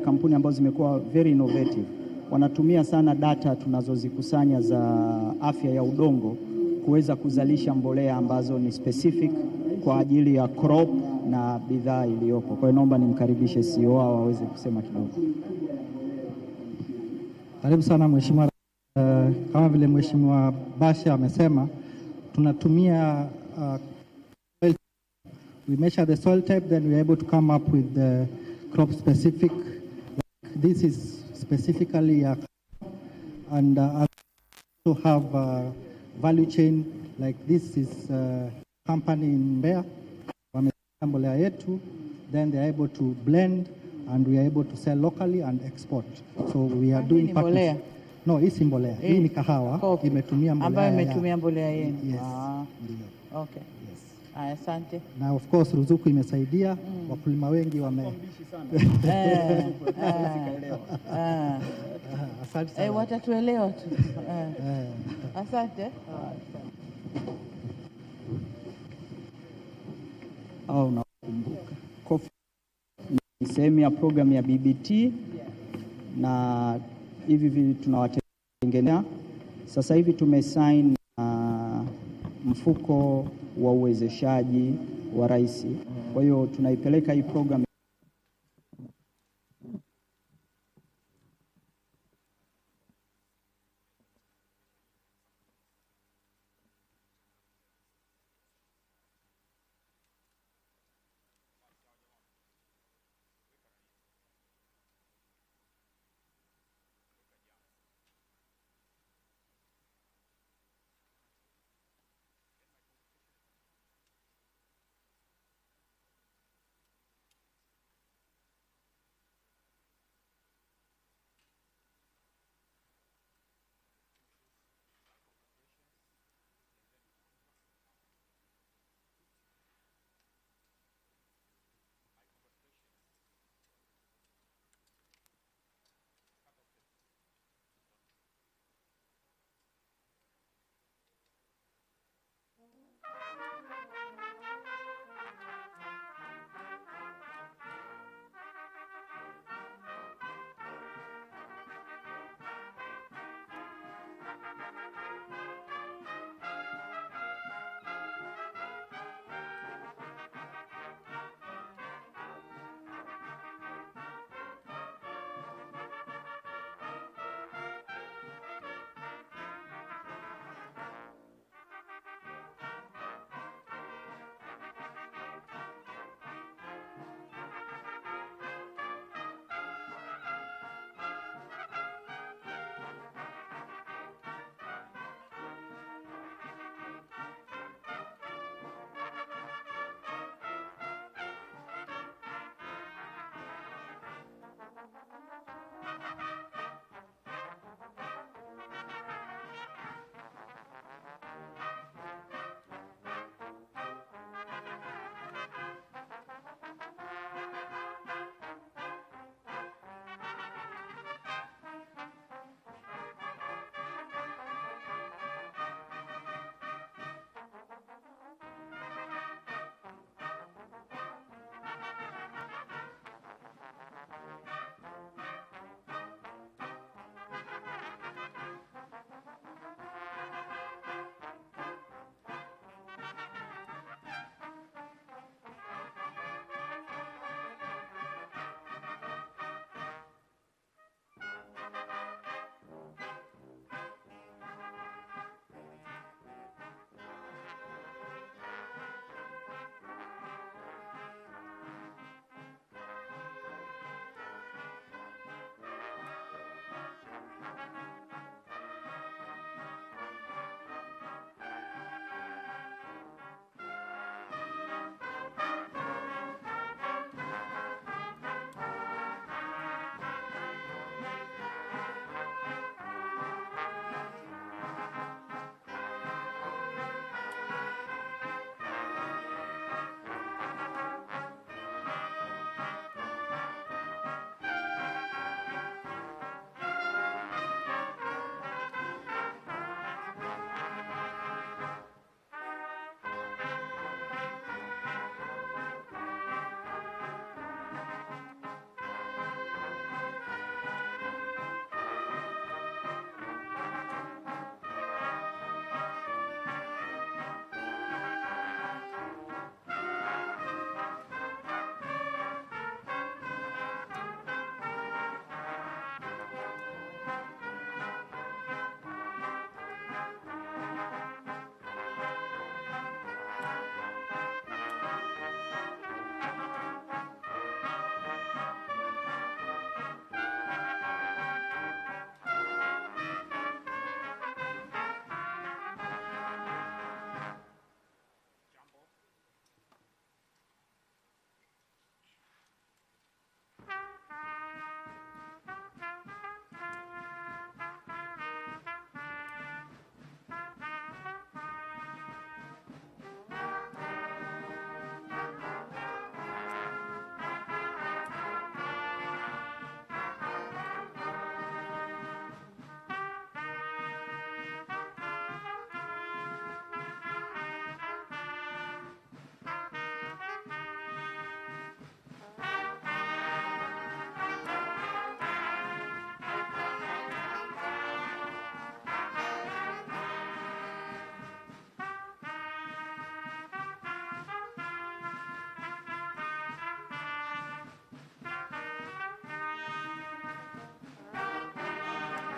kampuni ambazo zimekuwa very innovative. Wanatumia sana data tunazozikusanya za afya ya udongo kuweza kuzalisha mbolea ambazo ni specific kwa ajili ya crop na bidhaa iliyopo. Kwa hiyo naomba nimkaribishe CEO wao aweze kusema kidogo. Karibu sana Mheshimiwa. Kama vile Mheshimiwa Basha amesema, tunatumia we measure the soil type, then we are able to come up with the crop specific. This is specifically and also have a value chain, like this is a company in Mbeya, mbolea yetu, then they are able to blend and we are able to sell locally and export. So we are doing mbolea. No, hii si mbolea. Hii ni kahawa imetumia mbolea. Ambayo imetumia mbolea yenu. Yes. Ndio. Okay. Yes. Asante. Na of course ruzuku imesaidia wakulima wengi asante sana. Watatuelewa tu. Asante. Nakumbuka. Coffee ni sehemu ya program ya BBT na hivi tunawatengenea. Sasa hivi tumesign mfuko wa uwezeshaji wa Rais. Kwa hiyo tunaipeleka hii program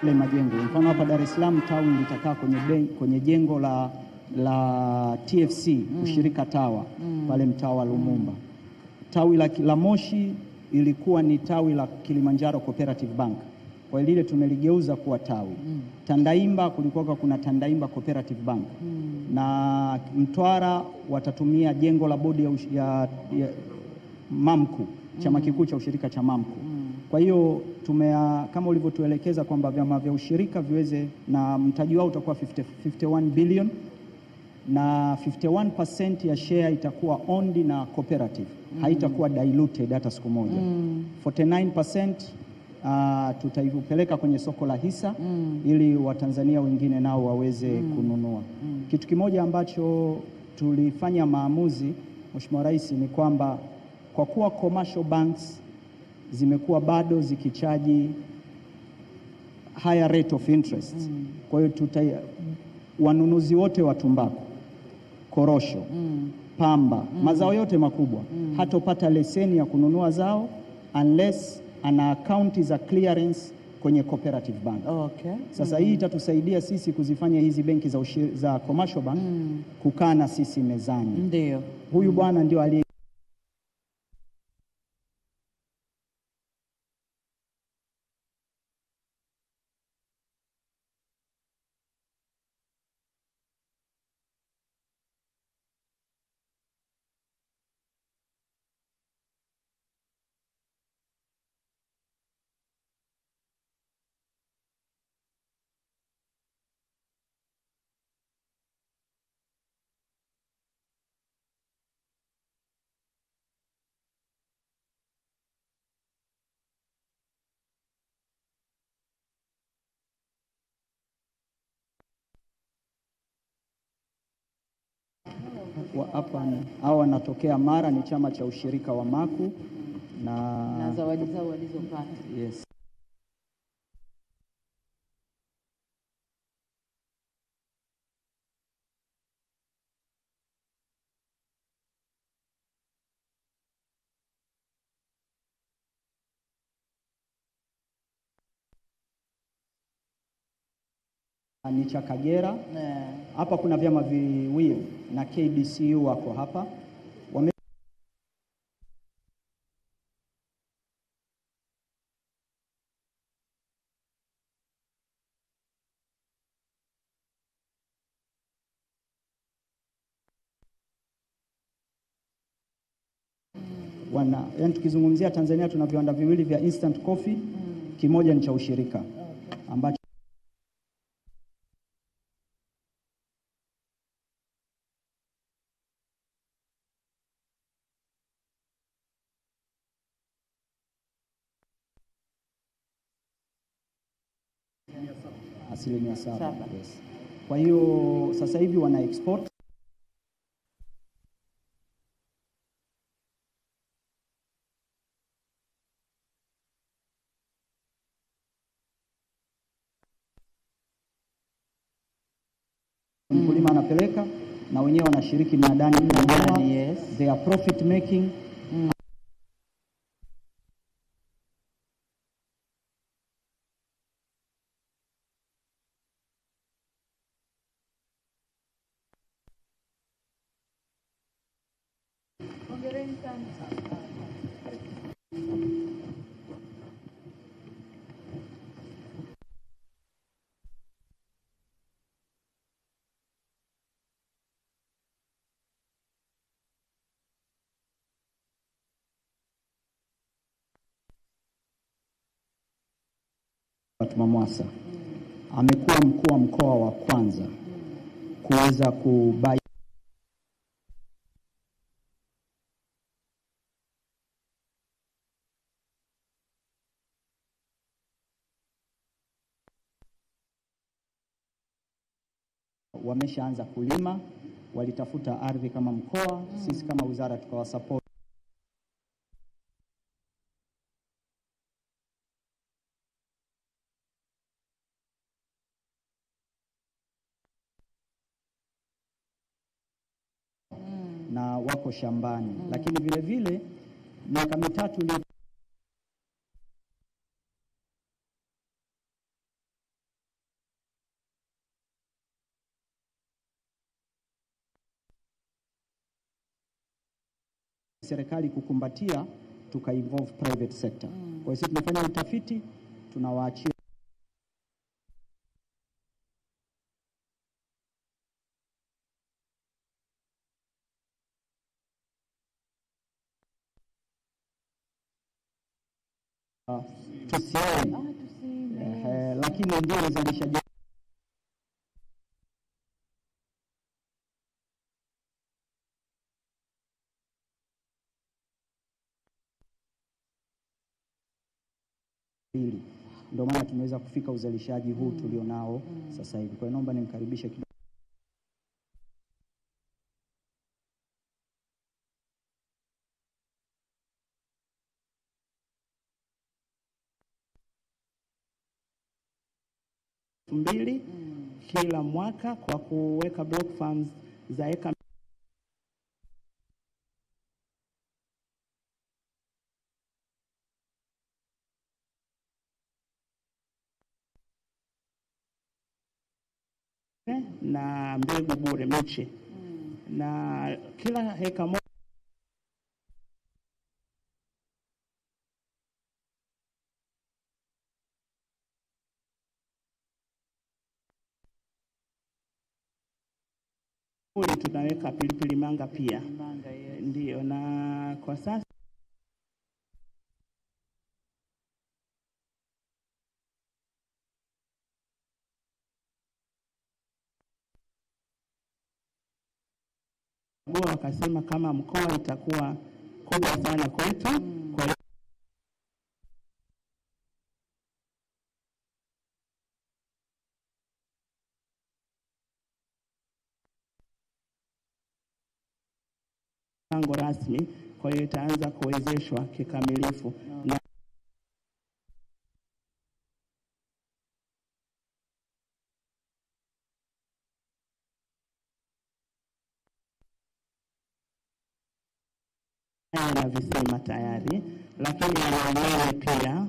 ile majengo. Mfano hapa Dar es Salaam tawi litakaa kwenye jengo la TFC ushirika tawa pale mtaa wa Lumumba. Tawi la Moshi ilikuwa ni tawi la Kilimanjaro Cooperative Bank. Kwa lile tumeligeuza kuwa tawi. Tandaimba kulikuwa kuna Tandaimba Cooperative Bank. Na Mtwara watatumia jengo la bodi ya Mamku, chama kikuu cha ushirika cha Mamku. Kwa hiyo kama ulivyotuelekeza kwamba vyama vya ushirika viweze, na mtaji wao utakuwa 51 billion na 51% ya share itakuwa owned na cooperative. Haitakuwa diluted hata siku moja. 49% tutaipeleka kwenye soko la hisa ili Watanzania wengine nao waweze kununua. Kitu kimoja ambacho tulifanya maamuzi, Mheshimiwa Rais, ni kwamba kwa kuwa commercial banks zimekuwa bado zikichaji higher rate of interest. Kwa hiyo wanunuzi wote wa tumbaku, korosho, pamba, mazao yote makubwa hatopata leseni ya kununua zao unless ana akaunti za clearance kwenye cooperative bank. Okay. Sasa hii itatusaidia sisi kuzifanya hizi benki za commercial bank kukaa na sisi mezani. Ndio. Huyu bwana ndio aliye hapa hao wanatokea Mara, ni chama cha ushirika wa Maku na zawadi zao walizopata. Yes. Ni cha Kagera. Hapa kuna vyama viwili na KBCU wako hapa. Yani tukizungumzia Tanzania tuna viwanda viwili vya instant coffee. Kimoja ni cha ushirika ambacho asilimia 7. Yes. Kwa hiyo sasa hivi wana export. Mkulima anapeleka na wenyewe wanashiriki mnadani. Yes. They are profit making. Mwasa amekuwa mkuu wa mkoa wa kwanza kuweza kubai wameshaanza kulima, walitafuta ardhi kama mkoa, sisi kama wizara tukawasupport. Na wako shambani. Lakini vile vile miaka mitatu serikali kukumbatia, tuka involve private sector. Kwa hiyo sisi tumefanya utafiti, tunawaachia lakini ndio uzalishaji ndio maana tumeweza kufika uzalishaji huu tulionao sasa hivi. Kwa hiyo naomba nimkaribishe kidogo. Mbili kila mwaka kwa kuweka block farms za eka na mbegu bure miche na kila heka moja tunaweka pilipili manga pia. Ndio, na kwa sasa wakasema kama mkoa itakuwa kubwa sana kwetu. Kwa mpango rasmi, kwa hiyo itaanza kuwezeshwa kikamilifu na visema tayari, lakini wanaelewa pia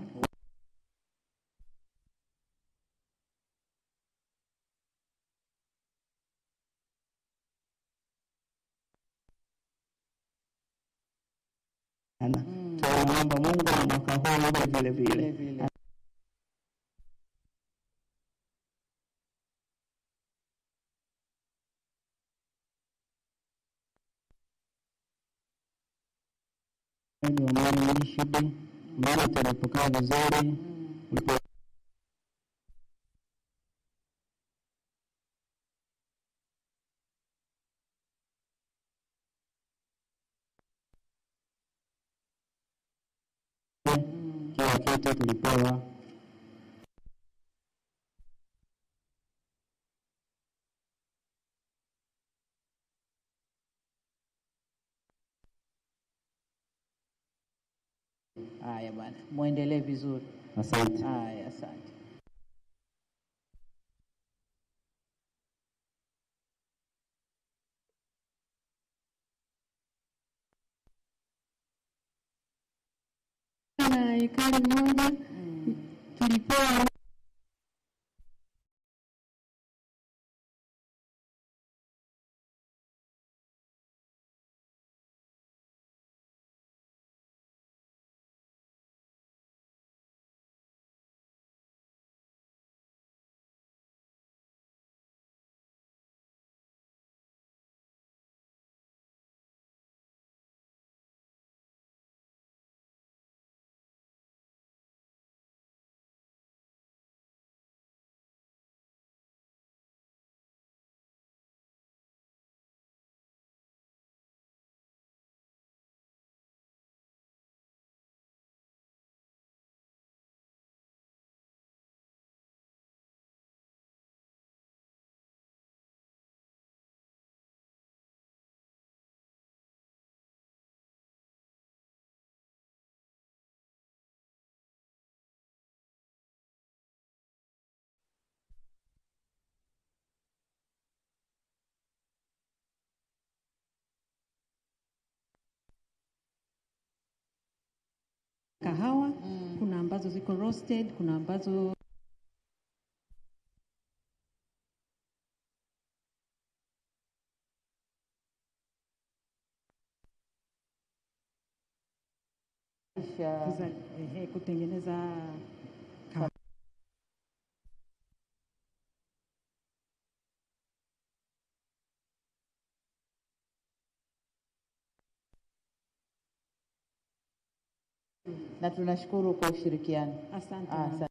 tunaomba Mungu na mwaka huu vile vile. Mbona tunapokaa vizuri kila kitu tulipewa. Haya bwana, muendelee vizuri. Asante. Haya, asante. Na ekari moja tulipewa kahawa, kuna ambazo ziko roasted, kuna ambazo kuzalisha kutengeneza kahawa. na tunashukuru kwa ushirikiano. Asante. Asante.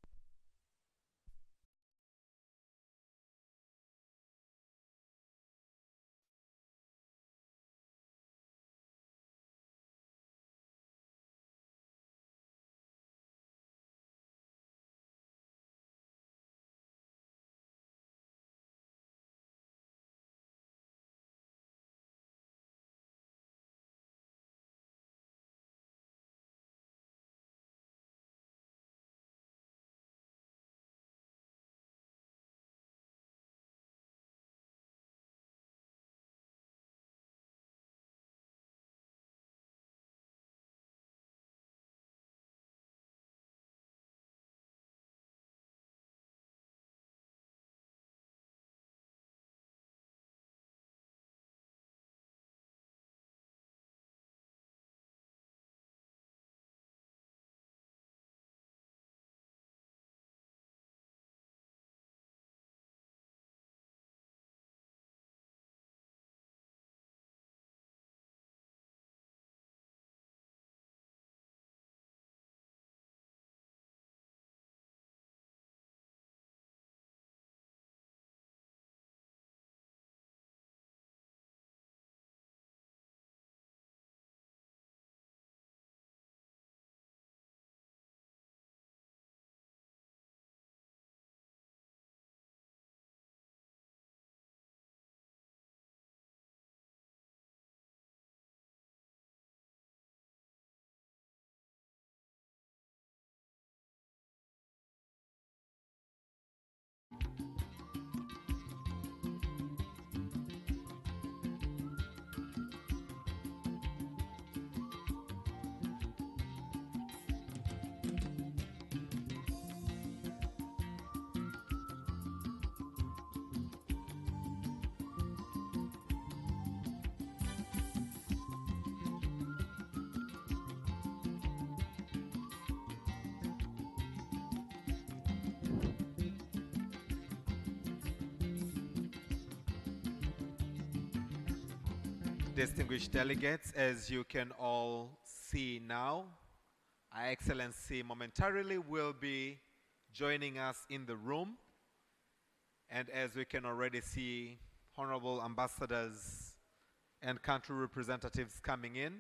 Distinguished delegates, as you can all see now, Our Excellency momentarily will be joining us in the room. And as we can already see, honorable ambassadors and country representatives coming in,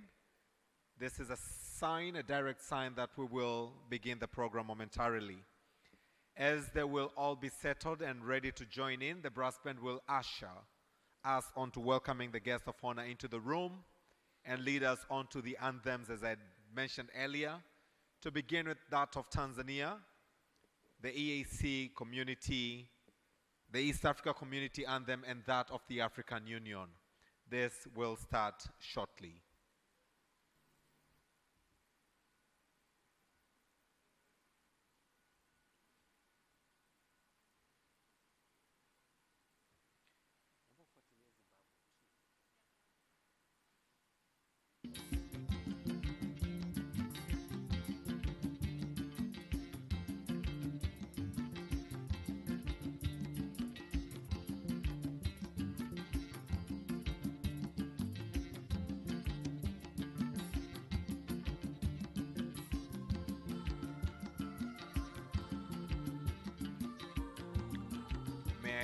this is a sign, a direct sign that we will begin the program momentarily. As they will all be settled and ready to join in, the brass band will usher us on to welcoming the guest of honor into the room and lead us on to the anthems, as I mentioned earlier, to begin with that of Tanzania, the EAC community, the East Africa Community Anthem, and that of the African Union. This will start shortly.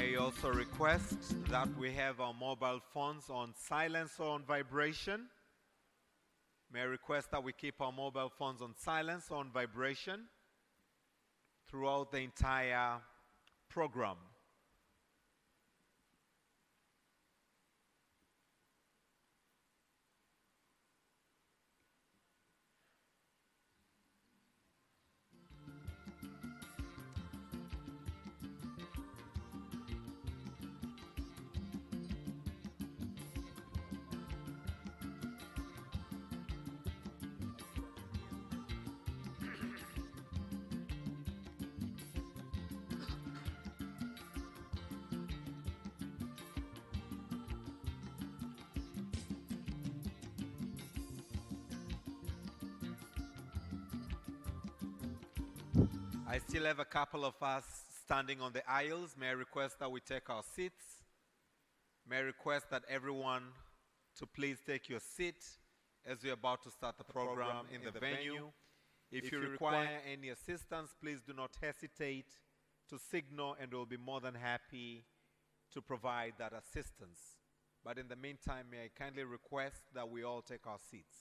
I also request that we have our mobile phones on silence or on vibration. May I request that we keep our mobile phones on silence or on vibration throughout the entire program. I still have a couple of us standing on the aisles. May I request that we take our seats? May I request that everyone to please take your seat as we're about to start the program in the venue. If you require any assistance, please do not hesitate to signal, and we'll be more than happy to provide that assistance. But in the meantime, may I kindly request that we all take our seats.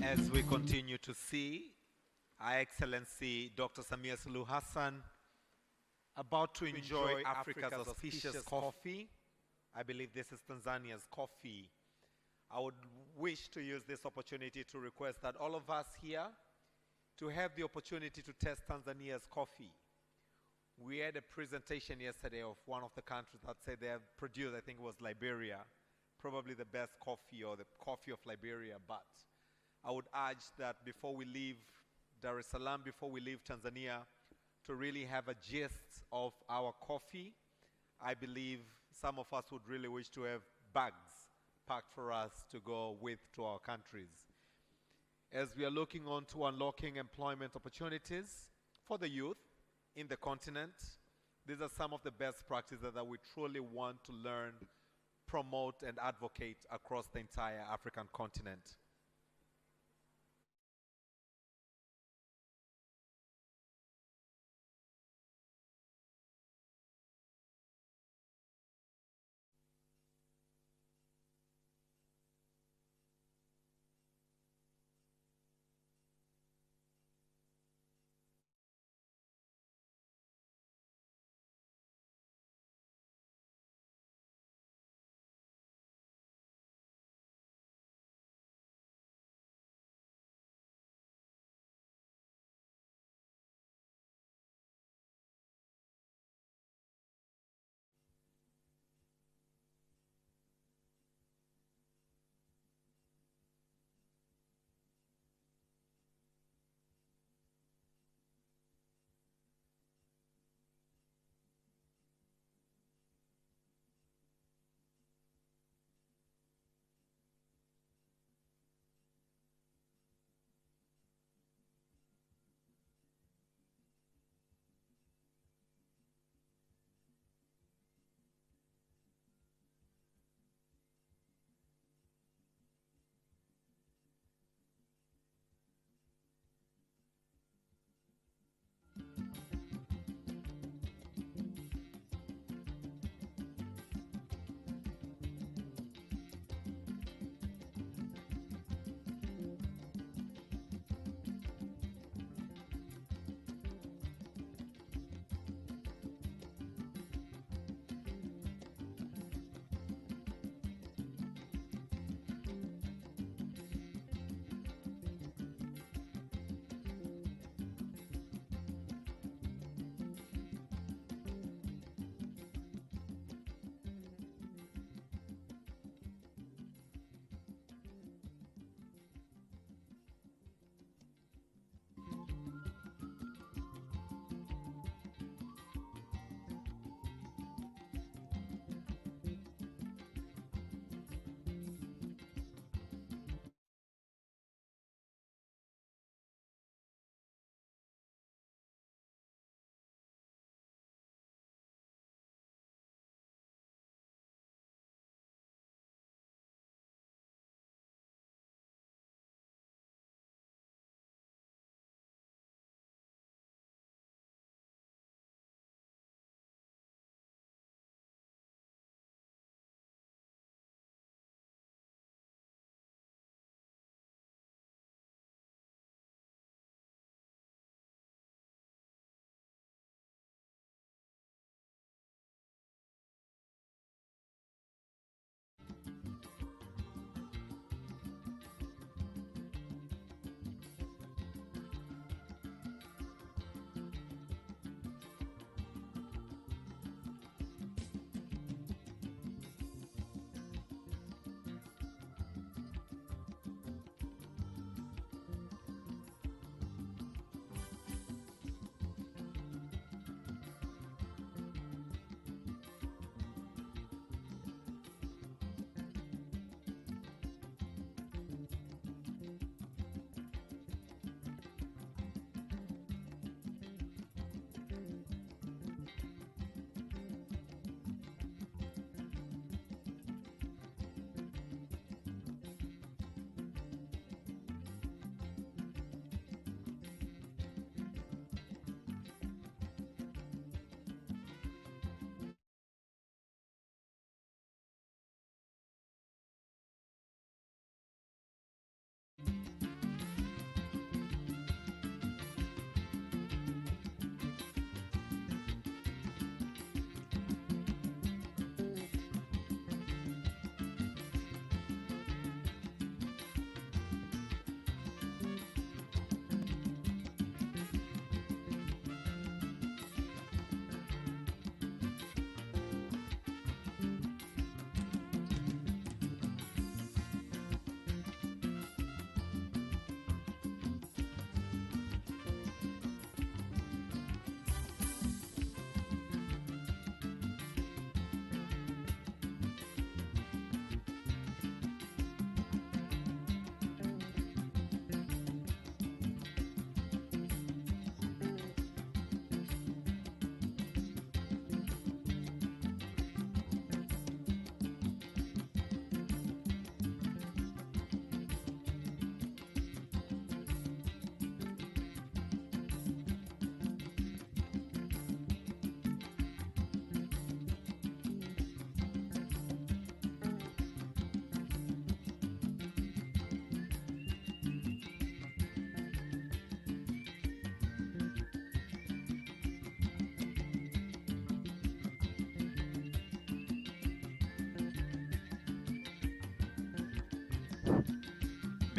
As we continue to see Her Excellency Dr. Samia Suluhu Hassan about to enjoy Africa's auspicious coffee. I believe this is Tanzania's coffee. I would wish to use this opportunity to request that all of us here to have the opportunity to test Tanzania's coffee. We had a presentation yesterday of one of the countries that said they have produced, I think it was Liberia, probably the best coffee or the coffee of Liberia, but I would urge that before we leave Dar es Salaam, before we leave Tanzania, to really have a gist of our coffee. I believe some of us would really wish to have bags packed for us to go with to our countries. As we are looking on to unlocking employment opportunities for the youth in the continent, these are some of the best practices that we truly want to learn, promote, and advocate across the entire African continent.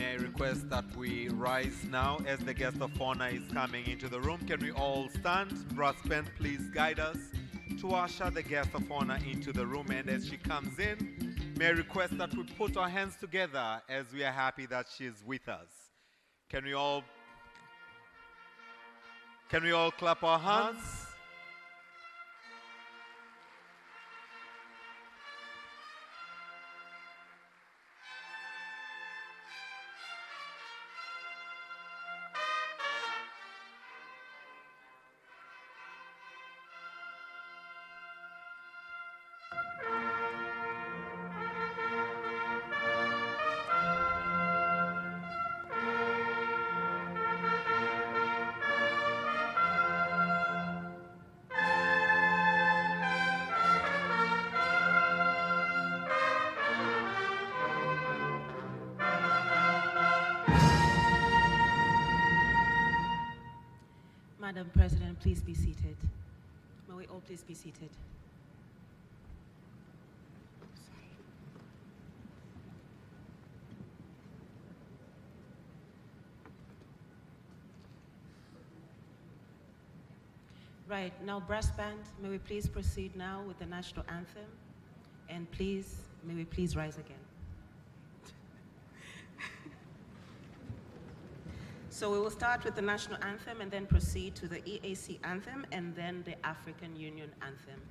May I request that we rise now as the guest of honor is coming into the room. Can we all stand? Brass band, please guide us to usher the guest of honor into the room. And as she comes in, may I request that we put our hands together as we are happy that she is with us. Can we all clap our hands? Madam President, please be seated. May we all please be seated? Right, now brass band, may we please proceed now with the national anthem, and please, may we please rise again. So we will start with the national anthem and then proceed to the EAC anthem and then the African Union anthem.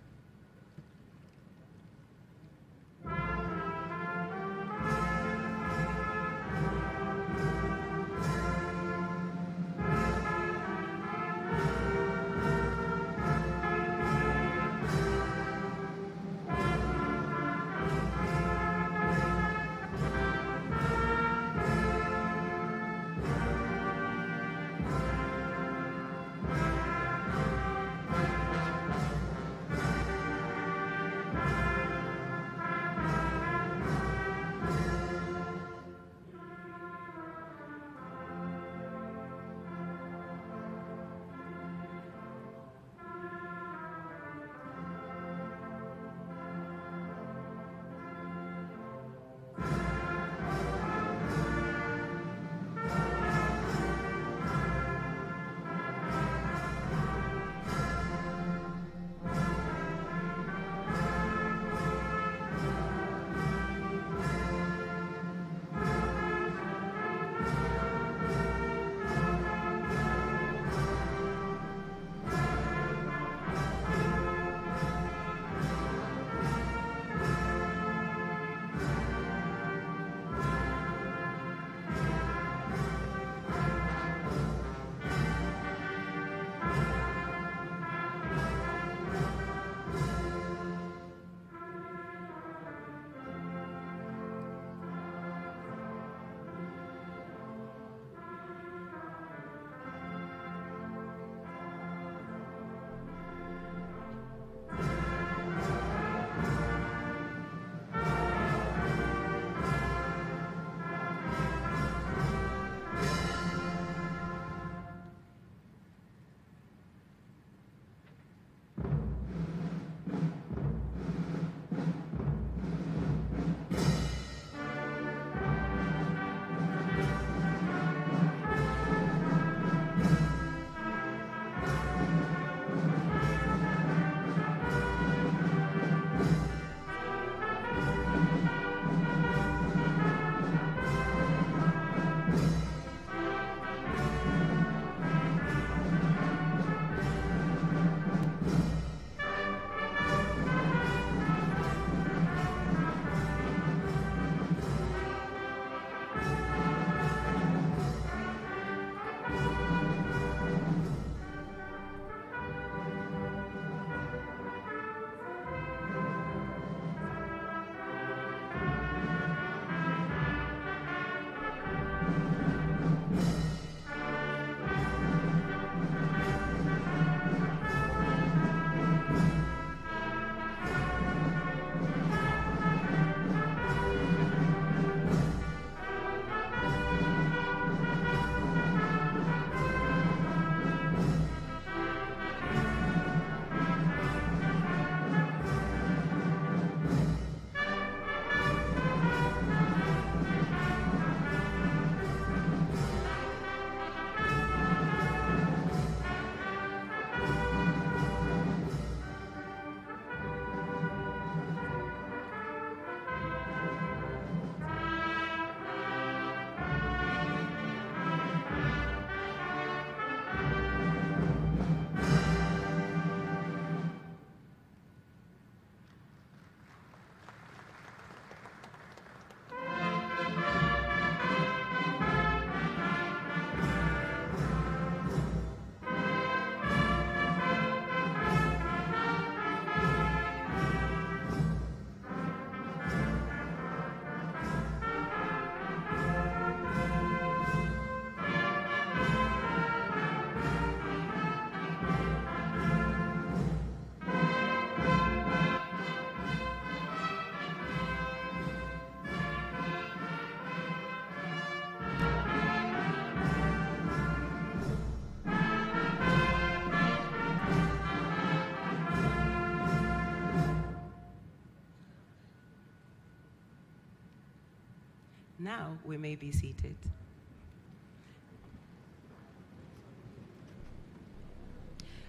Now we may be seated.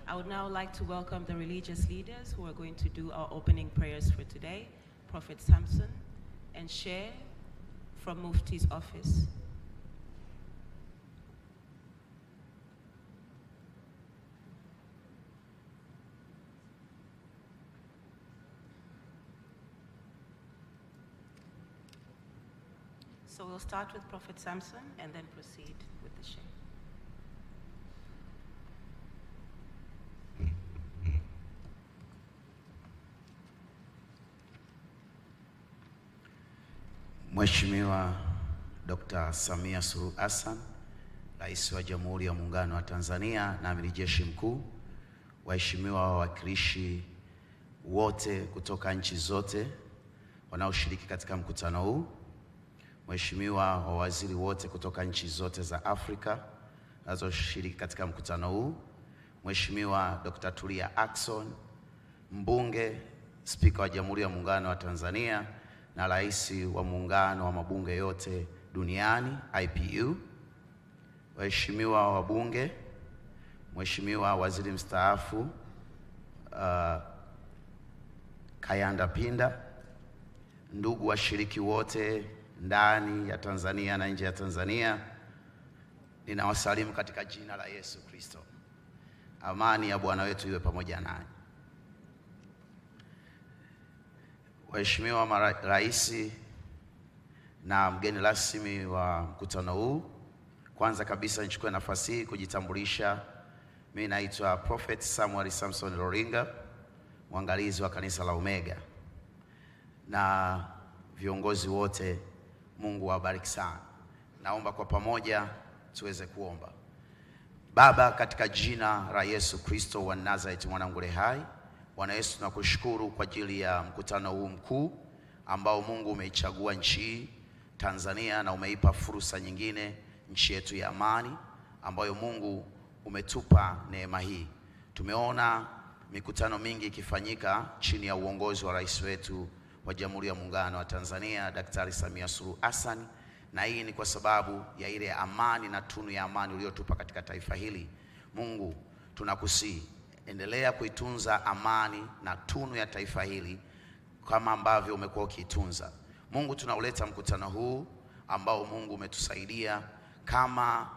I would now like to welcome the religious leaders who are going to do our opening prayers for today, Prophet Samson and Share from Mufti's office. So we'll start with Prophet Samson and then proceed with the Share. Mheshimiwa Dr. Samia Suluhu Hassan, Rais wa Jamhuri ya Muungano wa Tanzania na Amiri Jeshi Mkuu, waheshimiwa wawakilishi wote kutoka nchi zote wanaoshiriki katika mkutano huu, Mheshimiwa wawaziri wote kutoka nchi zote za Afrika wanaoshiriki katika mkutano huu, Mheshimiwa Dr. Tulia Ackson, mbunge, Spika wa Jamhuri ya Muungano wa Tanzania na Rais wa Muungano wa mabunge yote duniani IPU, waheshimiwa wabunge, Mheshimiwa Waziri Mstaafu Kayanda Pinda, ndugu washiriki wote ndani ya Tanzania na nje ya Tanzania, ninawasalimu katika jina la Yesu Kristo. Amani ya Bwana wetu iwe pamoja nanyi. Waheshimiwa Rais na mgeni rasmi wa mkutano huu, kwanza kabisa nichukue nafasi hii kujitambulisha. Mimi naitwa Prophet Samuel Samson Loringa, mwangalizi wa kanisa la Omega. Na viongozi wote, Mungu awabariki sana. Naomba kwa pamoja tuweze kuomba. Baba, katika jina la Yesu Kristo wa Nazareth mwanangu hai, Bwana Yesu, tunakushukuru kwa ajili ya mkutano huu mkuu ambao Mungu umeichagua nchi Tanzania na umeipa fursa nyingine nchi yetu ya amani ambayo Mungu umetupa neema hii. Tumeona mikutano mingi ikifanyika chini ya uongozi wa Rais wetu wa Jamhuri ya Muungano wa Tanzania, Daktari Samia Suluhu Hassan, na hii ni kwa sababu ya ile amani na tunu ya amani uliyotupa katika taifa hili. Mungu, tunakusihi, endelea kuitunza amani na tunu ya taifa hili kama ambavyo umekuwa ukiitunza. Mungu, tunauleta mkutano huu ambao Mungu umetusaidia kama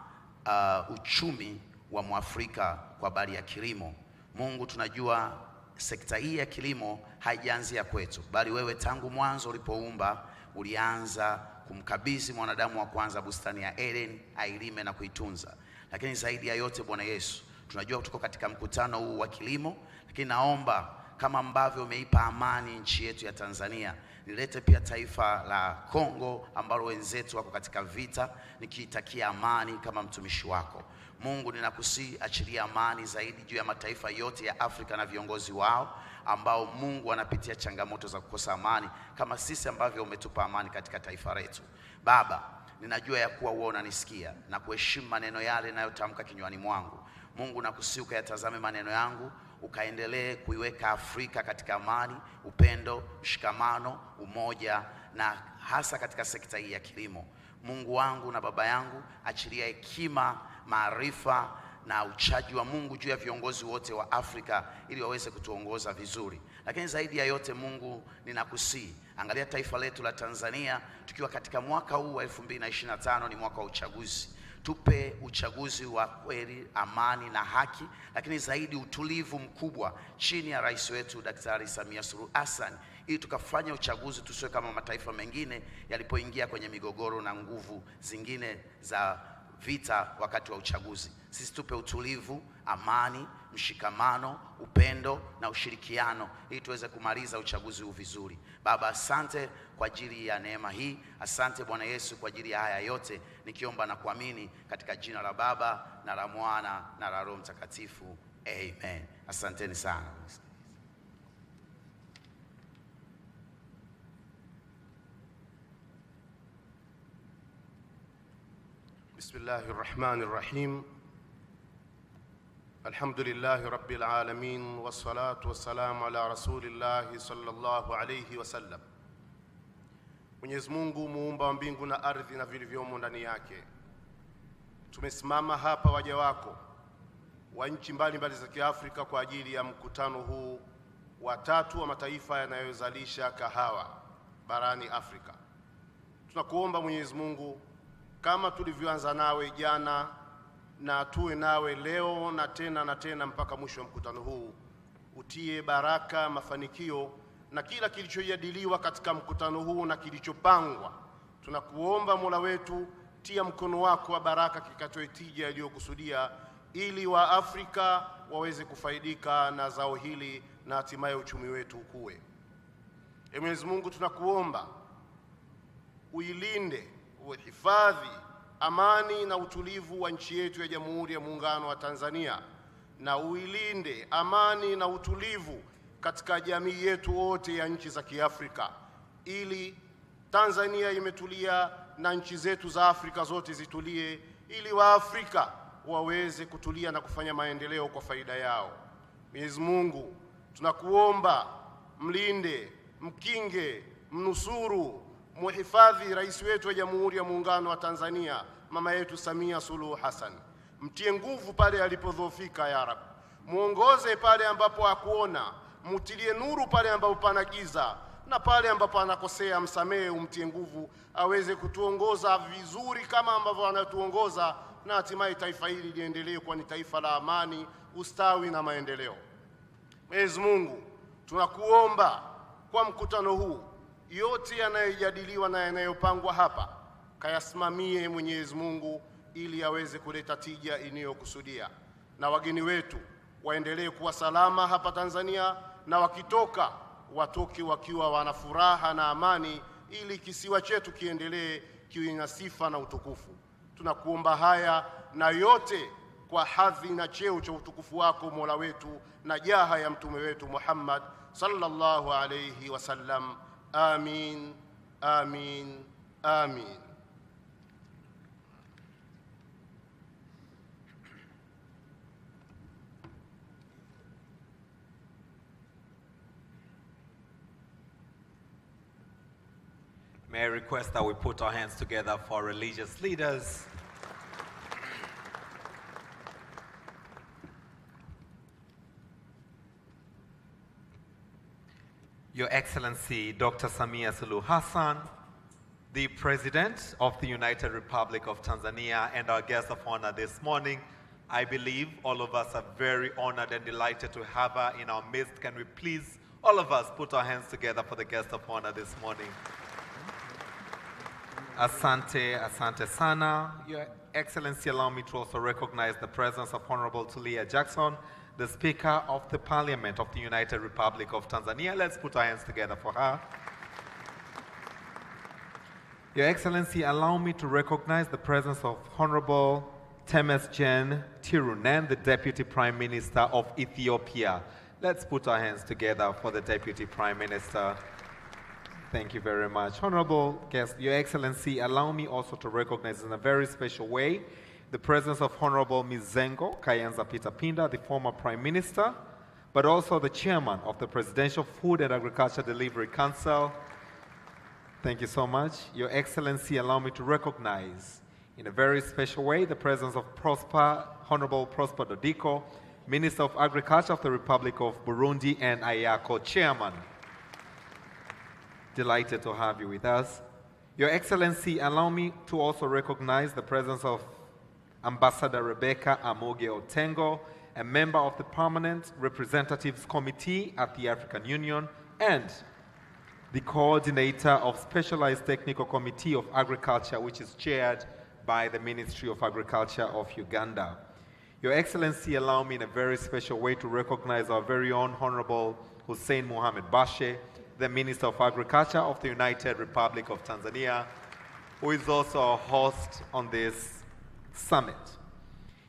uchumi wa Mwafrika kwa habari ya kilimo. Mungu, tunajua sekta hii ya kilimo haijaanzia kwetu, bali wewe tangu mwanzo ulipoumba ulianza kumkabidhi mwanadamu wa kwanza bustani ya Eden ailime na kuitunza. Lakini zaidi ya yote Bwana Yesu, tunajua tuko katika mkutano huu wa kilimo, lakini naomba kama ambavyo umeipa amani nchi yetu ya Tanzania, nilete pia taifa la Kongo ambalo wenzetu wako katika vita, nikiitakia amani kama mtumishi wako. Mungu, ninakusihi achilia amani zaidi juu ya mataifa yote ya Afrika na viongozi wao ambao Mungu wanapitia changamoto za kukosa amani kama sisi ambavyo umetupa amani katika taifa letu. Baba, ninajua ya kuwa wewe unanisikia na kuheshimu maneno yale ninayotamka kinywani mwangu. Mungu, nakusihi ukayatazame maneno yangu, ukaendelee kuiweka Afrika katika amani, upendo, mshikamano, umoja, na hasa katika sekta hii ya kilimo. Mungu wangu na baba yangu, achilia hekima, maarifa na uchaji wa Mungu juu ya viongozi wote wa Afrika ili waweze kutuongoza vizuri. Lakini zaidi ya yote Mungu, ninakusihi, angalia taifa letu la Tanzania tukiwa katika mwaka huu wa 2025, ni mwaka wa uchaguzi. Tupe uchaguzi wa kweli, amani na haki, lakini zaidi utulivu mkubwa chini ya Rais wetu Daktari Samia Suluhu Hassan, ili tukafanya uchaguzi tusiwe kama mataifa mengine yalipoingia kwenye migogoro na nguvu zingine za vita wakati wa uchaguzi. Sisi tupe utulivu, amani, mshikamano, upendo na ushirikiano ili tuweze kumaliza uchaguzi huu vizuri. Baba, asante kwa ajili ya neema hii. Asante Bwana Yesu kwa ajili ya haya yote, nikiomba na kuamini katika jina la Baba na la Mwana na la Roho Mtakatifu. Amen. Asanteni sana. Bismillahir Rahmanir Rahim. Alhamdulillahi Rabbil Alamin, wassalatu wassalamu ala Rasulillahi sallallahu alayhi wasallam. Mwenyezi Mungu muumba wa mbingu na ardhi na vilivyomo ndani yake, tumesimama hapa waja wako wa nchi mbalimbali za Kiafrika kwa ajili ya mkutano huu wa tatu wa mataifa yanayozalisha kahawa barani Afrika. Tunakuomba Mwenyezi Mungu, kama tulivyoanza nawe jana na tuwe nawe leo na tena mpaka mwisho wa mkutano huu, utie baraka, mafanikio na kila kilichojadiliwa katika mkutano huu na kilichopangwa. Tunakuomba Mola wetu, tia mkono wako wa baraka kikatoe tija iliyokusudia, ili wa Afrika waweze kufaidika na zao hili na hatimaye uchumi wetu ukue. Mwenyezi Mungu, tunakuomba uilinde, uhifadhi amani na utulivu wa nchi yetu ya Jamhuri ya Muungano wa Tanzania, na uilinde amani na utulivu katika jamii yetu wote ya nchi za Kiafrika, ili Tanzania imetulia na nchi zetu za Afrika zote zitulie, ili wa Afrika waweze kutulia na kufanya maendeleo kwa faida yao. Mwenyezi Mungu, tunakuomba mlinde, mkinge, mnusuru, muhifadhi rais wetu wa Jamhuri ya Muungano wa Tanzania, mama yetu Samia SULUHU Hassan. Mtie nguvu pale alipodhoofika ya Rab. Muongoze pale ambapo hakuona, mutilie nuru pale ambapo pana giza, na pale ambapo anakosea msamehe, umtie nguvu aweze kutuongoza vizuri kama ambavyo anatuongoza, na hatimaye taifa hili liendelee kuwa ni taifa la amani, ustawi na maendeleo. Mwenyezi Mungu, tunakuomba kwa mkutano huu, yote yanayojadiliwa na yanayopangwa hapa kayasimamie Mwenyezi Mungu, ili aweze kuleta tija inayokusudia, na wageni wetu waendelee kuwa salama hapa Tanzania, na wakitoka watoke wakiwa wana furaha na amani, ili kisiwa chetu kiendelee kiwe na sifa na utukufu. Tunakuomba haya na yote kwa hadhi na cheo cha utukufu wako Mola wetu, na jaha ya mtume wetu Muhammad sallallahu alayhi wasallam. Amin, amin, amin. May I request that we put our hands together for religious leaders. Your Excellency, Dr. Samia Suluhu Hassan, the President of the United Republic of Tanzania and our guest of honor this morning. I believe all of us are very honored and delighted to have her in our midst. Can we please, all of us, put our hands together for the guest of honor this morning? Asante, asante sana. Your Excellency, allow me to also recognize the presence of Honorable Tulia Jackson, the Speaker of the Parliament of the United Republic of Tanzania. Let's put our hands together for her. Your Excellency, allow me to recognize the presence of Honorable Temesgen Tirunen, the Deputy Prime Minister of Ethiopia. Let's put our hands together for the Deputy Prime Minister. Thank you very much. Honorable guest, Your Excellency, allow me also to recognize in a very special way the presence of Honorable Mizengo Kayanza Peter Pinda, the former Prime Minister, but also the Chairman of the Presidential Food and Agriculture Delivery Council. Thank you so much. Your Excellency, allow me to recognize in a very special way the presence of Honorable Prosper Dodiko, Minister of Agriculture of the Republic of Burundi and IACO Chairman. Delighted to have you with us. Your Excellency, allow me to also recognize the presence of Ambassador Rebecca Amoge Otengo, a member of the Permanent Representatives Committee at the African Union and the coordinator of Specialized Technical Committee of Agriculture, which is chaired by the Ministry of Agriculture of Uganda. Your Excellency, allow me in a very special way to recognize our very own Honorable Hussein Mohamed Bashe, the Minister of Agriculture of the United Republic of Tanzania, who is also our host on this summit.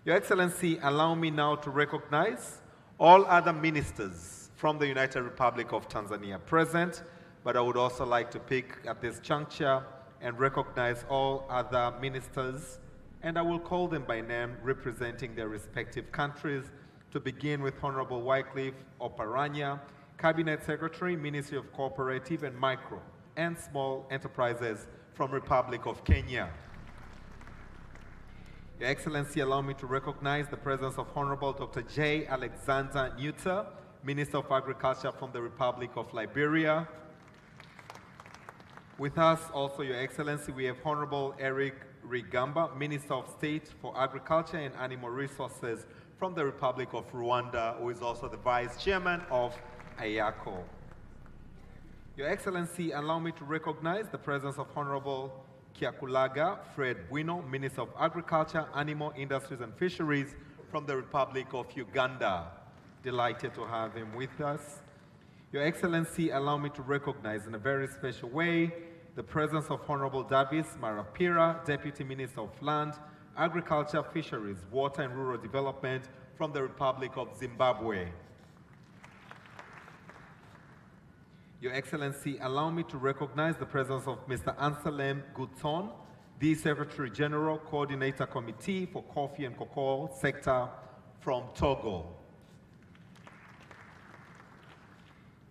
Your Excellency, allow me now to recognize all other ministers from the United Republic of Tanzania present, but I would also like to pick at this juncture and recognize all other ministers, and I will call them by name representing their respective countries, to begin with Honorable Wycliffe Oparanya, Cabinet Secretary, Ministry of Cooperative and Micro and Small Enterprises from Republic of Kenya. Your Excellency, allow me to recognize the presence of Honorable Dr. J. Alexander Nuta, Minister of Agriculture from the Republic of Liberia. With us also, Your Excellency, we have Honorable Eric Rigamba, Minister of State for Agriculture and Animal Resources from the Republic of Rwanda, who is also the Vice Chairman of IACO. Your Excellency, allow me to recognize the presence of Honorable Kiakulaga Fred Bwino, Minister of Agriculture, Animal Industries and Fisheries from the Republic of Uganda. Delighted to have him with us. Your Excellency, allow me to recognize in a very special way the presence of Honorable Davis Marapira, Deputy Minister of Land, Agriculture, Fisheries, Water and Rural Development from the Republic of Zimbabwe. Your Excellency, allow me to recognize the presence of Mr. Anselm Gutson, the Secretary General, Coordinator Committee for Coffee and Cocoa Sector from Togo.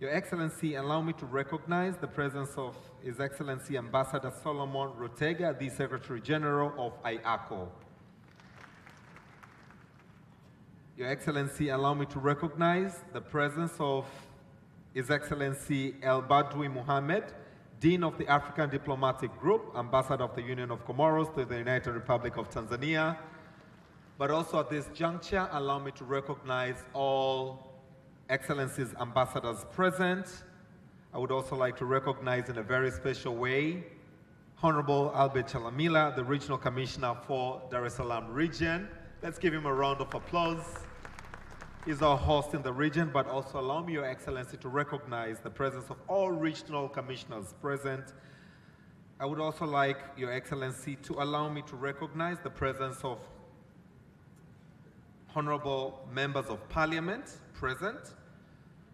Your Excellency, allow me to recognize the presence of His Excellency Ambassador Solomon Rotega, the Secretary General of IACO. Your Excellency, allow me to recognize the presence of His Excellency El Badwi Mohammed, Dean of the African Diplomatic Group, Ambassador of the Union of Comoros to the United Republic of Tanzania. But also at this juncture, allow me to recognize all Excellencies ambassadors present. I would also like to recognize in a very special way Honorable Albert Chalamila, the Regional Commissioner for Dar es Salaam region. Let's give him a round of applause. He's our host in the region, but also allow me, Your Excellency, to recognize the presence of all regional commissioners present. I would also like, Your Excellency, to allow me to recognize the presence of honorable members of parliament present.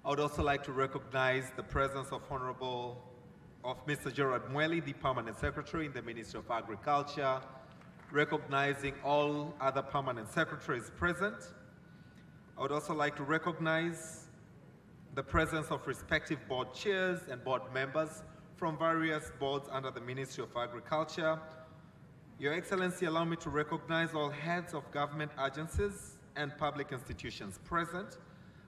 I would also like to recognize the presence of Mr. Gerard Mweli, the Permanent Secretary in the Ministry of Agriculture, recognizing all other permanent secretaries present. I would also like to recognize the presence of respective board chairs and board members from various boards under the Ministry of Agriculture. Your Excellency, allow me to recognize all heads of government agencies and public institutions present.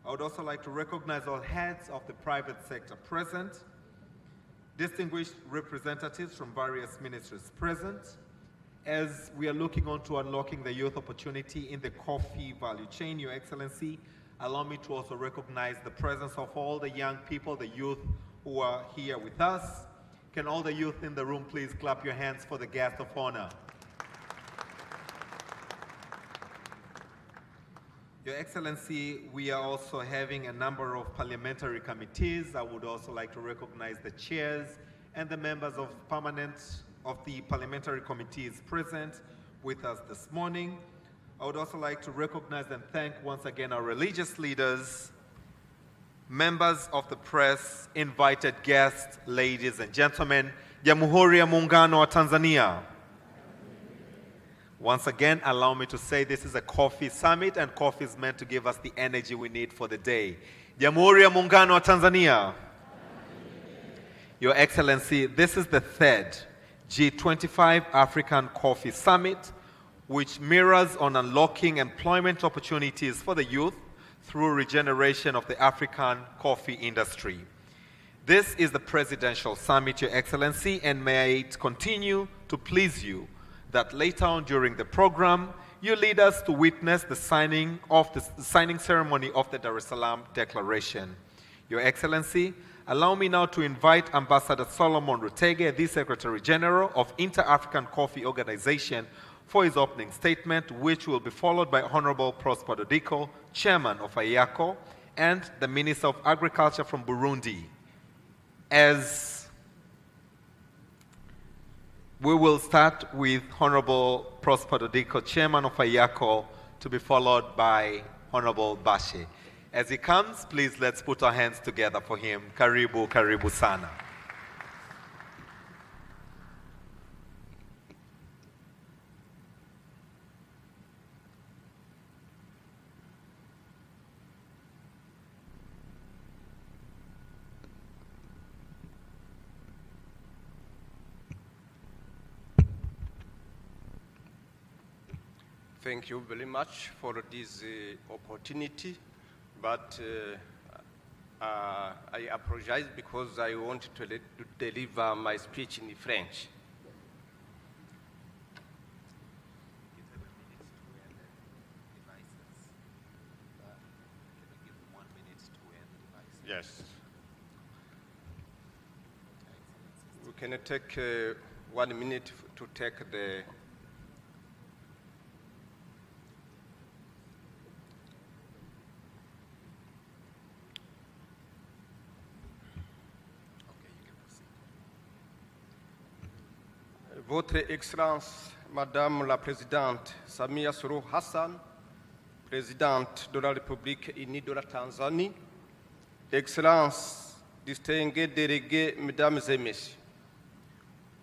I would also like to recognize all heads of the private sector present, distinguished representatives from various ministries present. As we are looking on to unlocking the youth opportunity in the coffee value chain, Your Excellency, allow me to also recognize the presence of all the young people, the youth who are here with us. Can all the youth in the room please clap your hands for the guest of honor? Your Excellency, we are also having a number of parliamentary committees. I would also like to recognize the chairs and the members of the parliamentary committees present with us this morning. I would also like to recognize and thank once again our religious leaders, members of the press, invited guests, ladies and gentlemen, Jamhuri ya Muungano wa Tanzania. Once again, allow me to say this is a coffee summit, and coffee is meant to give us the energy we need for the day. Jamhuri ya Muungano wa Tanzania. Your Excellency, this is the third G25 African Coffee Summit, which mirrors on unlocking employment opportunities for the youth through regeneration of the African coffee industry. This is the presidential summit, Your Excellency, and may it continue to please you that later on during the program, you lead us to witness the signing ceremony of the Dar es Salaam Declaration. Your Excellency, allow me now to invite Ambassador Solomon Rutege, the Secretary General of Inter-African Coffee Organization, for his opening statement, which will be followed by Honorable Prosper Dodiko, Chairman of IACO, and the Minister of Agriculture from Burundi. As we will start with Honorable Prosper Dodiko, Chairman of IACO, to be followed by Honorable Bashe. As he comes, please let's put our hands together for him. Karibu, karibu sana. Thank you very much for this opportunity, but I apologize because I want to deliver my speech in French. Yes. We can take 1 minute to take the... Votre Excellence, Madame la Présidente Samia Suluhu Hassan, Présidente de la République unie de la Tanzanie, Excellences, distingués délégués, Mesdames et Messieurs,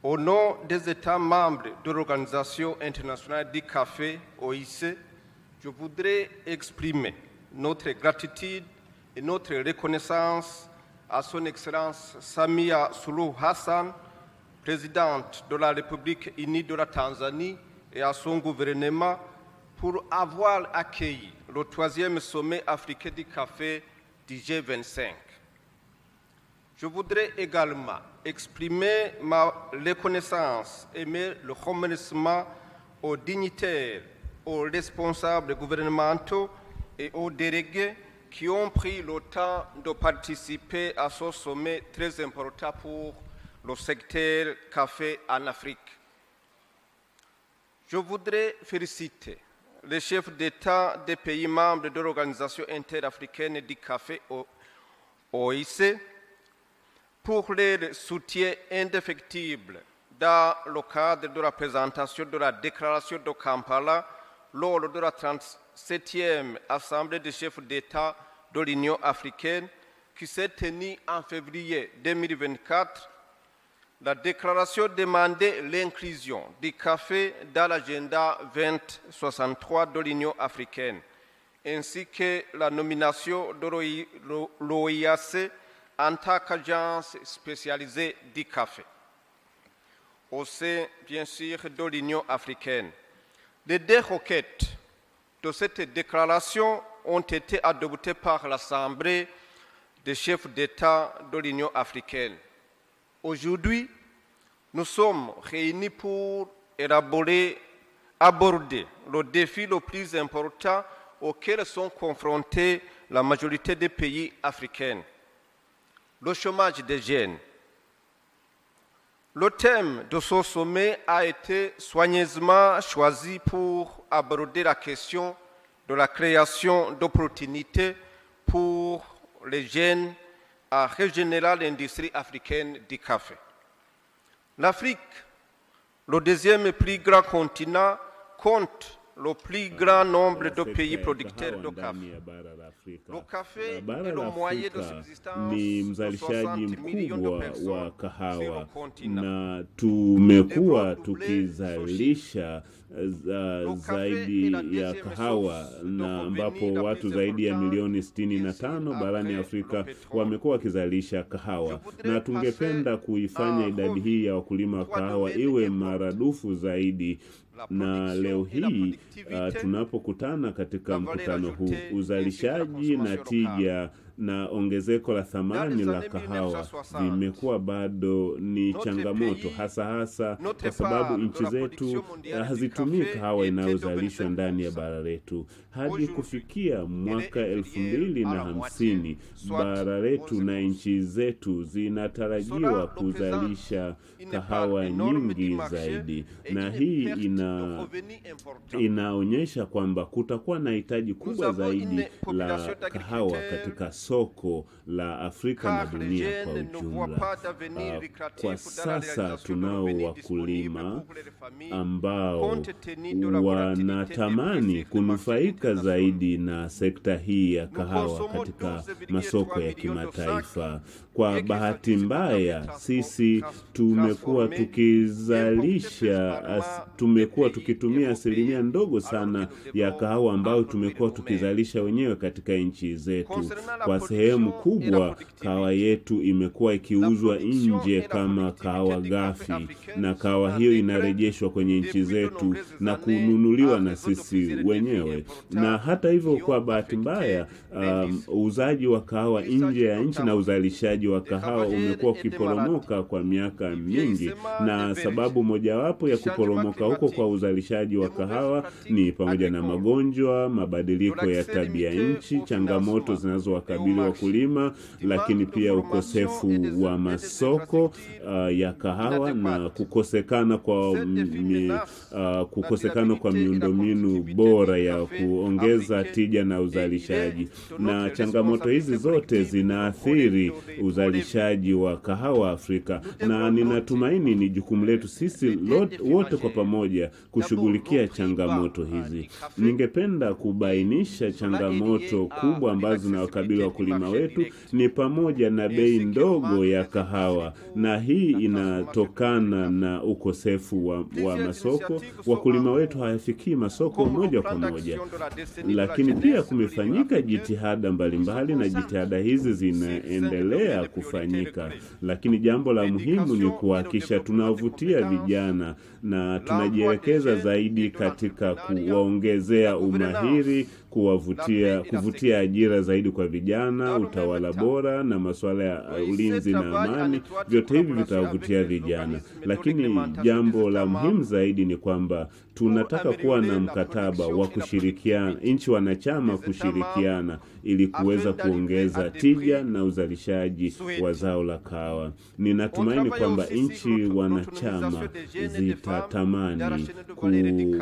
au nom des États membres de l'Organisation internationale du café, OIC, je voudrais exprimer notre gratitude et notre reconnaissance à Son Excellence Samia Suluhu Hassan, Présidente de la République unie de la Tanzanie, et à son gouvernement pour avoir accueilli le 3e sommet africain du café du G25. Je voudrais également exprimer ma reconnaissance et le remerciement aux dignitaires, aux responsables gouvernementaux et aux délégués qui ont pris le temps de participer à ce sommet très important pour le secteur café en Afrique. Je voudrais féliciter les chefs d'État des pays membres de l'Organisation interafricaine du café OIC pour leur soutien indéfectible dans le cadre de la présentation de la déclaration de Kampala lors de la 37e Assemblée des chefs d'État de l'Union africaine qui s'est tenue en février 2024. La déclaration demandait l'inclusion du café dans l'agenda 2063 de l'Union africaine, ainsi que la nomination de l'OIAC en tant qu'agence spécialisée du café, au sein, bien sûr, de l'Union africaine. Les 2 requêtes de cette déclaration ont été adoptées par l'Assemblée des chefs d'État de l'Union africaine. Aujourd'hui, nous sommes réunis pour aborder le défi le plus important auquel sont confrontés la majorité des pays africains, le chômage des jeunes. Le thème de ce sommet a été soigneusement choisi pour aborder la question de la création d'opportunités pour les jeunes à régénérer l'industrie africaine du café. L'Afrique, le 2e plus grand continent, compte le plus grand nombre de pays producteurs de café. Le café est le moyen de subsistance ni mzalishaji de 60 millions de mkubwa personnes wa sur kahawa le continent. na tumekuwa tukizalisha zaidi ya kahawa na ambapo watu zaidi ya milioni 65 barani Afrika wamekuwa wakizalisha kahawa, na tungependa kuifanya idadi hii ya wakulima wa kahawa iwe maradufu zaidi. Na leo hii tunapokutana katika mkutano huu, uzalishaji na tija na ongezeko la thamani la kahawa vimekuwa bado ni changamoto, hasa kwa sababu nchi zetu hazitumii kahawa inayozalishwa ndani ya bara letu. Hadi kufikia mwaka 2050, bara letu na nchi zetu zinatarajiwa kuzalisha kahawa nyingi zaidi, na hii inaonyesha kwamba kutakuwa na hitaji kubwa zaidi la kahawa katika soko la Afrika na dunia kwa ujumla. Kwa sasa tunao wakulima ambao wanatamani kunufaika zaidi na sekta hii ya kahawa katika masoko ya kimataifa. Kwa bahati mbaya, sisi tumekuwa tukitumia asilimia ndogo sana ya kahawa ambayo tumekuwa tukizalisha wenyewe katika nchi zetu. Kwa kwa sehemu kubwa kahawa yetu imekuwa ikiuzwa nje kama kahawa ghafi, na kahawa hiyo inarejeshwa kwenye nchi zetu na kununuliwa na sisi wenyewe. Na hata hivyo, kwa bahati mbaya, uuzaji wa kahawa nje ya nchi na uzalishaji wa kahawa umekuwa ukiporomoka kwa miaka mingi, na sababu mojawapo ya kuporomoka huko kwa uzalishaji wa kahawa ni pamoja na magonjwa, mabadiliko ya tabia nchi, changamoto zinazowakabili wakulima, lakini pia ukosefu wa masoko ya kahawa na kukosekana kwa miundombinu bora ya kuongeza tija na uzalishaji. Na changamoto hizi zote zinaathiri uzalishaji wa kahawa Afrika, na ninatumaini ni jukumu letu sisi wote kwa pamoja kushughulikia changamoto hizi. Ningependa kubainisha changamoto kubwa ambazo zinawakabili wakulima wetu ni pamoja na bei ndogo ya kahawa, na hii inatokana na ukosefu wa masoko. Wakulima wetu hawafikii masoko moja kwa moja, lakini pia kumefanyika jitihada mbalimbali, na jitihada hizi zinaendelea kufanyika, lakini jambo la muhimu ni kuhakikisha tunavutia vijana na tunajiwekeza zaidi katika kuwaongezea umahiri, kuvutia ajira zaidi kwa vijana, utawala bora na masuala ya ulinzi na amani. Vyote hivi vitawavutia vijana, lakini jambo la muhimu zaidi ni kwamba tunataka kuwa na mkataba wa kushirikiana, nchi wanachama kushirikiana ili kuweza kuongeza tija na uzalishaji wa zao la kahawa. Ninatumaini kwamba nchi wanachama zitatamani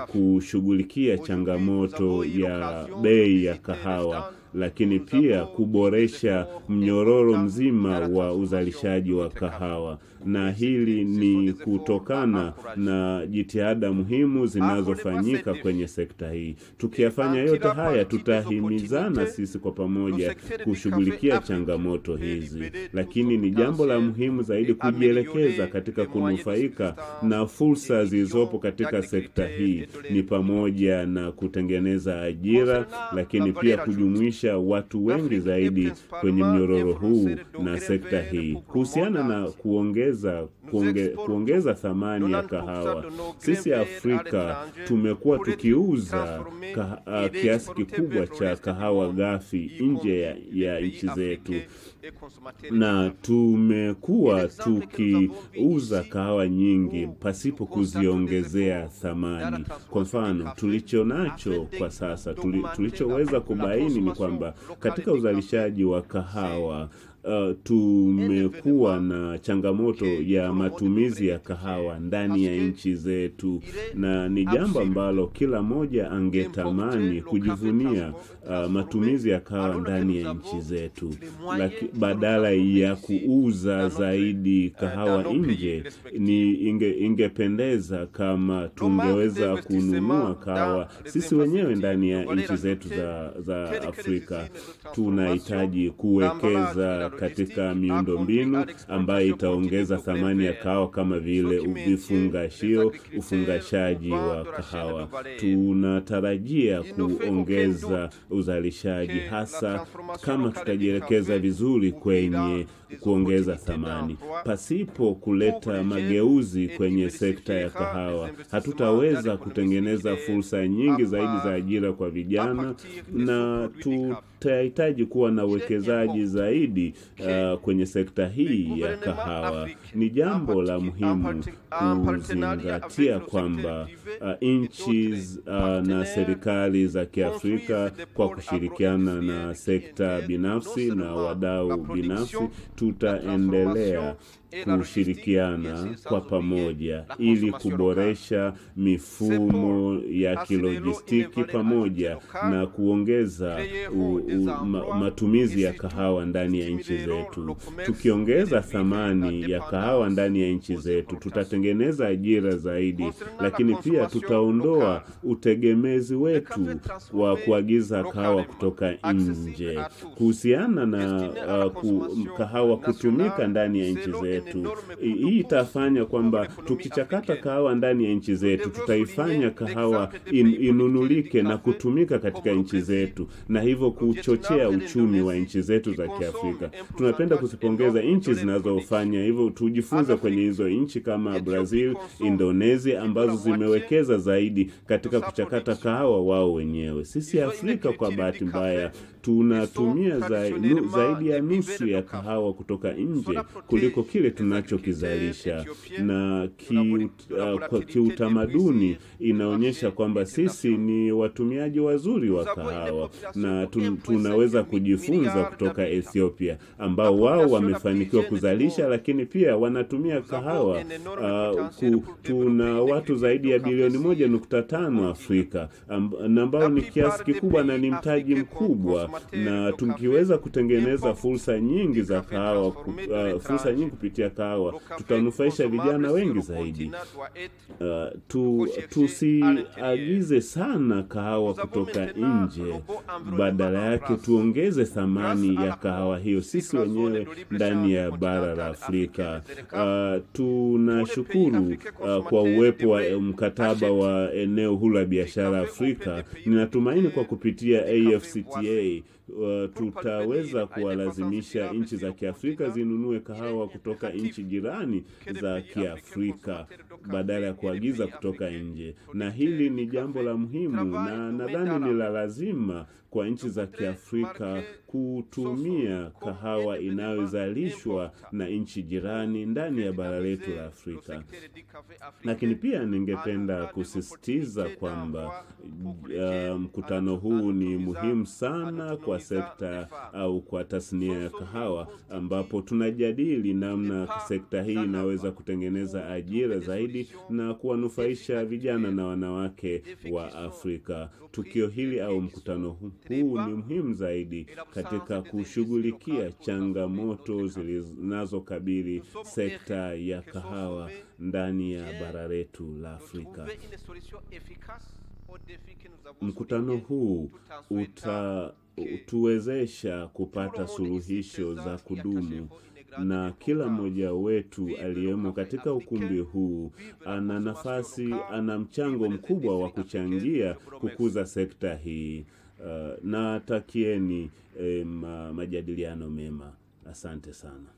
kushughulikia changamoto ya bei ya kahawa, lakini pia kuboresha mnyororo mzima wa uzalishaji wa kahawa. Na hili ni kutokana na jitihada muhimu zinazofanyika kwenye sekta hii. Tukiyafanya yote haya, tutahimizana sisi kwa pamoja kushughulikia changamoto hizi, lakini ni jambo la muhimu zaidi kujielekeza katika kunufaika na fursa zilizopo katika sekta hii, ni pamoja na kutengeneza ajira, lakini pia kujumuisha watu wengi zaidi kwenye mnyororo huu na sekta hii. Kuhusiana na kuongeza thamani ya kahawa, sisi Afrika tumekuwa tukiuza kiasi kikubwa cha kahawa ghafi nje ya nchi zetu, na tumekuwa tukiuza kahawa nyingi pasipo kuziongezea thamani. Kwa mfano, tulichonacho kwa sasa, tulichoweza kubaini ni kwamba katika uzalishaji wa kahawa tumekuwa na changamoto ya matumizi ya kahawa ndani ya nchi zetu, na ni jambo ambalo kila moja angetamani kujivunia matumizi ya kahawa ndani ya nchi zetu. Badala ya kuuza zaidi kahawa nje, ingependeza kama tungeweza kununua kahawa sisi wenyewe ndani ya nchi zetu za Afrika. Tunahitaji kuwekeza katika miundombinu ambayo itaongeza thamani ya kahawa, kama vile ufungashaji wa kahawa. Tunatarajia kuongeza uzalishaji, hasa kama tutajielekeza vizuri kwenye kuongeza thamani. Pasipo kuleta mageuzi kwenye sekta ya kahawa, hatutaweza kutengeneza fursa nyingi zaidi za ajira kwa vijana, na tutahitaji kuwa na uwekezaji zaidi kwenye sekta hii ya kahawa. Ni jambo la muhimu kuzingatia kwamba nchi na serikali za Kiafrika kwa kushirikiana na sekta binafsi na wadau binafsi tutaendelea kushirikiana kwa pamoja ili kuboresha mifumo ya kilojistiki pamoja na kuongeza matumizi ya kahawa ndani ya nchi zetu. Tukiongeza thamani ya kahawa ndani ya nchi zetu, tutatengeneza ajira zaidi, lakini pia tutaondoa utegemezi wetu wa kuagiza kahawa kutoka nje. Kuhusiana na kahawa kutumika ndani ya nchi zetu, zetu. Hii itafanya kwamba tukichakata kahawa ndani ya nchi zetu, tutaifanya kahawa inunulike na kutumika katika nchi zetu, na hivyo kuchochea uchumi wa nchi zetu za Kiafrika. Tunapenda kuzipongeza nchi zinazofanya hivyo. Tujifunze kwenye hizo nchi kama Brazil, Indonesia ambazo zimewekeza zaidi katika kuchakata kahawa wao wenyewe. Sisi Afrika kwa bahati mbaya tunatumia zaidi ya nusu ya kahawa kutoka nje kuliko kile tunachokizalisha, na kiutamaduni inaonyesha kwamba sisi ni watumiaji wazuri wa kahawa, na tunaweza kujifunza kutoka Ethiopia ambao wao wamefanikiwa kuzalisha, lakini pia wanatumia kahawa. Tuna watu zaidi ya bilioni 1.5 Afrika ambao ni kiasi kikubwa na ni mtaji mkubwa, na tukiweza kutengeneza fursa nyingi za kahawa, fursa nyingi kupitia kahawa, tutanufaisha vijana wengi zaidi. Tusiagize sana kahawa kutoka nje, badala yake tuongeze thamani ya kahawa hiyo sisi wenyewe ndani ya bara la Afrika. Tunashukuru kwa uwepo wa mkataba wa eneo huru la biashara Afrika. Ninatumaini kwa kupitia AfCFTA tutaweza kuwalazimisha nchi za Kiafrika zinunue kahawa kutoka nchi jirani za Kiafrika badala ya kuagiza kutoka nje, na hili ni jambo la muhimu, na nadhani ni la lazima kwa nchi za Kiafrika kutumia kahawa inayozalishwa na nchi jirani ndani ya bara letu la Afrika. Lakini pia ningependa kusisitiza kwamba mkutano huu ni muhimu sana kwa sekta au kwa tasnia ya kahawa, ambapo tunajadili namna sekta hii inaweza kutengeneza ajira zaidi na kuwanufaisha vijana na wanawake wa Afrika. Tukio hili au mkutano huu ni muhimu zaidi katika kushughulikia changamoto zinazokabili sekta ya kahawa ndani ya bara letu la Afrika. Mkutano huu utatuwezesha kupata suluhisho za kudumu, na kila mmoja wetu aliyemo katika ukumbi huu ana mchango mkubwa wa kuchangia kukuza sekta hii. Na takieni majadiliano mema. Asante sana.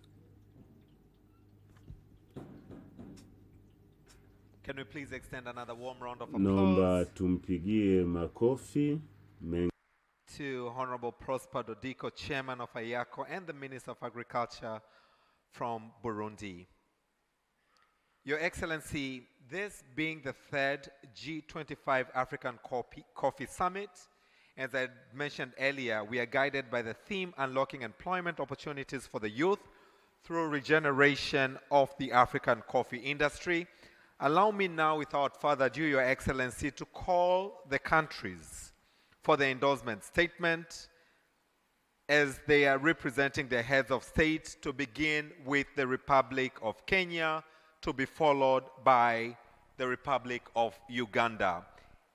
Can we please extend another warm round of Naomba applause tumpigie makofi to Honorable Prosper Dodiko, Chairman of AYACO, and the Minister of Agriculture from Burundi. Your Excellency, this being the third G25 African Coffee Summit, as I mentioned earlier, we are guided by the theme Unlocking Employment Opportunities for the Youth through Regeneration of the African Coffee Industry. Allow me now, without further ado, Your Excellency, to call the countries for the endorsement statement as they are representing the heads of state, to begin with the Republic of Kenya, to be followed by the Republic of Uganda.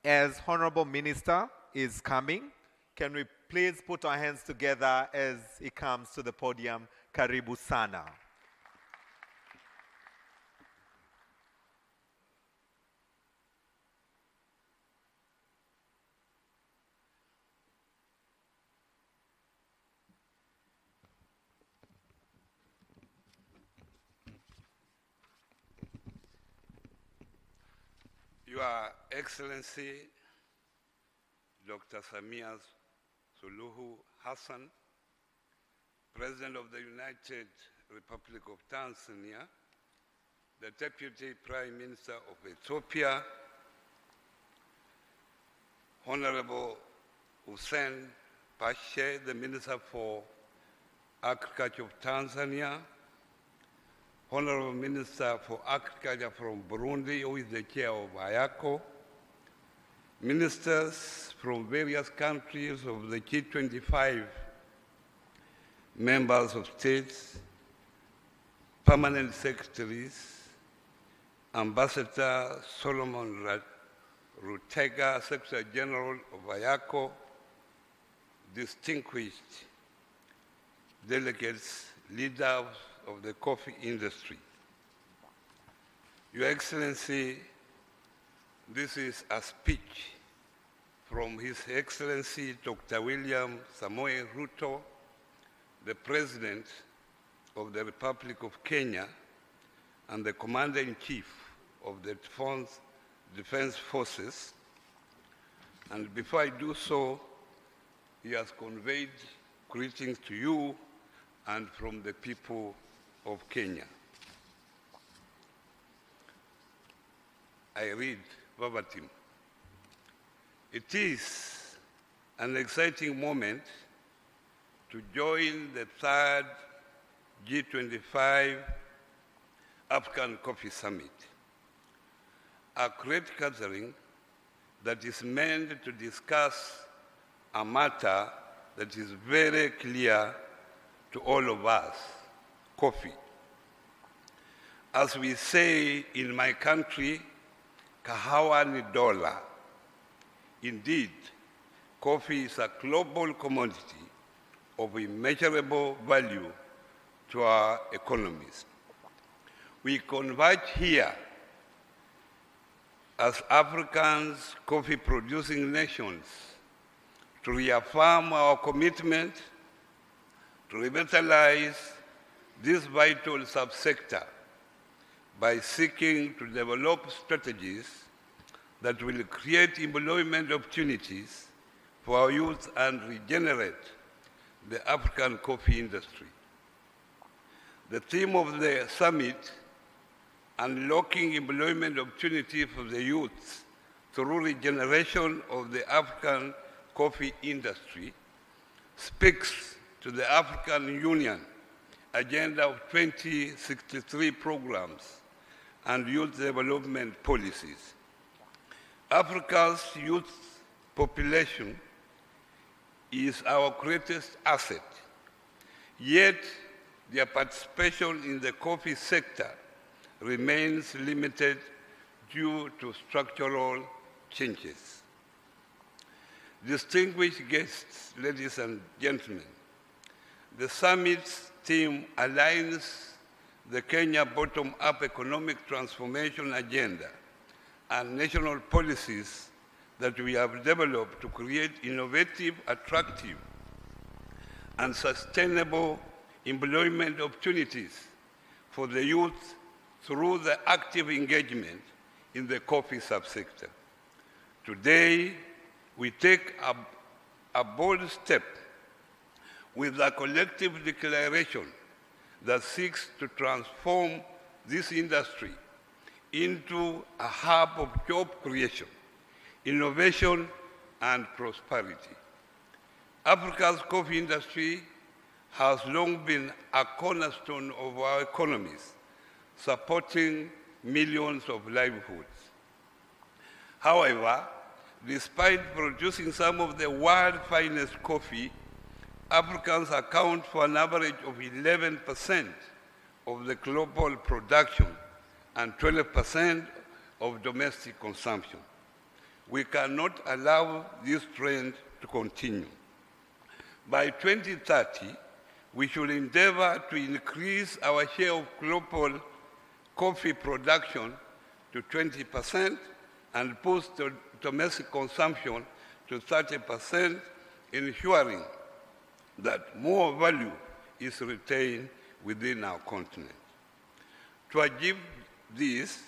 As Honorable Minister is coming, can we please put our hands together as he comes to the podium? Karibu sana. Your Excellency, Dr. Samia SULUHU Hassan, President of the United Republic of Tanzania, the Deputy Prime Minister of Ethiopia, Honorable Hussein Pashe, the Minister for Agriculture of Tanzania, Honorable Minister for Agriculture from Burundi, who is the chair of AYACO, ministers from various countries of the G25, members of states, permanent secretaries, Ambassador Solomon Rutega, Secretary General of AYACO, distinguished delegates, leaders of the coffee industry. Your Excellency, this is a speech from His Excellency Dr. William Samoei Ruto, the President of the Republic of Kenya and the Commander-in-Chief of the Defense Forces. And before I do so, he has conveyed greetings to you and from the people of Kenya. I read verbatim. It is an exciting moment to join the third G25 African Coffee Summit, a great gathering that is meant to discuss a matter that is very clear to all of us, coffee. As we say in my country, kahawa ni dola. Indeed, coffee is a global commodity of immeasurable value to our economies. We converge here as Africans, coffee-producing nations, to reaffirm our commitment to revitalize this vital subsector by seeking to develop strategies that will create employment opportunities for our youth and regenerate the African coffee industry. The theme of the summit, Unlocking Employment Opportunity for the Youth through Regeneration of the African Coffee Industry, speaks to the African Union Agenda of 2063 programs and youth development policies. Africa's youth population is our greatest asset, yet their participation in the coffee sector remains limited due to structural changes. Distinguished guests, ladies and gentlemen, the summit's theme aligns the Kenya bottom-up economic transformation agenda and national policies that we have developed to create innovative, attractive, and sustainable employment opportunities for the youth through the active engagement in the coffee subsector. Today, we take a bold step with a collective declaration that seeks to transform this industry into a hub of job creation, innovation, and prosperity. Africa's coffee industry has long been a cornerstone of our economies, supporting millions of livelihoods. However, despite producing some of the world's finest coffee, Africans account for an average of 11% of the global production and 12% of domestic consumption. We cannot allow this trend to continue. By 2030, we should endeavor to increase our share of global coffee production to 20% and boost domestic consumption to 30%, ensuring that more value is retained within our continent. To achieve this,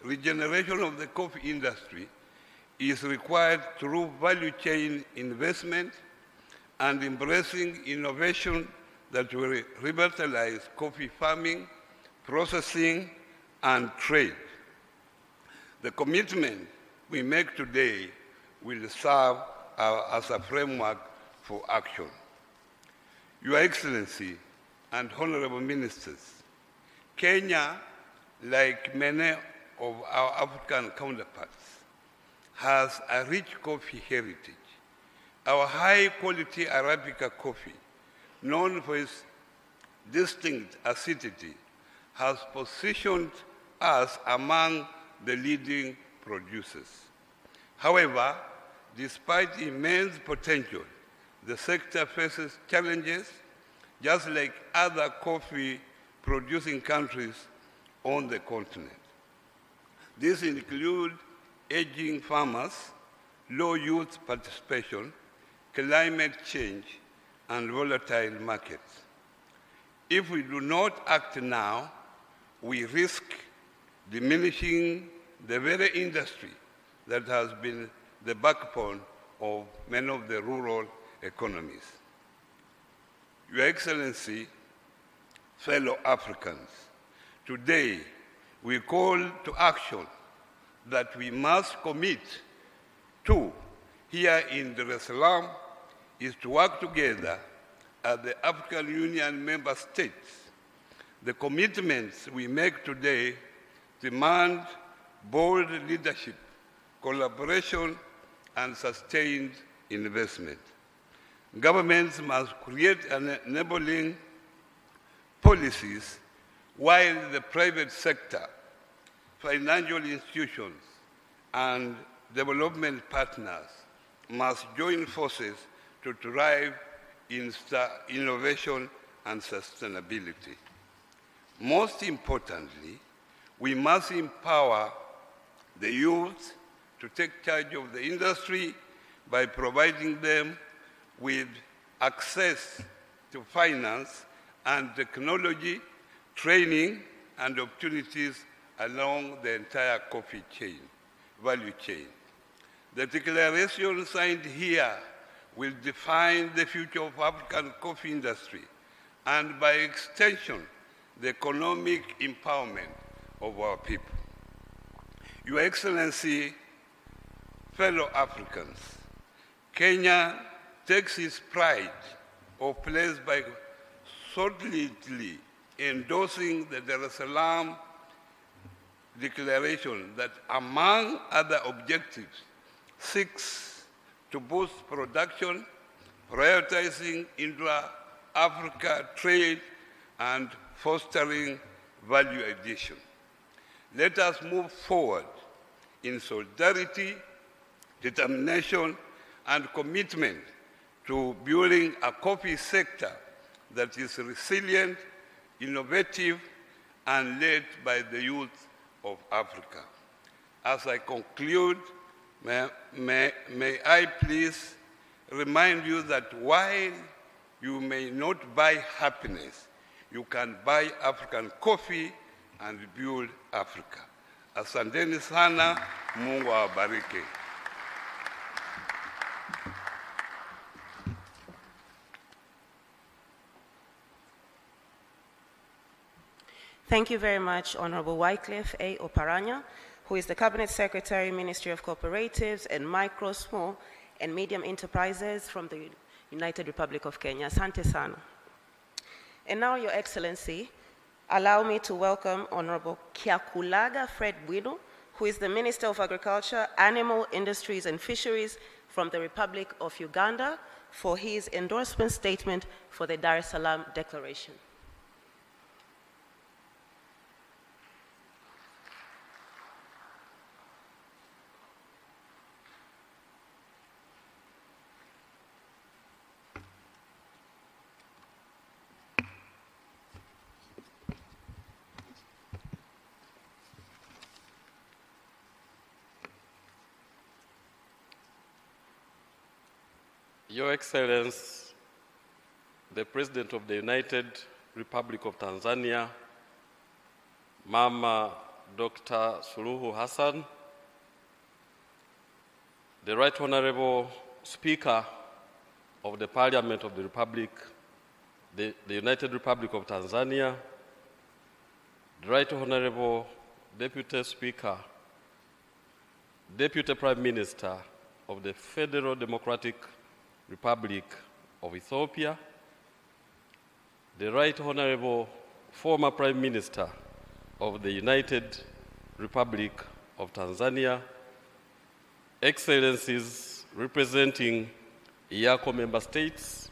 regeneration of the coffee industry is required through value chain investment and embracing innovation that will revitalize coffee farming, processing, and trade. The commitment we make today will serve as a framework for action. Your Excellency and honorable ministers, Kenya, like many of our African counterparts, has a rich coffee heritage. Our high-quality Arabica coffee, known for its distinct acidity, has positioned us among the leading producers. However, despite immense potential, the sector faces challenges just like other coffee producing countries on the continent. These include aging farmers, low youth participation, climate change, and volatile markets. If we do not act now, we risk diminishing the very industry that has been the backbone of many of the rural economies. Your Excellency, fellow Africans, today we call to action that we must commit to here in Dar es Salaam is to work together as the African Union member states. The commitments we make today demand bold leadership, collaboration, and sustained investment. Governments must create enabling policies while the private sector, financial institutions, and development partners must join forces to drive innovation and sustainability. Most importantly, we must empower the youth to take charge of the industry by providing them with access to finance and technology, training, and opportunities along the entire coffee chain, value chain. The declaration signed here will define the future of African coffee industry and, by extension, the economic empowerment of our people. Your Excellency, fellow Africans, Kenya takes its pride of place by solidly endorsing the Dar es Salaam Declaration that, among other objectives, seeks to boost production, prioritizing intra-Africa trade, and fostering value addition. Let us move forward in solidarity, determination, and commitment to building a coffee sector that is resilient, innovative, and led by the youth of Africa. As I conclude, may I please remind you that while you may not buy happiness, you can buy African coffee and build Africa. Asanteni sana, Mungu awabariki. Thank you very much, Honorable Wycliffe A. Oparanya, who is the Cabinet Secretary, Ministry of Cooperatives and Micro, Small and Medium Enterprises from the United Republic of Kenya. Asante sana. And now, Your Excellency, allow me to welcome Honorable Kyakulaga Fred Bwino, who is the Minister of Agriculture, Animal Industries and Fisheries from the Republic of Uganda, for his endorsement statement for the Dar es Salaam Declaration. Your Excellency, the President of the United Republic of Tanzania, Mama Dr. SULUHU Hassan, the Right Honorable Speaker of the Parliament of the Republic, the United Republic of Tanzania, the Right Honorable Deputy Speaker, Deputy Prime Minister of the Federal Democratic Republic of Ethiopia, the Right Honorable former Prime Minister of the United Republic of Tanzania, Excellencies representing IACO member states,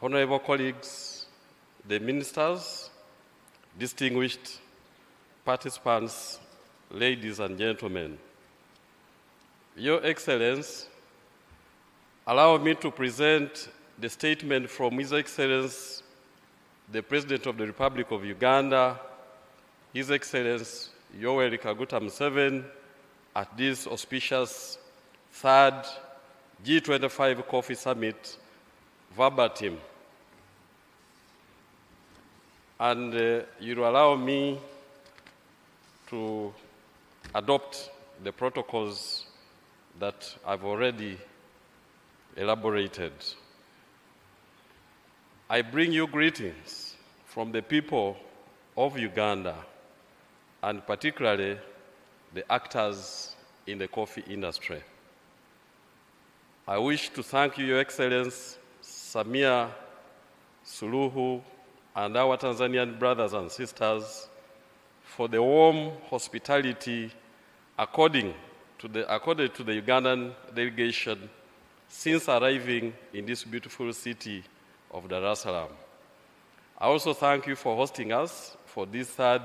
honorable colleagues, the ministers, distinguished participants, ladies and gentlemen. Your Excellency, allow me to present the statement from His Excellency the President of the Republic of Uganda, His Excellency Yoweri Kaguta Museveni, at this auspicious third G25 Coffee Summit verbatim. And you'll allow me to adopt the protocols that I've already elaborated. I bring you greetings from the people of Uganda, and particularly the actors in the coffee industry. I wish to thank you, Your Excellency, Samia, SULUHU, and our Tanzanian brothers and sisters for the warm hospitality accorded to the Ugandan delegation since arriving in this beautiful city of Dar es Salaam. I also thank you for hosting us for this third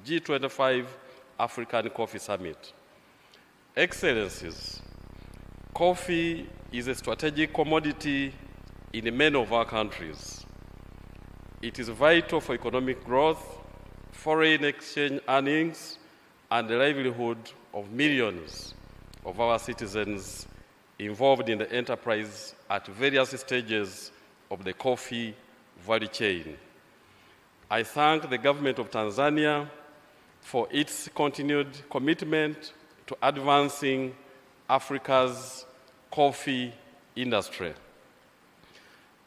G25 African Coffee Summit. Excellencies, coffee is a strategic commodity in many of our countries. It is vital for economic growth, foreign exchange earnings, and the livelihood of millions of our citizens involved in the enterprise at various stages of the coffee value chain. I thank the government of Tanzania for its continued commitment to advancing Africa's coffee industry.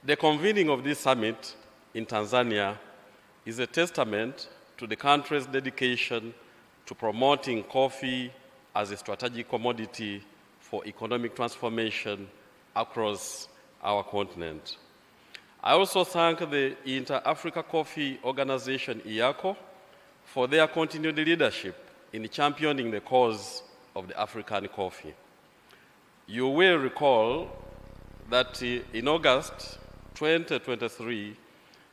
The convening of this summit in Tanzania is a testament to the country's dedication to promoting coffee as a strategic commodity for economic transformation across our continent. I also thank the Inter-Africa Coffee Organization, IACO, for their continued leadership in championing the cause of the African coffee. You will recall that in August 2023,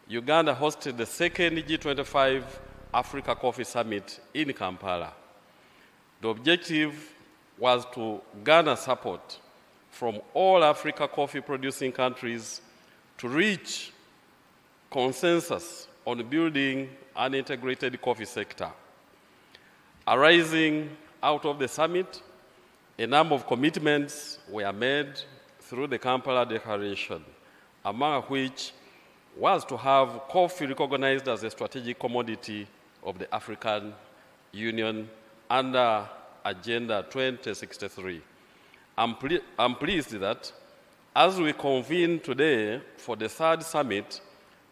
Uganda hosted the second G25 Africa Coffee Summit in Kampala. The objective was to garner support from all Africa coffee-producing countries to reach consensus on building an integrated coffee sector. Arising out of the summit, a number of commitments were made through the Kampala Declaration, among which was to have coffee recognized as a strategic commodity of the African Union under Agenda 2063. I'm pleased that as we convene today for the third summit,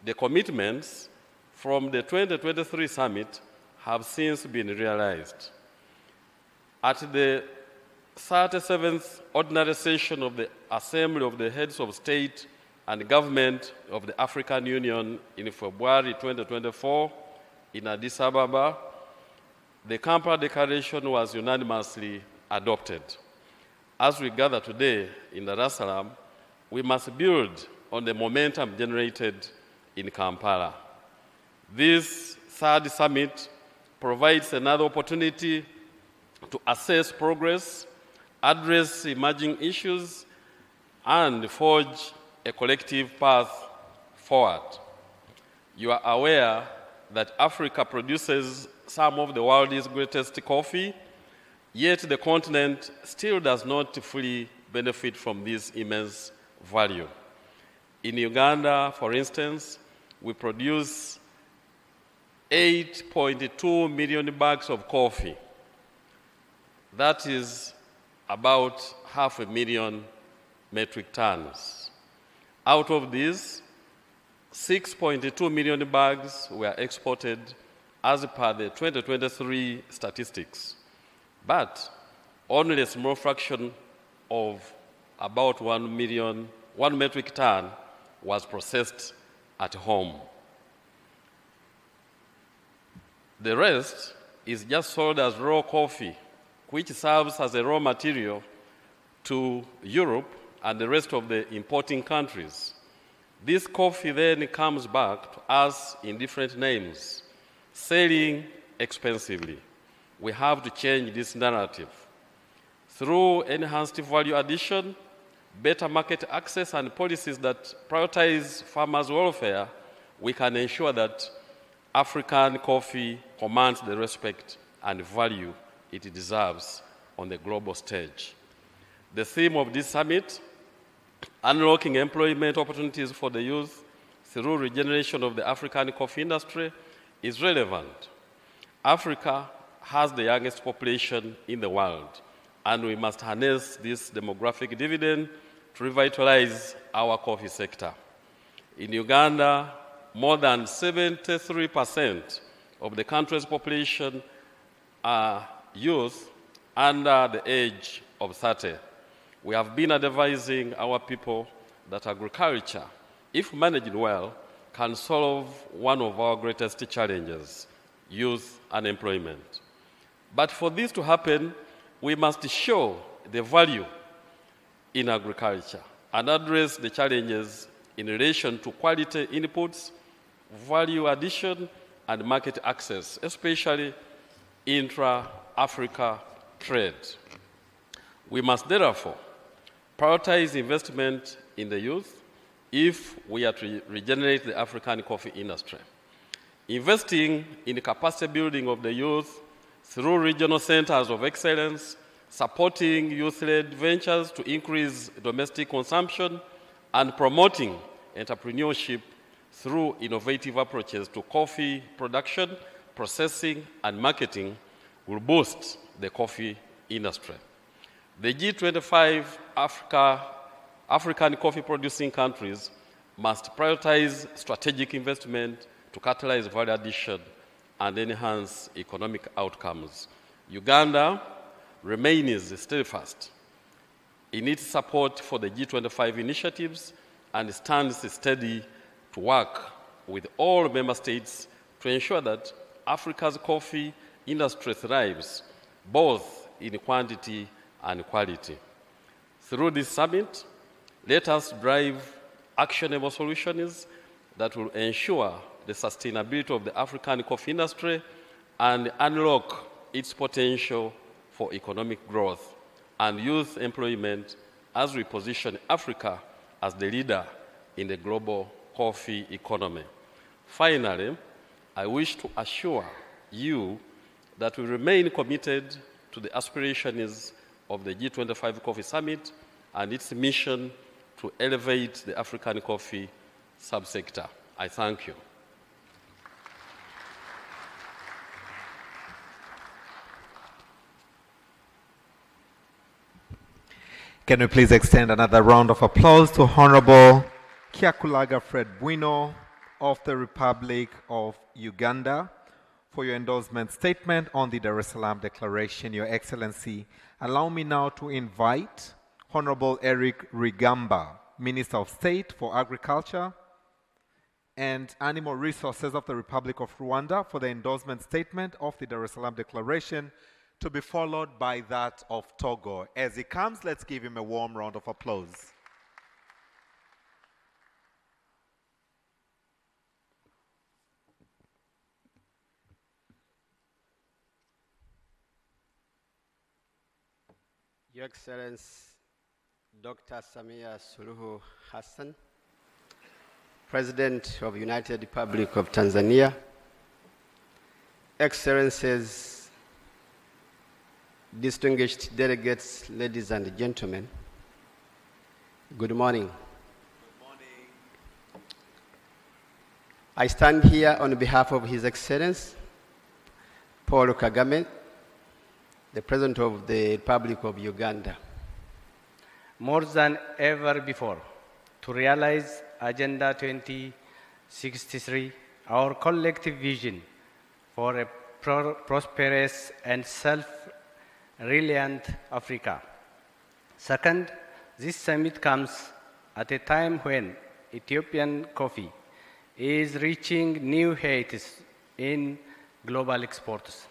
the commitments from the 2023 summit have since been realized. At the 37th Ordinary Session of the Assembly of the Heads of State and Government of the African Union in February 2024 in Addis Ababa, the Kampala Declaration was unanimously adopted. As we gather today in Dar es Salaam, we must build on the momentum generated in Kampala. This third summit provides another opportunity to assess progress, address emerging issues, and forge a collective path forward. You are aware that Africa produces some of the world's greatest coffee, yet the continent still does not fully benefit from this immense value. In Uganda, for instance, we produce 8.2 million bags of coffee. That is about 500,000 metric tons. Out of these, 6.2 million bags were exported as per the 2023 statistics, but only a small fraction of about 1 metric ton was processed at home. The rest is just sold as raw coffee, which serves as a raw material to Europe and the rest of the importing countries. This coffee then comes back to us in different names, selling expensively. We have to change this narrative. Through enhanced value addition, better market access, and policies that prioritize farmers' welfare, we can ensure that African coffee commands the respect and value it deserves on the global stage. The theme of this summit, unlocking employment opportunities for the youth through regeneration of the African coffee industry, is relevant. Africa has the youngest population in the world, and we must harness this demographic dividend to revitalize our coffee sector. In Uganda, more than 73% of the country's population are youth under the age of 30. We have been advising our people that agriculture, if managed well, can solve one of our greatest challenges, youth unemployment. But for this to happen, we must show the value in agriculture and address the challenges in relation to quality inputs, value addition, and market access, especially intra-Africa trade. We must therefore prioritize investment in the youth if we are to regenerate the African coffee industry. Investing in capacity building of the youth through regional centers of excellence, supporting youth-led ventures to increase domestic consumption, and promoting entrepreneurship through innovative approaches to coffee production, processing, and marketing will boost the coffee industry. The G25 African coffee-producing countries must prioritize strategic investment to catalyze value addition and enhance economic outcomes. Uganda remains steadfast in its support for the G25 initiatives and stands steady to work with all member states to ensure that Africa's coffee industry thrives both in quantity and quality. Through this summit, let us drive actionable solutions that will ensure the sustainability of the African coffee industry and unlock its potential for economic growth and youth employment as we position Africa as the leader in the global coffee economy. Finally, I wish to assure you that we remain committed to the aspirations of the G25 Coffee Summit and its mission to elevate the African coffee subsector. I thank you. Can we please extend another round of applause to Honorable Kyakulaga Fred Bwino of the Republic of Uganda for your endorsement statement on the Dar es Salaam Declaration, Your Excellency. Allow me now to invite Honorable Eric Rigamba, Minister of State for Agriculture and Animal Resources of the Republic of Rwanda, for the endorsement statement of the Dar es Salaam Declaration, to be followed by that of Togo. As he comes, let's give him a warm round of applause. Your Excellency, Dr. Samia SULUHU Hassan, President of the United Republic of Tanzania, Excellencies, distinguished delegates, ladies and gentlemen, good morning. Good morning. I stand here on behalf of His Excellency Paul Kagame, the President of the Republic of Uganda. More than ever before, to realize Agenda 2063, our collective vision for a prosperous and self-reliant Africa. Second, this summit comes at a time when Ethiopian coffee is reaching new heights in global exports.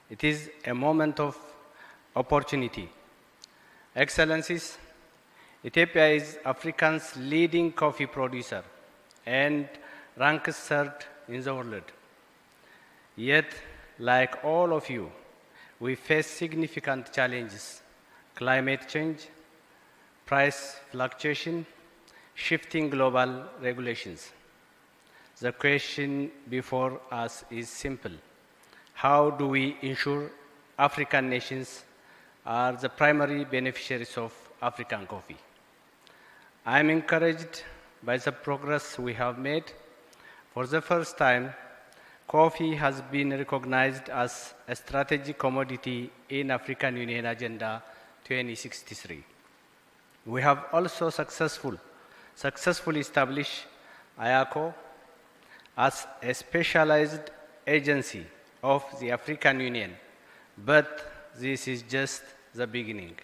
It is a moment of opportunity. Excellencies, Ethiopia is Africa's leading coffee producer and ranks third in the world. Yet, like all of you, we face significant challenges: climate change, price fluctuation, shifting global regulations. The question before us is simple. How do we ensure African nations are the primary beneficiaries of African coffee? I am encouraged by the progress we have made. For the first time, coffee has been recognized as a strategic commodity in African Union Agenda 2063. We have also successfully established IACO as a specialized agency of the African Union, but this is just the beginning.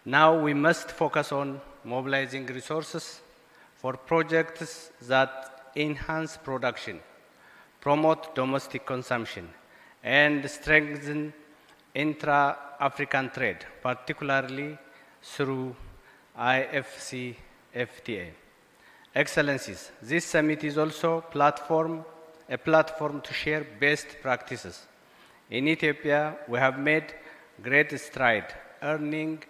Now we must focus on mobilizing resources for projects that enhance production, promote domestic consumption, and strengthen intra-African trade, particularly through IFCFTA. Excellencies, this summit is also a platform to share best practices. In Ethiopia, we have made great stride, earning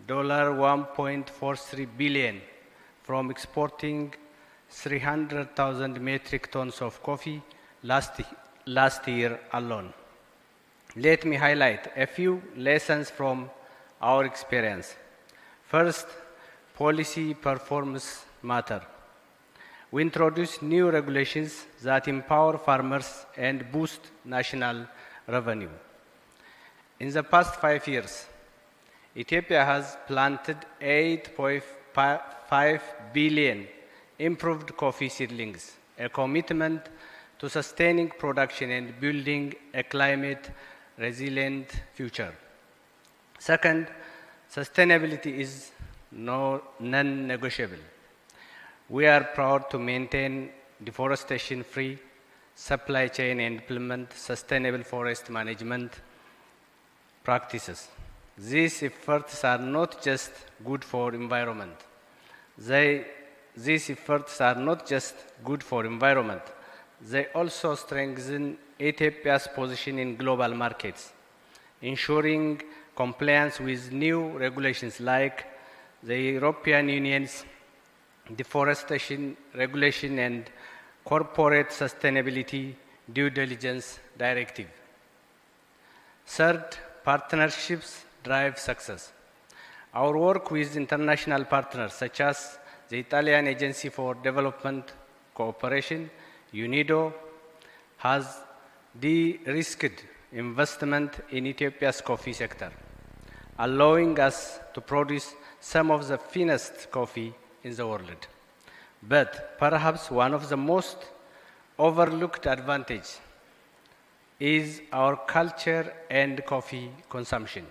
$1.43 billion from exporting 300,000 metric tons of coffee last year alone. Let me highlight a few lessons from our experience. First, policy performance matter. We introduced new regulations that empower farmers and boost national revenue. In the past 5 years, Ethiopia has planted 8.5 billion improved coffee seedlings, a commitment to sustaining production and building a climate-resilient future. Second, sustainability is non-negotiable. We are proud to maintain deforestation-free supply chain and implement sustainable forest management practices. These efforts are not just good for environment. These efforts are not just good for environment. They also strengthen Ethiopia's position in global markets, ensuring compliance with new regulations like the European Union's deforestation regulation and corporate sustainability due diligence directive. Third, partnerships drive success. Our work with international partners such as the Italian Agency for Development Cooperation, UNIDO, has de-risked investment in Ethiopia's coffee sector, allowing us to produce some of the finest coffee in the world. But perhaps one of the most overlooked advantages is our culture and coffee consumption.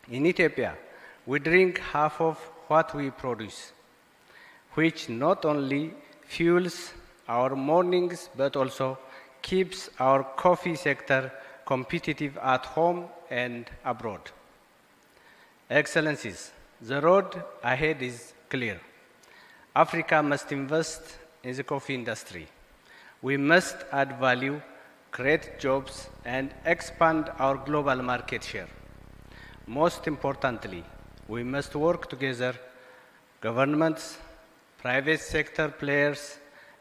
In Ethiopia, we drink half of what we produce, which not only fuels our mornings but also keeps our coffee sector competitive at home and abroad. Excellencies, the road ahead is clear. Africa must invest in the coffee industry. We must add value, create jobs, and expand our global market share. Most importantly, we must work together, governments, private sector players,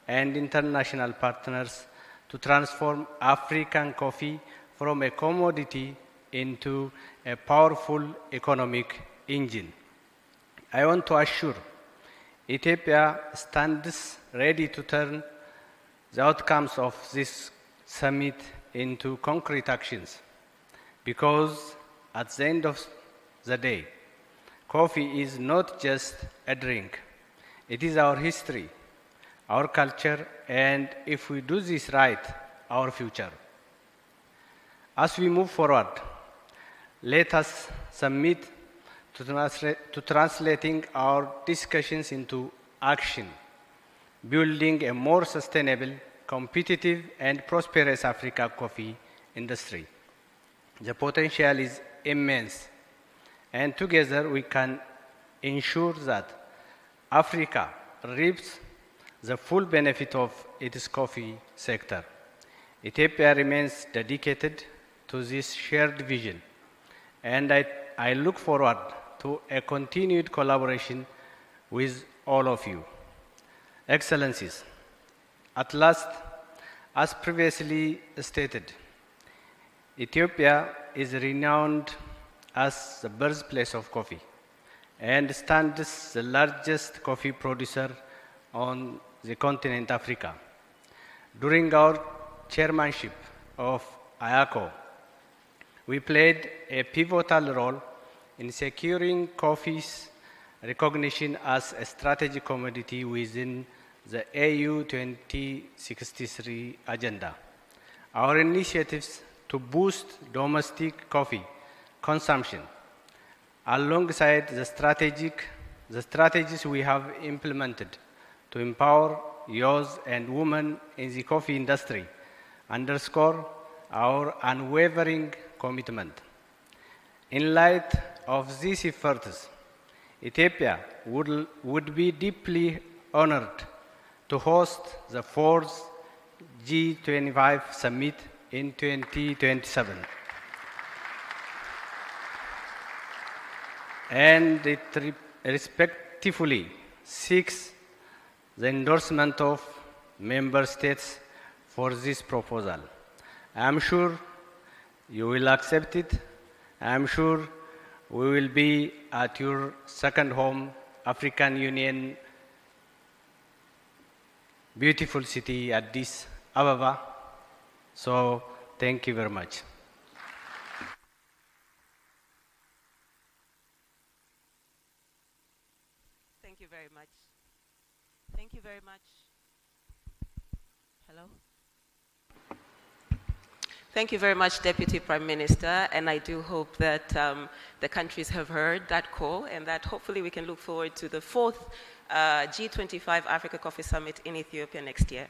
and international partners to transform African coffee from a commodity into a powerful economic engine. I want to assure Ethiopia stands ready to turn the outcomes of this summit into concrete actions, because at the end of the day, coffee is not just a drink. It is our history, our culture, and if we do this right, our future. As we move forward, let us submit to translating our discussions into action, building a more sustainable, competitive, and prosperous Africa coffee industry. The potential is immense, and together we can ensure that Africa reaps the full benefit of its coffee sector. Ethiopia remains dedicated to this shared vision, and I look forward to a continued collaboration with all of you. Excellencies, At last, as previously stated, Ethiopia is renowned as the birthplace of coffee and stands the largest coffee producer on the continent Africa. During our chairmanship of IACO, we played a pivotal role in securing coffee's recognition as a strategic commodity within the AU 2063 agenda. Our initiatives to boost domestic coffee consumption, alongside the strategies we have implemented to empower youth and women in the coffee industry, underscore our unwavering commitment. In light of these efforts, Ethiopia would be deeply honored to host the 4th G25 summit in 2027. And it respectfully seeks the endorsement of member states for this proposal. I am sure you will accept it. I am sure we will be at your second home, African Union, beautiful city, Addis Ababa. So, thank you very much. Thank you very much. Thank you very much. Hello? Thank you very much, Deputy Prime Minister, and I do hope that the countries have heard that call and that hopefully we can look forward to the 4th G25 Africa Coffee Summit in Ethiopia next year.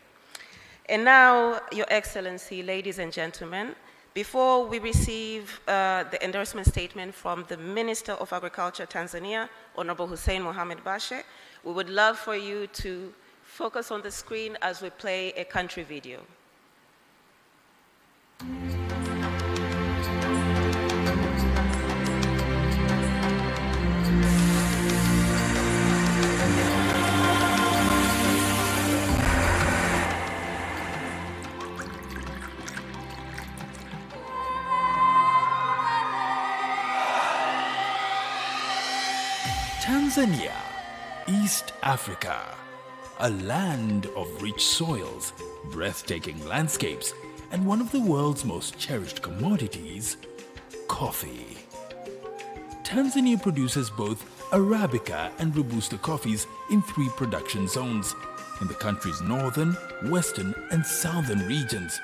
And now, Your Excellency, ladies and gentlemen, before we receive the endorsement statement from the Minister of Agriculture, Tanzania, Honorable Hussein Mohamed Bashe, we would love for you to focus on the screen as we play a country video. Tanzania, East Africa, a land of rich soils, breathtaking landscapes, and one of the world's most cherished commodities, coffee. Tanzania produces both Arabica and Robusta coffees in 3 production zones, in the country's northern, western, and southern regions.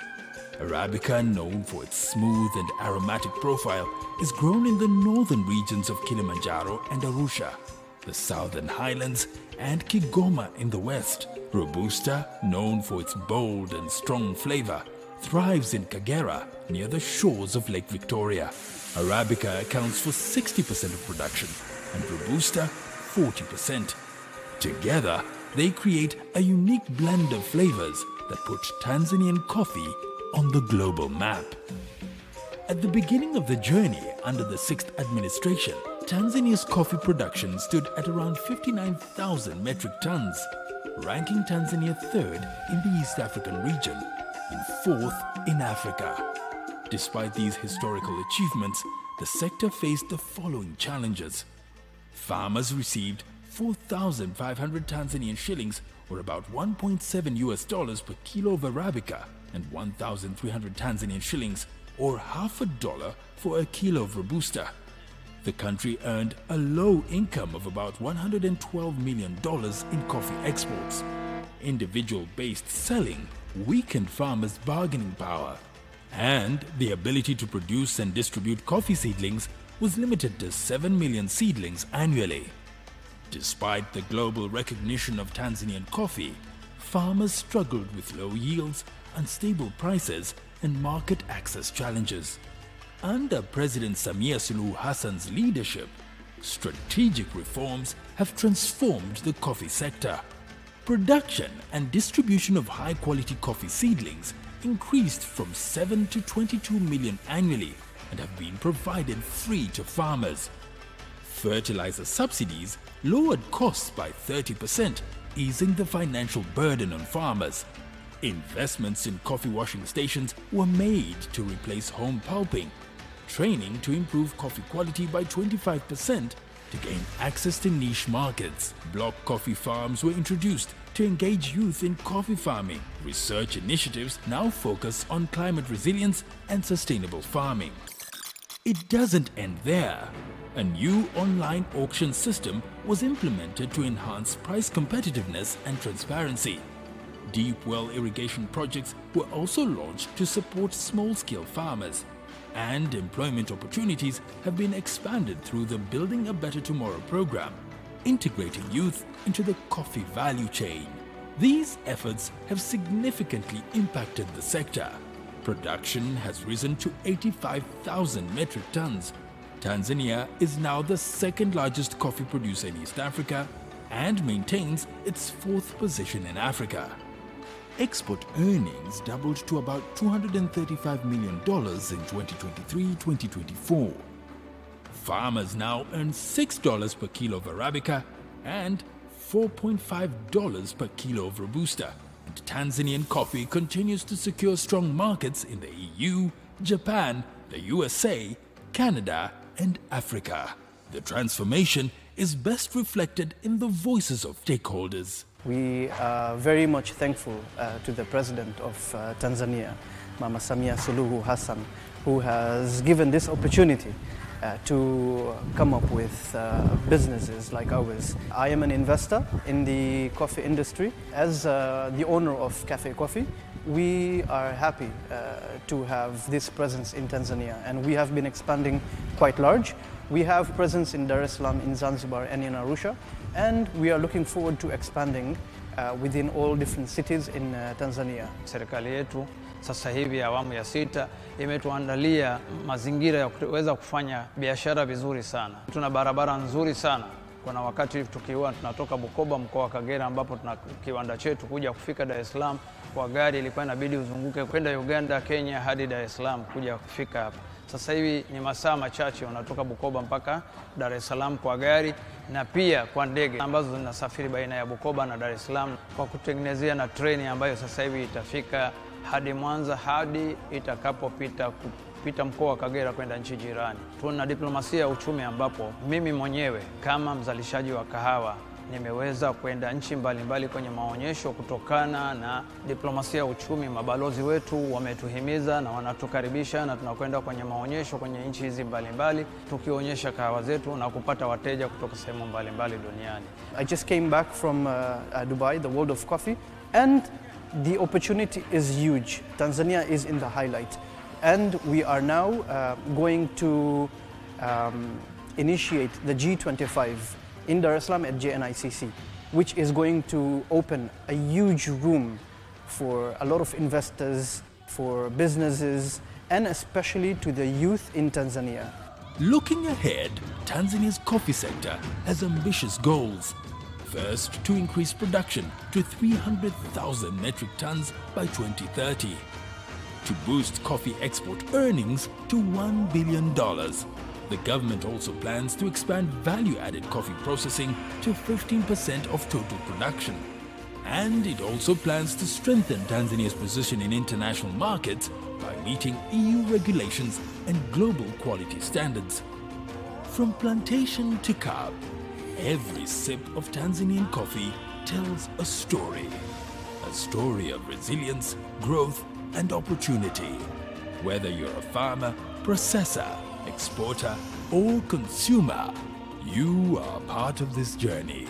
Arabica, known for its smooth and aromatic profile, is grown in the northern regions of Kilimanjaro and Arusha, the southern highlands, and Kigoma in the west. Robusta, known for its bold and strong flavor, thrives in Kagera, near the shores of Lake Victoria. Arabica accounts for 60% of production, and Robusta 40%. Together, they create a unique blend of flavors that put Tanzanian coffee on the global map. At the beginning of the journey under the 6th administration, Tanzania's coffee production stood at around 59,000 metric tons, ranking Tanzania 3rd in the East African region and 4th in Africa. Despite these historical achievements, the sector faced the following challenges. Farmers received 4,500 Tanzanian shillings, or about $1.7 per kilo of Arabica, and 1,300 Tanzanian shillings, or $0.50 for a kilo of Robusta. The country earned a low income of about $112 million in coffee exports. Individual-based selling weakened farmers' bargaining power, and the ability to produce and distribute coffee seedlings was limited to 7 million seedlings annually. Despite the global recognition of Tanzanian coffee, farmers struggled with low yields, unstable prices, and market access challenges. Under President Samia Suluhu Hassan's leadership, strategic reforms have transformed the coffee sector. Production and distribution of high-quality coffee seedlings increased from 7 to 22 million annually and have been provided free to farmers. Fertilizer subsidies lowered costs by 30%, easing the financial burden on farmers. Investments in coffee washing stations were made to replace home pulping, training to improve coffee quality by 25% to gain access to niche markets. Block coffee farms were introduced to engage youth in coffee farming. Research initiatives now focus on climate resilience and sustainable farming. It doesn't end there. A new online auction system was implemented to enhance price competitiveness and transparency. Deep well irrigation projects were also launched to support small-scale farmers. And employment opportunities have been expanded through the Building a Better Tomorrow program, integrating youth into the coffee value chain. These efforts have significantly impacted the sector. Production has risen to 85,000 metric tons. Tanzania is now the second largest coffee producer in East Africa and maintains its 4th position in Africa. Export earnings doubled to about $235 million in 2023-2024. Farmers now earn $6 per kilo of Arabica and $4.5 per kilo of Robusta. And Tanzanian coffee continues to secure strong markets in the EU, Japan, the USA, Canada, and Africa. The transformation is best reflected in the voices of stakeholders. We are very much thankful to the President of Tanzania, Mama Samia SULUHU Hassan, who has given this opportunity to come up with businesses like ours. I am an investor in the coffee industry. As the owner of Cafe Coffee, we are happy to have this presence in Tanzania, and we have been expanding quite large. We have presence in Dar es Salaam, in Zanzibar, and in Arusha, and we are looking forward to expanding within all different cities in Tanzania. Serikali yetu sasa hivi awamu ya 6 imetuandalia mazingira ya kuweza kufanya biashara vizuri sana. Tuna barabara nzuri sana. Kuna wakati tukiwa tunatoka Bukoba mkoa wa Kagera ambapo tuna kiwanda chetu kuja kufika Dar es Salaam kwa gari ilikuwa inabidi uzunguke kwenda Uganda, Kenya hadi Dar es Salaam kuja kufika hapa. Sasa hivi ni masaa machache unatoka Bukoba mpaka Dar es Salaam kwa gari na pia kwa ndege ambazo zinasafiri baina ya Bukoba na Dar es Salaam kwa kutengenezea na treni ambayo sasa hivi itafika hadi Mwanza hadi itakapopita kupita mkoa wa Kagera kwenda nchi jirani. Tuna diplomasia ya uchumi ambapo mimi mwenyewe kama mzalishaji wa kahawa nimeweza kwenda nchi mbalimbali kwenye maonyesho kutokana na diplomasia ya uchumi. Mabalozi wetu wametuhimiza na wanatukaribisha na tunakwenda kwenye maonyesho kwenye nchi hizi mbalimbali tukionyesha kahawa zetu na kupata wateja kutoka sehemu mbalimbali duniani. I just came back from Dubai, the World of Coffee, and the opportunity is huge. Tanzania is in the highlight, and we are now going to initiate the G25 in Dar es Salaam at JNICC, which is going to open a huge room for a lot of investors, for businesses, and especially to the youth in Tanzania. Looking ahead, Tanzania's coffee sector has ambitious goals. First, to increase production to 300,000 metric tons by 2030. To boost coffee export earnings to $1 billion. The government also plans to expand value-added coffee processing to 15% of total production. And it also plans to strengthen Tanzania's position in international markets by meeting EU regulations and global quality standards. From plantation to cup, every sip of Tanzanian coffee tells a story of resilience, growth, and opportunity. Whether you're a farmer, processor, exporter, or consumer, you are part of this journey.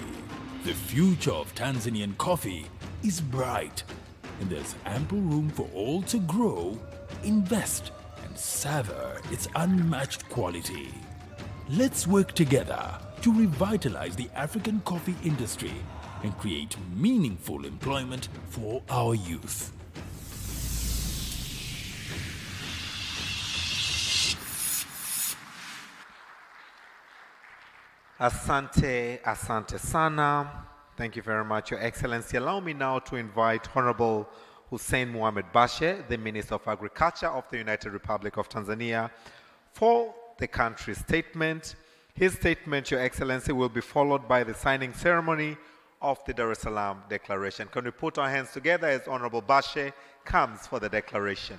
The future of Tanzanian coffee is bright, and there's ample room for all to grow, invest, and savor its unmatched quality. Let's work together to revitalize the African coffee industry and create meaningful employment for our youth. Asante, asante sana. Thank you very much, Your Excellency. Allow me now to invite Honorable Hussein Mohamed Bashe, the Minister of Agriculture of the United Republic of Tanzania, for the country's statement. His statement, Your Excellency, will be followed by the signing ceremony of the Dar es Salaam Declaration. Can we put our hands together as Honorable Bashe comes for the declaration?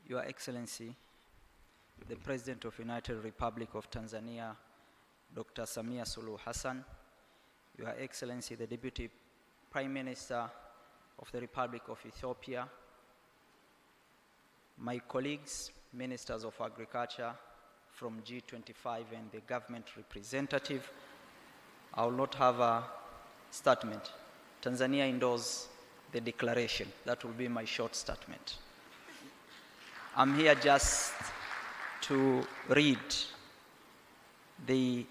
Your Excellency, the President of United Republic of Tanzania, Dr. Samia Suluhu Hassan, Your Excellency, the Deputy Prime Minister of the Republic of Ethiopia, my colleagues, Ministers of Agriculture from G25 and the government representative, I will not have a statement. Tanzania endorses the declaration. That will be my short statement. I'm here just to read the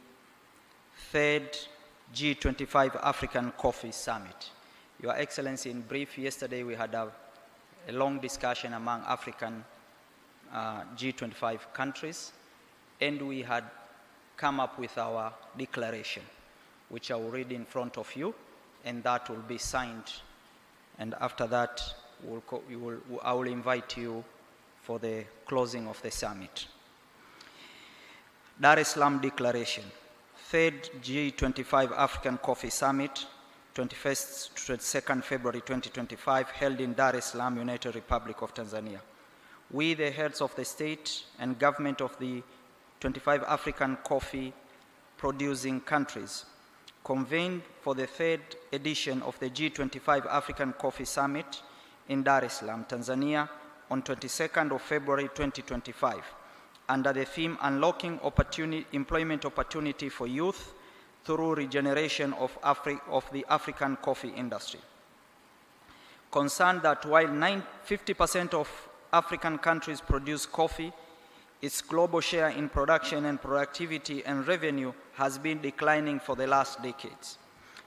third G25 African Coffee Summit. Your Excellency, in brief, yesterday we had a long discussion among African G25 countries, and we had come up with our declaration, which I will read in front of you, and that will be signed. And after that, I will invite you for the closing of the summit. Dar es Salaam Declaration, third G25 African Coffee Summit, 21st to 22nd February 2025, held in Dar es Salaam, United Republic of Tanzania. We, the heads of the state and government of the 25 African coffee producing countries, convened for the third edition of the G25 African Coffee Summit in Dar es Salaam, Tanzania, on 22nd of February 2025, under the theme Unlocking Employment Opportunity for Youth through Regeneration of the African Coffee Industry. Concerned that while 50% of African countries produce coffee, its global share in production and productivity and revenue has been declining for the last decades.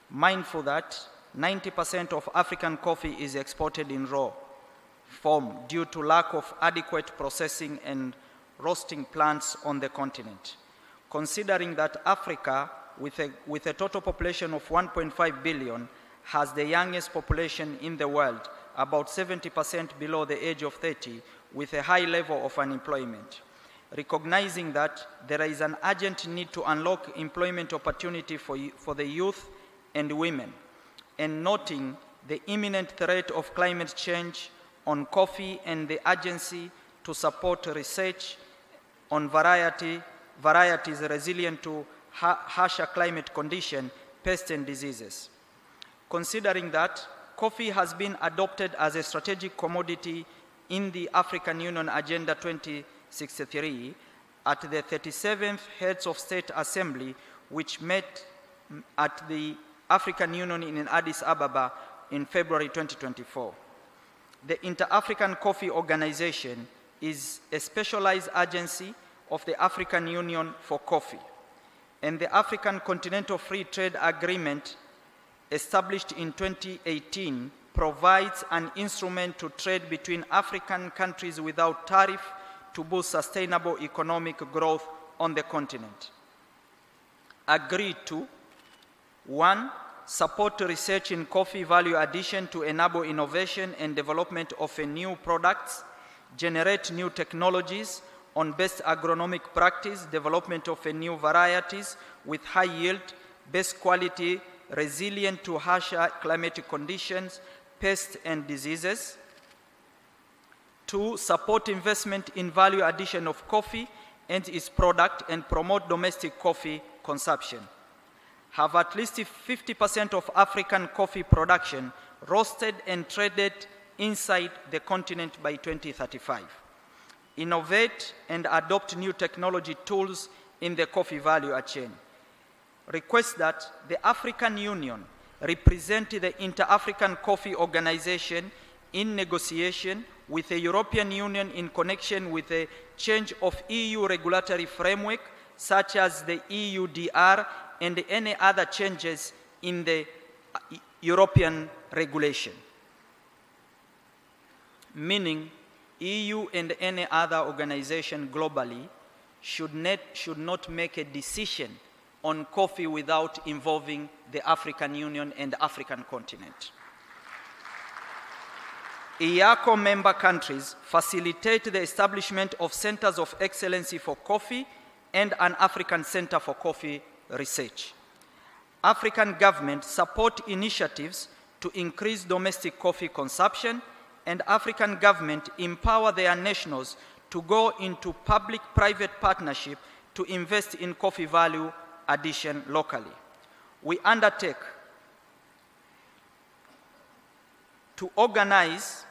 Mindful that 90% of African coffee is exported in raw form due to lack of adequate processing and roasting plants on the continent. Considering that Africa, with a total population of 1.5 billion, has the youngest population in the world, about 70% below the age of 30, with a high level of unemployment. Recognizing that there is an urgent need to unlock employment opportunity for the youth and women, and noting the imminent threat of climate change on coffee and the urgency to support research on varieties resilient to harsher climate conditions, pests and diseases. Considering that coffee has been adopted as a strategic commodity in the African Union Agenda 2063 at the 37th Heads of State Assembly, which met at the African Union in Addis Ababa in February 2024. The Inter-African Coffee Organization is a specialized agency of the African Union for Coffee, and the African Continental Free Trade Agreement, established in 2018, provides an instrument to trade between African countries without tariff to boost sustainable economic growth on the continent. Agreed to, 1, support research in coffee value addition to enable innovation and development of new products, generate new technologies on best agronomic practice, development of new varieties with high yield, best quality, resilient to harsher climatic conditions, pests and diseases. 2, support investment in value addition of coffee and its product and promote domestic coffee consumption. Have at least 50% of African coffee production roasted and traded inside the continent by 2035. Innovate and adopt new technology tools in the coffee value chain. Request that the African Union represent the Inter-African Coffee Organization in negotiation with the European Union in connection with the change of EU regulatory framework, such as the EUDR and any other changes in the European regulation. Meaning, EU and any other organization globally should not make a decision on coffee without involving the African Union and the African continent. IACO member countries facilitate the establishment of centers of excellency for coffee and an African Center for Coffee Research. African governments support initiatives to increase domestic coffee consumption, and African governments empower their nationals to go into public-private partnership to invest in coffee value addition locally. We undertake to organize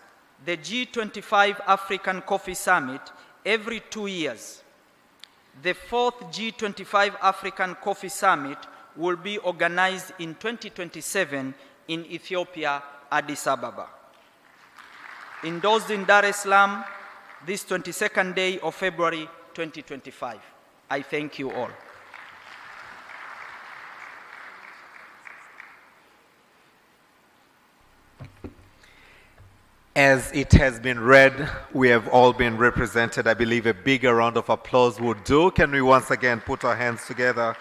the G25 African Coffee Summit every 2 years. The 4th G25 African Coffee Summit will be organized in 2027 in Ethiopia, Addis Ababa. Endorsed in Dar es Salaam, this 22nd day of February 2025. I thank you all. As it has been read, we have all been represented. I believe a bigger round of applause would do. Can we once again put our hands together?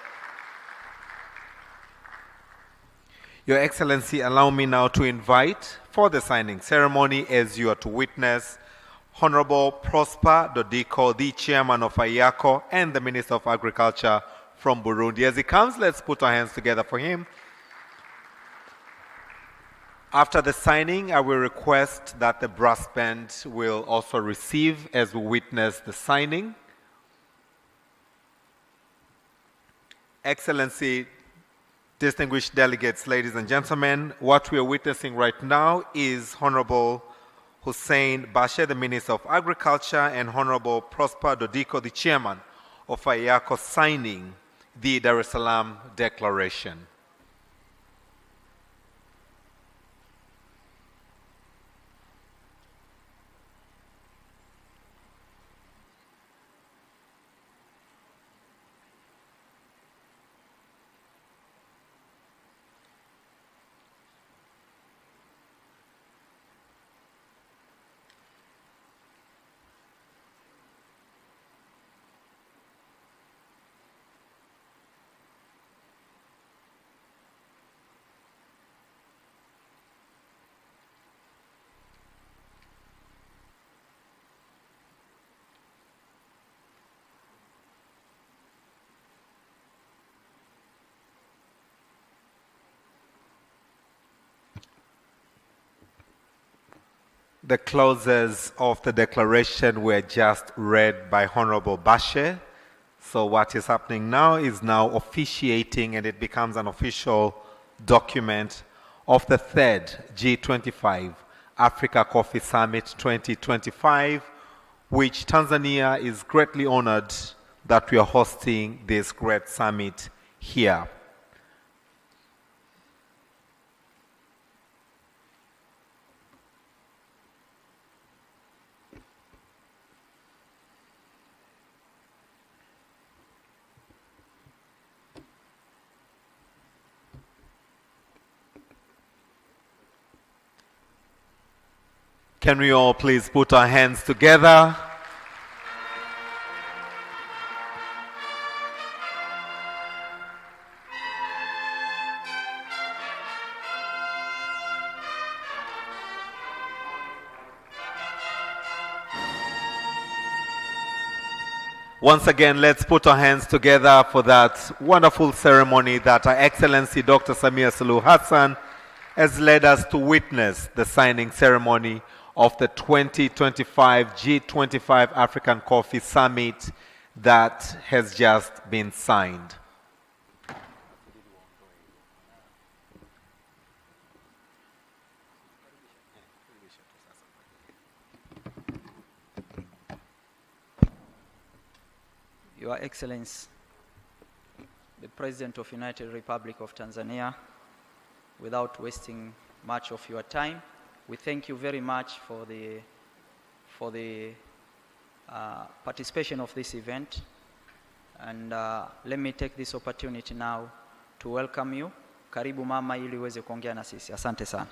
Your Excellency, allow me now to invite for the signing ceremony, as you are to witness, Honorable Prosper Dodiko, the Chairman of IACO and the Minister of Agriculture from Burundi. As he comes, let's put our hands together for him. After the signing, I will request that the brass band will also receive as we witness the signing. Excellency, distinguished delegates, ladies and gentlemen, what we are witnessing right now is Honorable Hussein Bashe, the Minister of Agriculture, and Honorable Prosper Dodiko, the Chairman of IACO, signing the Dar es Salaam Declaration. The clauses of the declaration were just read by Honorable Bashe. So what is happening now is now officiating, and it becomes an official document of the 3rd G25 Africa Coffee Summit 2025, which Tanzania is greatly honored that we are hosting this great summit here. Can we all please put our hands together? Once again, let's put our hands together for that wonderful ceremony that Her Excellency Dr. Samia Suluhu Hassan has led us to witness, the signing ceremony of the 2025 G25 African Coffee Summit that has just been signed. Your Excellency, the President of United Republic of Tanzania, without wasting much of your time, we thank you very much for the participation of this event. And let me take this opportunity now to welcome you. Karibu mama ili uweze kuongea na sisi. Asante sana.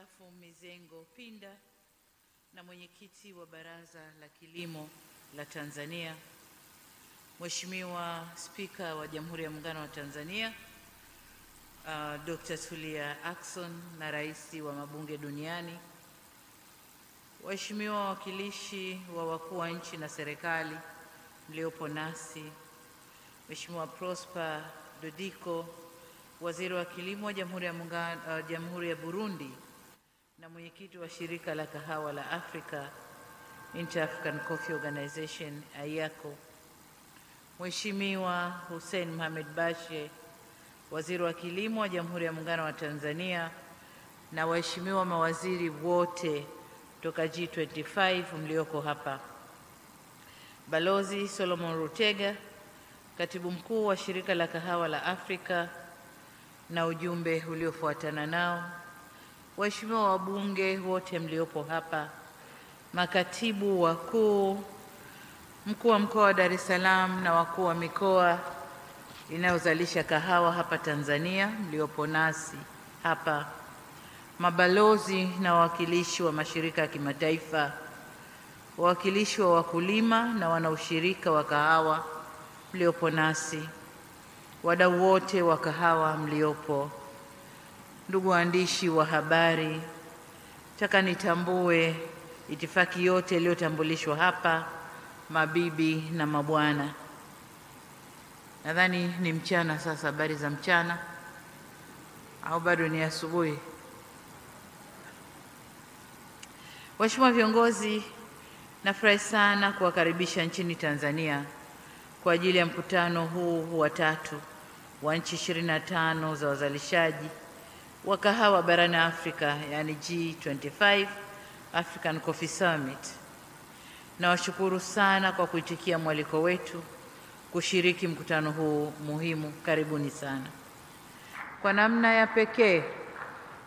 mstaafu Mizengo Pinda na mwenyekiti wa Baraza la Kilimo la Tanzania, Mheshimiwa Spika wa Jamhuri ya Muungano wa Tanzania Dr. Tulia Ackson na Rais wa mabunge duniani, waheshimiwa wawakilishi wa wakuu wa nchi na serikali mliopo nasi, Mheshimiwa Prosper Dodiko, Waziri wa Kilimo wa Jamhuri ya Burundi na mwenyekiti wa Shirika la Kahawa la Afrika, Inter-African Coffee Organization, AIACO, Mheshimiwa Hussein Mohamed Bashe, Waziri wa Kilimo wa Jamhuri ya Muungano wa Tanzania, na waheshimiwa mawaziri wote toka G25 mlioko hapa, Balozi Solomon Rutega, Katibu Mkuu wa Shirika la Kahawa la Afrika na ujumbe uliofuatana nao, waheshimiwa wabunge wote mliopo hapa, makatibu wakuu, mkuu wa mkoa wa Dar es Salaam na wakuu wa mikoa inayozalisha kahawa hapa Tanzania mliopo nasi hapa, mabalozi na wawakilishi wa mashirika ya kimataifa, wawakilishi wa wakulima na wanaushirika wa kahawa mliopo nasi, wadau wote wa kahawa mliopo, ndugu waandishi wa habari, nataka nitambue itifaki yote iliyotambulishwa hapa, mabibi na mabwana. Nadhani ni mchana sasa, habari za mchana au bado ni asubuhi? Waheshimiwa viongozi, nafurahi sana kuwakaribisha nchini Tanzania kwa ajili ya mkutano huu wa tatu wa nchi 25 za wazalishaji wa kahawa barani Afrika, yani G25 African Coffee Summit. Nawashukuru sana kwa kuitikia mwaliko wetu kushiriki mkutano huu muhimu. Karibuni sana. Kwa namna ya pekee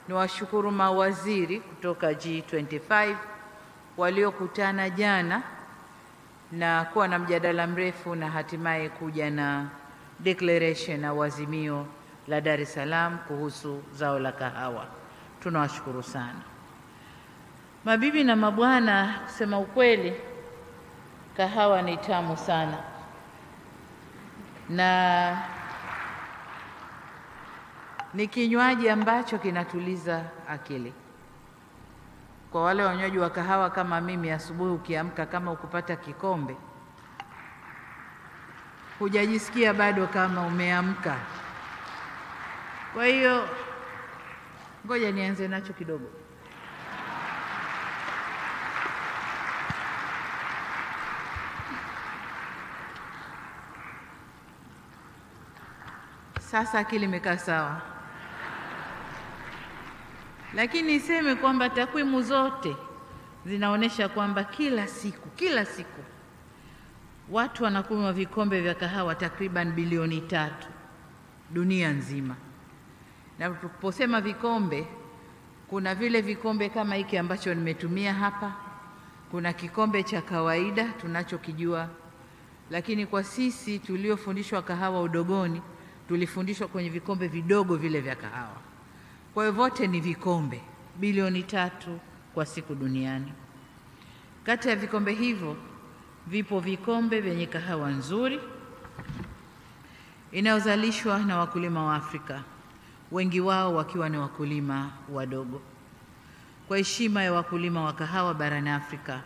niwashukuru mawaziri kutoka G25 waliokutana jana na kuwa na mjadala mrefu na hatimaye kuja na declaration au azimio la Dar es Salaam kuhusu zao la kahawa. Tunawashukuru sana. Mabibi na mabwana, kusema ukweli, kahawa ni tamu sana na ni kinywaji ambacho kinatuliza akili. Kwa wale wanywaji wa kahawa kama mimi, asubuhi ukiamka kama ukupata kikombe, hujajisikia bado kama umeamka. Kwa hiyo ngoja nianze nacho kidogo. Sasa akili imekaa sawa. Lakini niseme kwamba takwimu zote zinaonyesha kwamba kila siku watu wanakunywa vikombe vya kahawa takriban bilioni 3 dunia nzima. Na tunaposema vikombe, kuna vile vikombe kama hiki ambacho nimetumia hapa, kuna kikombe cha kawaida tunachokijua, lakini kwa sisi tuliofundishwa kahawa udogoni, tulifundishwa kwenye vikombe vidogo vile vya kahawa. Kwa hiyo vote ni vikombe bilioni 3 kwa siku duniani. Kati ya vikombe hivyo vipo vikombe vyenye kahawa nzuri inayozalishwa na wakulima wa Afrika, wengi wao wakiwa ni wakulima wadogo. Kwa heshima ya wakulima wa kahawa barani Afrika,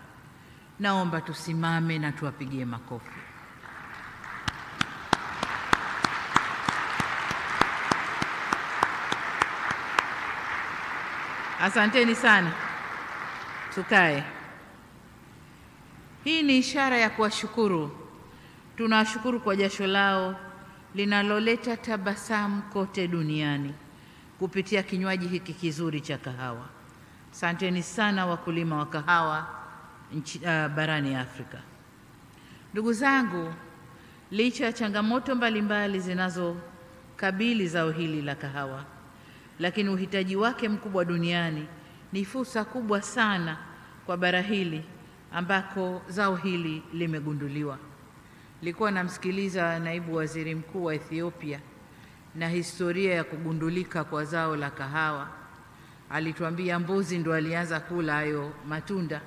naomba tusimame na tuwapigie makofi. Asanteni sana. Tukae. Hii ni ishara ya kuwashukuru. Tunawashukuru kwa jasho lao linaloleta tabasamu kote duniani kupitia kinywaji hiki kizuri cha kahawa. Asanteni sana wakulima wa kahawa barani Afrika. Ndugu zangu, licha ya changamoto mbalimbali zinazokabili zao hili la kahawa, lakini uhitaji wake mkubwa duniani ni fursa kubwa sana kwa bara hili ambako zao hili limegunduliwa. Nilikuwa namsikiliza naibu waziri mkuu wa Ethiopia na historia ya kugundulika kwa zao la kahawa, alituambia mbuzi ndo alianza kula hayo matunda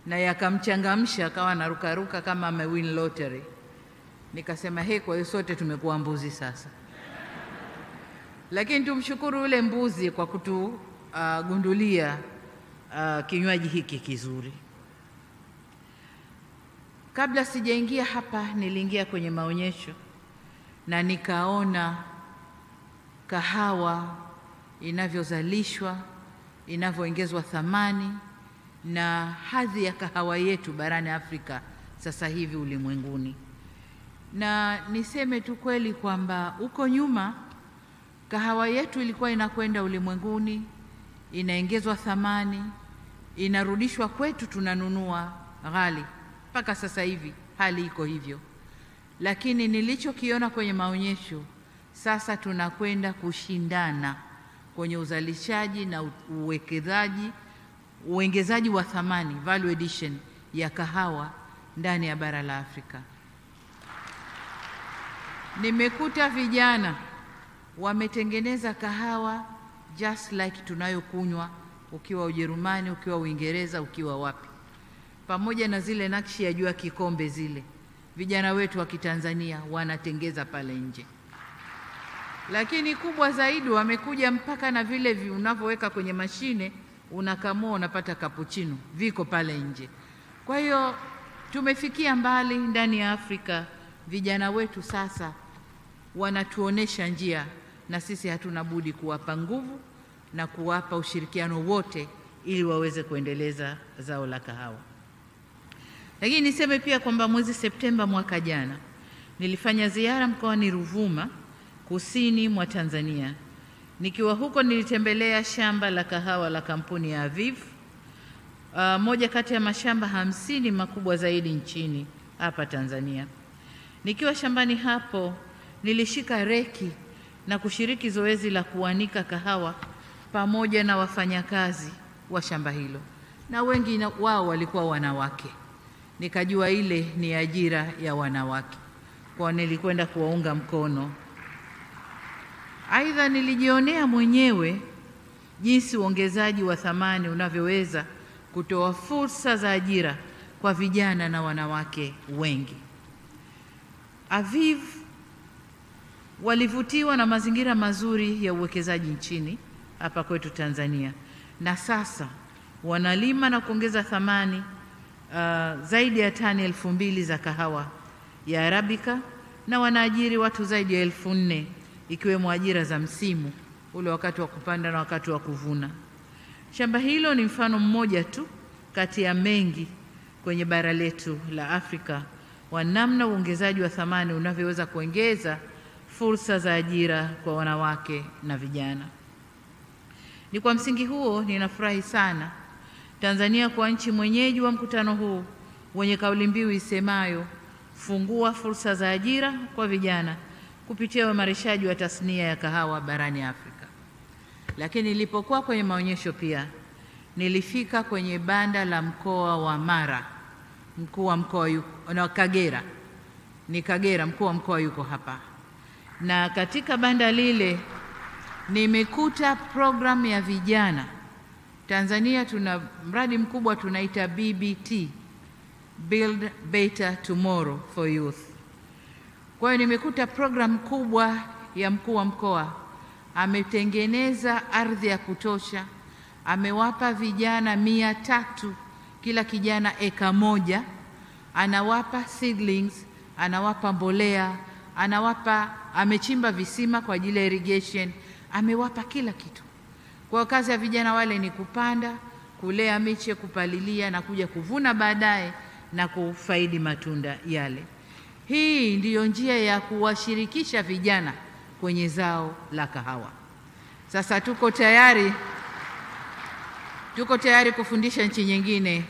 na yakamchangamsha akawa anarukaruka kama amewin lottery. Nikasema kwa hiyo sote tumekuwa mbuzi sasa. Lakini tumshukuru yule mbuzi kwa kutugundulia kinywaji hiki kizuri. Kabla sijaingia hapa, niliingia kwenye maonyesho na nikaona kahawa inavyozalishwa, inavyoongezwa thamani na hadhi ya kahawa yetu barani Afrika sasa hivi ulimwenguni. Na niseme tu kweli kwamba huko nyuma kahawa yetu ilikuwa inakwenda ulimwenguni, inaongezwa thamani, inarudishwa kwetu, tunanunua ghali. Mpaka sasa hivi hali iko hivyo. Lakini nilichokiona kwenye maonyesho, sasa tunakwenda kushindana kwenye uzalishaji na uongezaji wa thamani, value addition ya kahawa ndani ya bara la Afrika. Nimekuta vijana wametengeneza kahawa just like tunayokunywa, ukiwa Ujerumani, ukiwa Uingereza, ukiwa wapi. Pamoja na zile nakshi ya jua kikombe zile, vijana wetu wa Kitanzania wanatengeza pale nje. Lakini kubwa zaidi, wamekuja mpaka na vile unavyoweka kwenye mashine, unakamua unapata cappuccino, viko pale nje. Kwa hiyo tumefikia mbali ndani ya Afrika. Vijana wetu sasa wanatuonesha njia, na sisi hatuna budi kuwapa nguvu na kuwapa ushirikiano wote ili waweze kuendeleza zao la kahawa. Lakini niseme pia kwamba mwezi Septemba mwaka jana nilifanya ziara mkoani Ruvuma, kusini mwa Tanzania. Nikiwa huko nilitembelea shamba la kahawa la kampuni ya Aviv, moja kati ya mashamba 50 makubwa zaidi nchini hapa Tanzania. Nikiwa shambani hapo nilishika reki na kushiriki zoezi la kuanika kahawa pamoja na wafanyakazi wa shamba hilo, na wengi wao walikuwa wanawake. Nikajua ile ni ajira ya wanawake, kwa nilikwenda kuwaunga mkono. Aidha, nilijionea mwenyewe jinsi uongezaji wa thamani unavyoweza kutoa fursa za ajira kwa vijana na wanawake wengi. Aviv walivutiwa na mazingira mazuri ya uwekezaji nchini hapa kwetu Tanzania, na sasa wanalima na kuongeza thamani zaidi ya tani 2000 za kahawa ya Arabica, na wanaajiri watu zaidi ya 4000, ikiwemo ajira za msimu ule, wakati wa kupanda na wakati wa kuvuna. Shamba hilo ni mfano mmoja tu kati ya mengi kwenye bara letu la Afrika wa namna uongezaji wa thamani unavyoweza kuongeza fursa za ajira kwa wanawake na vijana. Ni kwa msingi huo ninafurahi sana Tanzania kwa nchi mwenyeji wa mkutano huu wenye kauli mbiu isemayo fungua fursa za ajira kwa vijana kupitia uimarishaji wa tasnia ya kahawa barani Afrika. Lakini nilipokuwa kwenye maonyesho pia nilifika kwenye banda la mkoa wa Mara, mkuu wa mkoa na Kagera. Ni Kagera, mkuu wa mkoa yuko hapa. Na katika banda lile nimekuta program ya vijana. Tanzania tuna mradi mkubwa tunaita BBT, Build Better Tomorrow for Youth. Kwa hiyo nimekuta program kubwa ya mkuu wa mkoa, ametengeneza ardhi ya kutosha, amewapa vijana 300, kila kijana eka moja, anawapa seedlings, anawapa mbolea, amechimba visima kwa ajili ya irrigation, amewapa kila kitu. Kwa kazi ya vijana wale ni kupanda, kulea miche, kupalilia na kuja kuvuna baadaye na kufaidi matunda yale. Hii ndiyo njia ya kuwashirikisha vijana kwenye zao la kahawa. Sasa tuko tayari kufundisha nchi nyingine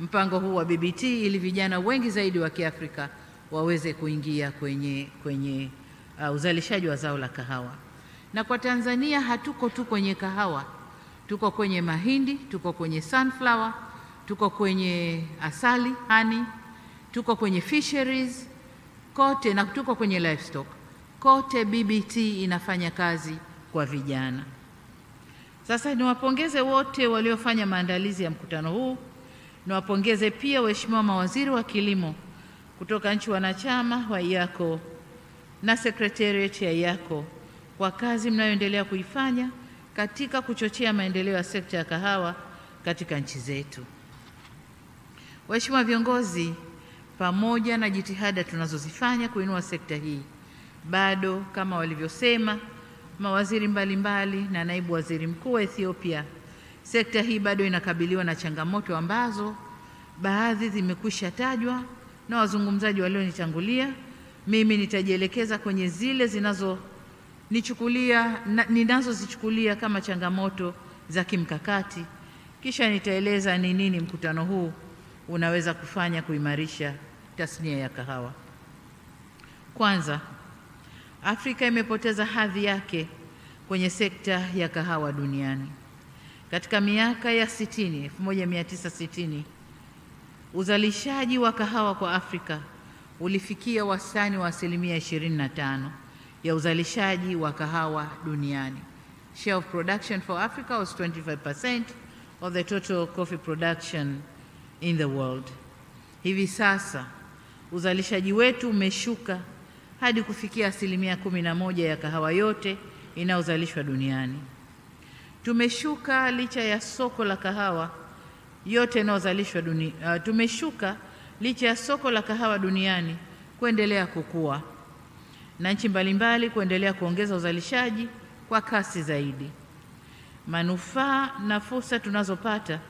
mpango huu wa BBT ili vijana wengi zaidi wa Kiafrika waweze kuingia kwenye uzalishaji wa zao la kahawa. Na kwa Tanzania hatuko tu kwenye kahawa, tuko kwenye mahindi, tuko kwenye sunflower, tuko kwenye asali, honey, tuko kwenye fisheries, kote, na tuko kwenye livestock. Kote BBT inafanya kazi kwa vijana. Sasa niwapongeze wote waliofanya maandalizi ya mkutano huu. Niwapongeze pia waheshimiwa mawaziri wa kilimo kutoka nchi wanachama wa IACO na Secretariat ya IACO kwa kazi mnayoendelea kuifanya katika kuchochea maendeleo ya sekta ya kahawa katika nchi zetu. Waheshimiwa viongozi, pamoja na jitihada tunazozifanya kuinua sekta hii, bado kama walivyosema mawaziri mbalimbali na naibu waziri mkuu wa Ethiopia, sekta hii bado inakabiliwa na changamoto ambazo baadhi zimekwisha tajwa na wazungumzaji walionitangulia. Mimi nitajielekeza kwenye zile ninazozichukulia kama changamoto za kimkakati, kisha nitaeleza ni nini mkutano huu unaweza kufanya kuimarisha tasnia ya kahawa. Kwanza, Afrika imepoteza hadhi yake kwenye sekta ya kahawa duniani. Katika miaka ya 1960, uzalishaji wa kahawa kwa Afrika ulifikia wastani wa 25% ya uzalishaji wa kahawa duniani. Share of production for Africa was 25% of the total coffee production in the world. Hivi sasa uzalishaji wetu umeshuka hadi kufikia 11% ya kahawa yote inayozalishwa duniani. Tumeshuka licha ya soko la kahawa yote inayozalishwa duniani. Tumeshuka licha ya soko la kahawa duniani kuendelea kukua na nchi mbalimbali kuendelea kuongeza uzalishaji kwa kasi zaidi. Manufaa na fursa tunazopata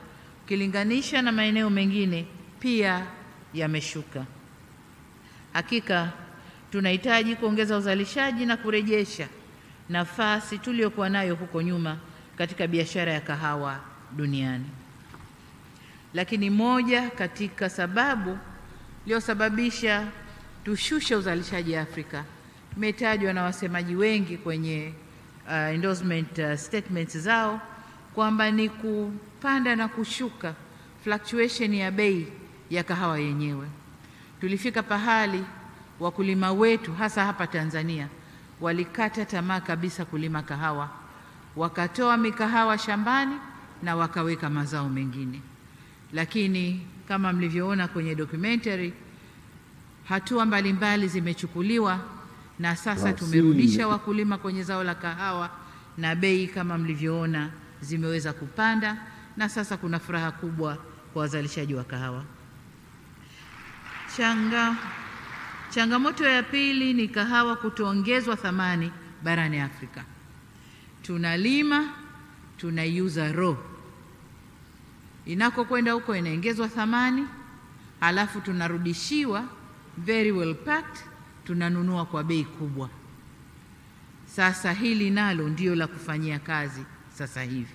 ukilinganisha na maeneo mengine pia yameshuka. Hakika tunahitaji kuongeza uzalishaji na kurejesha nafasi tuliyokuwa nayo huko nyuma katika biashara ya kahawa duniani. Lakini moja katika sababu iliyosababisha tushushe uzalishaji Afrika imetajwa na wasemaji wengi kwenye endorsement statements zao kwamba ni kupanda na kushuka, fluctuation ya bei ya kahawa yenyewe. Tulifika pahali wakulima wetu hasa hapa Tanzania walikata tamaa kabisa kulima kahawa, wakatoa mikahawa shambani na wakaweka mazao mengine. Lakini kama mlivyoona kwenye documentary, hatua mbalimbali zimechukuliwa na sasa tumerudisha wakulima kwenye zao la kahawa na bei kama mlivyoona zimeweza kupanda na sasa kuna furaha kubwa kwa wazalishaji wa kahawa. Changamoto ya pili ni kahawa kutoongezwa thamani barani Afrika. Tunalima, tunaiuza raw. Inakokwenda huko inaongezwa thamani, halafu tunarudishiwa very well packed, tunanunua kwa bei kubwa. Sasa hili nalo ndio la kufanyia kazi sasa hivi.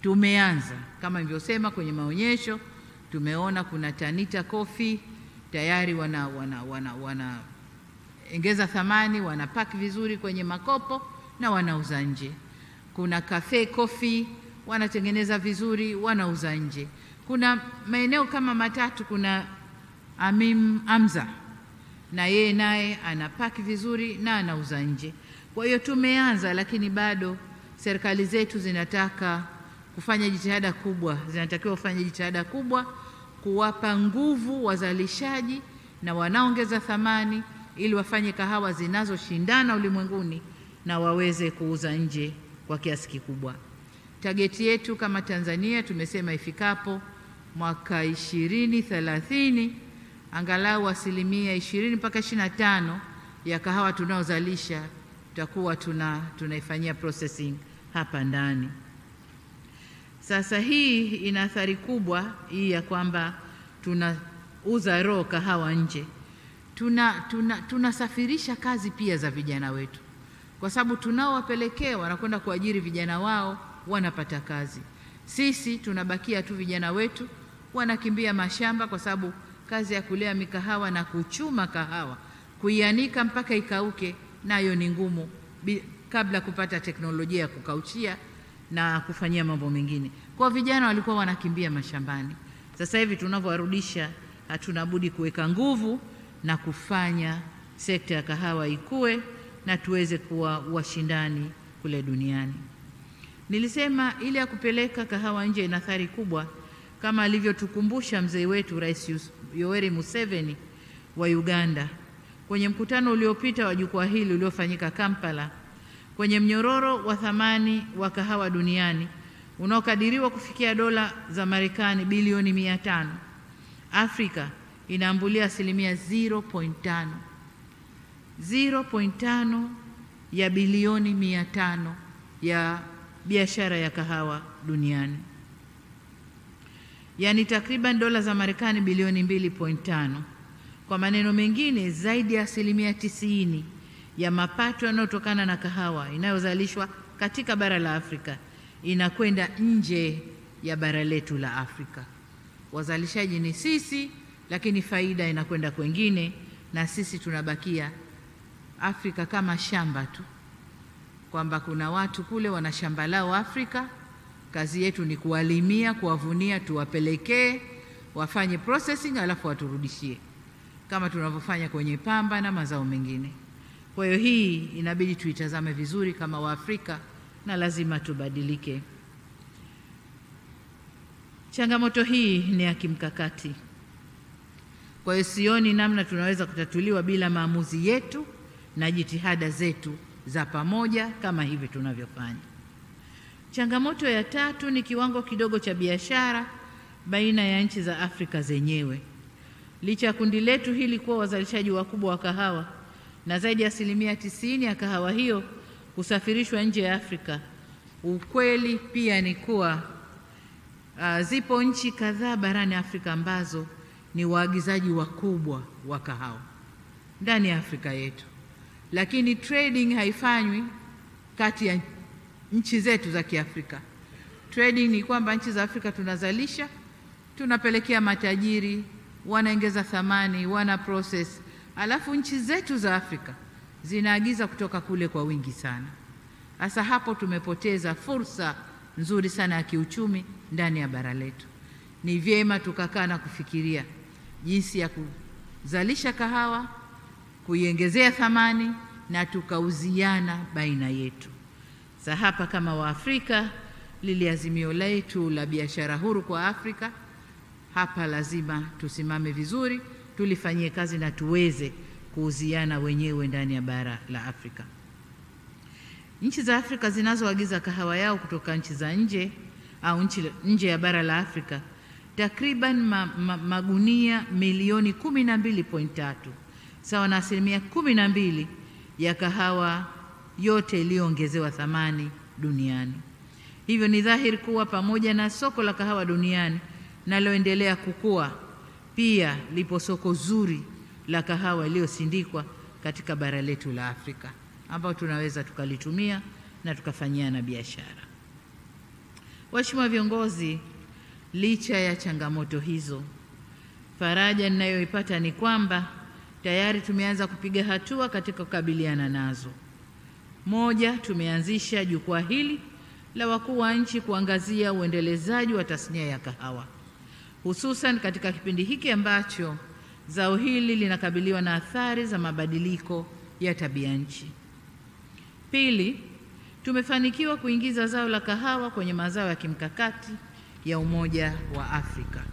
Tumeanza kama nilivyosema kwenye maonyesho, tumeona kuna Tanita Coffee tayari ongeza thamani, wanapack vizuri kwenye makopo na wanauza nje. Kuna Cafe Coffee wanatengeneza vizuri, wanauza nje. Kuna maeneo kama matatu, kuna Amza na yeye naye anapack vizuri na anauza nje. Kwa hiyo tumeanza, lakini bado serikali zetu zinataka kufanya jitihada kubwa, zinatakiwa kufanya jitihada kubwa kuwapa nguvu wazalishaji na wanaongeza thamani ili wafanye kahawa zinazoshindana ulimwenguni na waweze kuuza nje kwa kiasi kikubwa. Targeti yetu kama Tanzania tumesema ifikapo mwaka 2030 angalau 20 mpaka 25% ya kahawa tunaozalisha tutakuwa tunaifanyia processing hapa ndani. Sasa hii ina athari kubwa hii ya kwamba tunauza raw kahawa nje. Tunasafirisha kazi pia za vijana wetu, kwa sababu tunaowapelekea wanakwenda kuajiri vijana wao, wanapata kazi. Sisi tunabakia tu vijana wetu wanakimbia mashamba, kwa sababu kazi ya kulea mikahawa na kuchuma kahawa, kuianika mpaka ikauke, nayo ni ngumu kabla kupata teknolojia ya kukauchia na kufanyia mambo mengine. Kwa vijana walikuwa wanakimbia mashambani. Sasa hivi tunavyowarudisha, hatuna budi kuweka nguvu na kufanya sekta ya kahawa ikue na tuweze kuwa washindani kule duniani. Nilisema ile ya kupeleka kahawa nje ina athari kubwa, kama alivyotukumbusha mzee wetu Rais Yoweri Museveni wa Uganda kwenye mkutano uliopita wa jukwaa hili uliofanyika Kampala, kwenye mnyororo wa thamani wa kahawa duniani unaokadiriwa kufikia dola za Marekani bilioni 500. Afrika inaambulia asilimia 0.5 ya bilioni 500 ya biashara ya kahawa duniani, yaani takriban dola za Marekani bilioni 2.5. Kwa maneno mengine, zaidi ya asilimia 90 ya mapato yanayotokana na kahawa inayozalishwa katika bara la Afrika inakwenda nje ya bara letu la Afrika. Wazalishaji ni sisi, lakini faida inakwenda kwengine, na sisi tunabakia Afrika kama shamba tu, kwamba kuna watu kule wana shamba lao Afrika, kazi yetu ni kuwalimia, kuwavunia, tuwapelekee wafanye processing alafu waturudishie, kama tunavyofanya kwenye pamba na mazao mengine. Kwa hiyo hii inabidi tuitazame vizuri kama Waafrika na lazima tubadilike. Changamoto hii ni ya kimkakati. Kwa hiyo sioni namna tunaweza kutatuliwa bila maamuzi yetu na jitihada zetu za pamoja kama hivi tunavyofanya. Changamoto ya tatu ni kiwango kidogo cha biashara baina ya nchi za Afrika zenyewe. Licha ya kundi letu hili kuwa wazalishaji wakubwa wa kahawa na zaidi ya asilimia 90 ya kahawa hiyo kusafirishwa nje ya Afrika, ukweli pia ni kuwa zipo nchi kadhaa barani Afrika ambazo ni waagizaji wakubwa wa kahawa ndani ya Afrika yetu, lakini trading haifanywi kati ya nchi zetu za Kiafrika. Trading ni kwamba nchi za Afrika tunazalisha, tunapelekea matajiri, wanaongeza thamani, wana process, alafu nchi zetu za Afrika zinaagiza kutoka kule kwa wingi sana. Hasa hapo tumepoteza fursa nzuri sana ya kiuchumi ndani ya bara letu. Ni vyema tukakaa na kufikiria jinsi ya kuzalisha kahawa, kuiongezea thamani na tukauziana baina yetu. Sasa hapa kama Waafrika, lile azimio letu la biashara huru kwa Afrika, hapa lazima tusimame vizuri, tulifanyie kazi na tuweze kuuziana wenyewe ndani ya bara la Afrika. Nchi za Afrika zinazoagiza kahawa yao kutoka nchi za nje au nje ya bara la Afrika takriban magunia milioni 12.3, sawa na asilimia 12 ya kahawa yote iliyoongezewa thamani duniani. Hivyo ni dhahiri kuwa pamoja na soko la kahawa duniani naloendelea kukua, pia lipo soko zuri la kahawa iliyosindikwa katika bara letu la Afrika, ambao tunaweza tukalitumia na tukafanyiana biashara. Waheshimiwa viongozi, licha ya changamoto hizo, faraja ninayoipata ni kwamba tayari tumeanza kupiga hatua katika kukabiliana nazo. Moja, tumeanzisha jukwaa hili la wakuu wa nchi kuangazia uendelezaji wa tasnia ya kahawa, hususan katika kipindi hiki ambacho zao hili linakabiliwa na athari za mabadiliko ya tabia nchi. Pili, tumefanikiwa kuingiza zao la kahawa kwenye mazao ya kimkakati ya Umoja wa Afrika.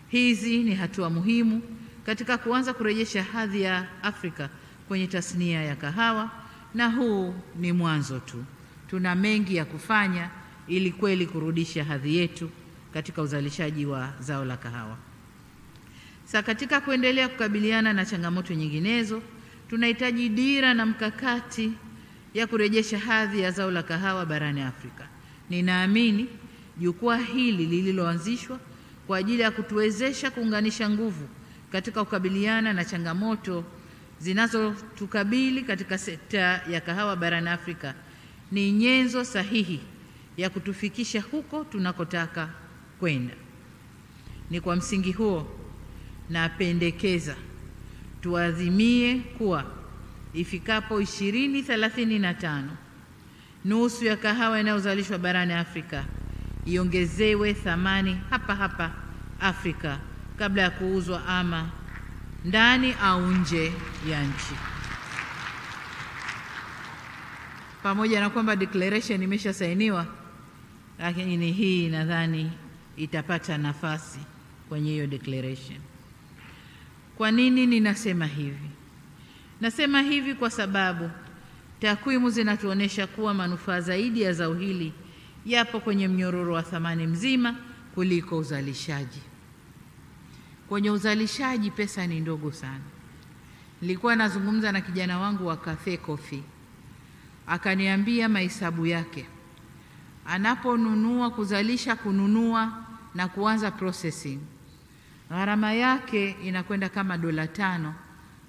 Hizi ni hatua muhimu katika kuanza kurejesha hadhi ya Afrika kwenye tasnia ya kahawa, na huu ni mwanzo tu. Tuna mengi ya kufanya ili kweli kurudisha hadhi yetu katika uzalishaji wa zao la kahawa. Sasa katika kuendelea kukabiliana na changamoto nyinginezo, tunahitaji dira na mkakati ya kurejesha hadhi ya zao la kahawa barani Afrika. Ninaamini jukwaa hili lililoanzishwa kwa ajili ya kutuwezesha kuunganisha nguvu katika kukabiliana na changamoto zinazotukabili katika sekta ya kahawa barani Afrika ni nyenzo sahihi ya kutufikisha huko tunakotaka kwenda. Ni kwa msingi huo napendekeza tuadhimie kuwa ifikapo 2035 nusu ya kahawa inayozalishwa barani Afrika iongezewe thamani hapa hapa Afrika kabla ya kuuzwa ama ndani au nje ya nchi. Pamoja na kwamba declaration imeshasainiwa, lakini hii nadhani itapata nafasi kwenye hiyo declaration. Kwa nini ninasema hivi? Nasema hivi kwa sababu takwimu zinatuonesha kuwa manufaa zaidi ya zao hili yapo kwenye mnyororo wa thamani mzima kuliko uzalishaji. Kwenye uzalishaji pesa ni ndogo sana. Nilikuwa nazungumza na kijana wangu wa Cafe Coffee, akaniambia mahesabu yake. Anaponunua, kuzalisha, kununua na kuanza processing, gharama yake inakwenda kama $5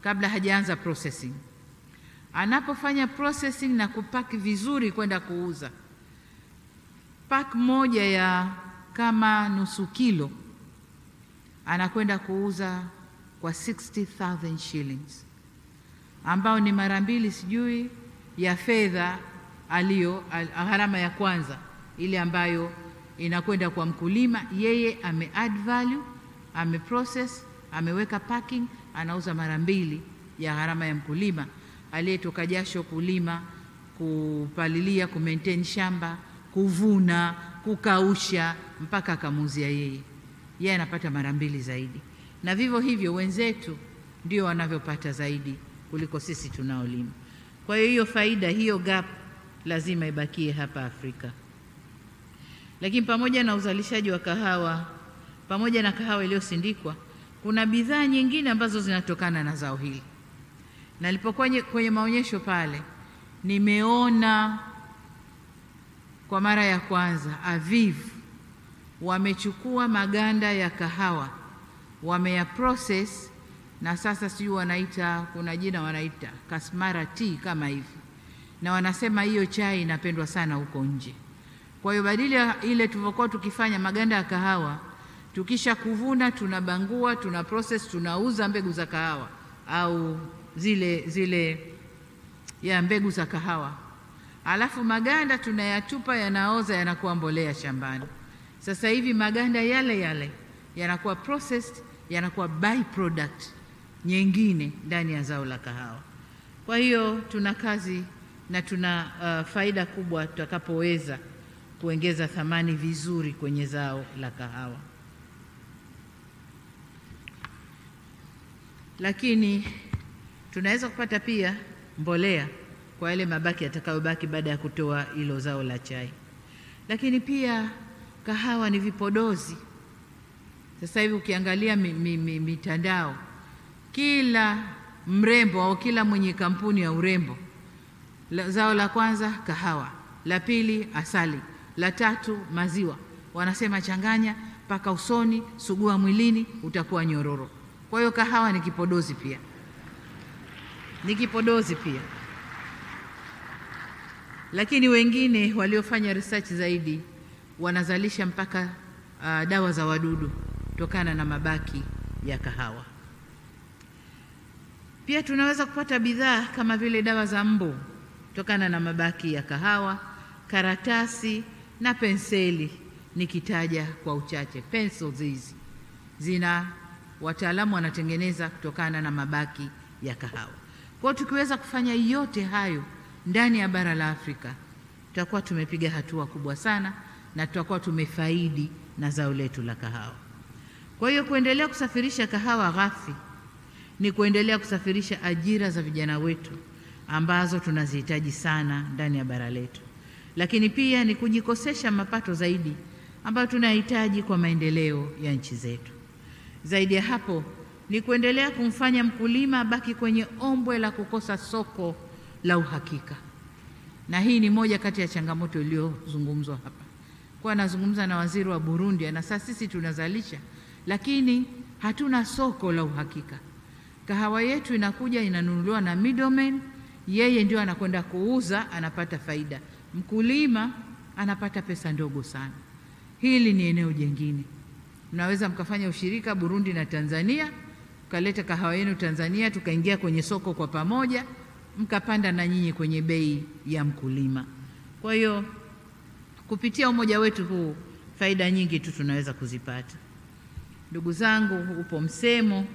kabla hajaanza processing. Anapofanya processing na kupaki vizuri kwenda kuuza, pack moja ya kama nusu kilo anakwenda kuuza kwa 60,000 shillings, ambao ni mara mbili sijui ya fedha gharama ya kwanza ile ambayo inakwenda kwa mkulima. Yeye ame add value, ame process, ameweka packing, anauza mara mbili ya gharama ya mkulima aliyetoka jasho kulima, kupalilia, kumaintain shamba, kuvuna, kukausha mpaka akamuuzia yeye. Yeye anapata mara mbili zaidi. Na vivyo hivyo wenzetu ndio wanavyopata zaidi kuliko sisi tunaolima. Kwa hiyo faida hiyo gap lazima ibakie hapa Afrika. Lakini pamoja na uzalishaji wa kahawa, pamoja na kahawa iliyosindikwa, kuna bidhaa nyingine ambazo zinatokana na zao hili. Na nilipokuwa kwenye maonyesho pale, nimeona kwa mara ya kwanza Aviv wamechukua maganda ya kahawa, wameya process, na sasa sijui wanaita, kuna jina wanaita Kasmara tea kama hivi, na wanasema hiyo chai inapendwa sana huko nje. Kwa hiyo badala ya ile tulivyokuwa tukifanya maganda ya kahawa, tukisha kuvuna tunabangua, tuna process, tunauza mbegu za kahawa au zile ya mbegu za kahawa, alafu maganda tunayatupa, yanaoza, yanakuwa mbolea shambani. Sasa hivi maganda yale yale yanakuwa processed, yanakuwa byproduct nyingine ndani ya zao la kahawa. Kwa hiyo tuna kazi na tuna faida kubwa tutakapoweza kuongeza thamani vizuri kwenye zao la kahawa. Lakini tunaweza kupata pia mbolea kwa yale mabaki yatakayobaki baada ya kutoa hilo zao la chai. Lakini pia kahawa ni vipodozi. Sasa hivi ukiangalia mitandao, kila mrembo au kila mwenye kampuni ya urembo, zao la kwanza kahawa, la pili asali, la tatu maziwa. Wanasema changanya paka usoni, sugua mwilini, utakuwa nyororo. Kwa hiyo kahawa ni kipodozi pia. Ni kipodozi pia. Lakini wengine waliofanya research zaidi wanazalisha mpaka dawa za wadudu kutokana na mabaki ya kahawa. Pia tunaweza kupata bidhaa kama vile dawa za mbu kutokana na mabaki ya kahawa, karatasi na penseli, nikitaja kwa uchache. Pencils hizi zina wataalamu wanatengeneza kutokana na mabaki ya kahawa. Kwa hiyo tukiweza kufanya yote hayo ndani ya bara la Afrika, tutakuwa tumepiga hatua kubwa sana na tutakuwa tumefaidi na zao letu la kahawa. Kwa hiyo kuendelea kusafirisha kahawa ghafi ni kuendelea kusafirisha ajira za vijana wetu ambazo tunazihitaji sana ndani ya bara letu. Lakini pia ni kujikosesha mapato zaidi ambayo tunahitaji kwa maendeleo ya nchi zetu. Zaidi ya hapo ni kuendelea kumfanya mkulima baki kwenye ombwe la kukosa soko la uhakika. Na hii ni moja kati ya changamoto iliyozungumzwa hapa. Kwa nazungumza na waziri wa Burundi, na sasa sisi tunazalisha lakini hatuna soko la uhakika. Kahawa yetu inakuja inanunuliwa na middleman, yeye ndio anakwenda kuuza, anapata faida. Mkulima anapata pesa ndogo sana. Hili ni eneo jingine. Mnaweza mkafanya ushirika Burundi na Tanzania, mkaleta kahawa yenu Tanzania, tukaingia kwenye soko kwa pamoja, mkapanda na nyinyi kwenye bei ya mkulima. Kwa hiyo kupitia umoja wetu huu faida nyingi tu tunaweza kuzipata. Ndugu zangu, upo msemo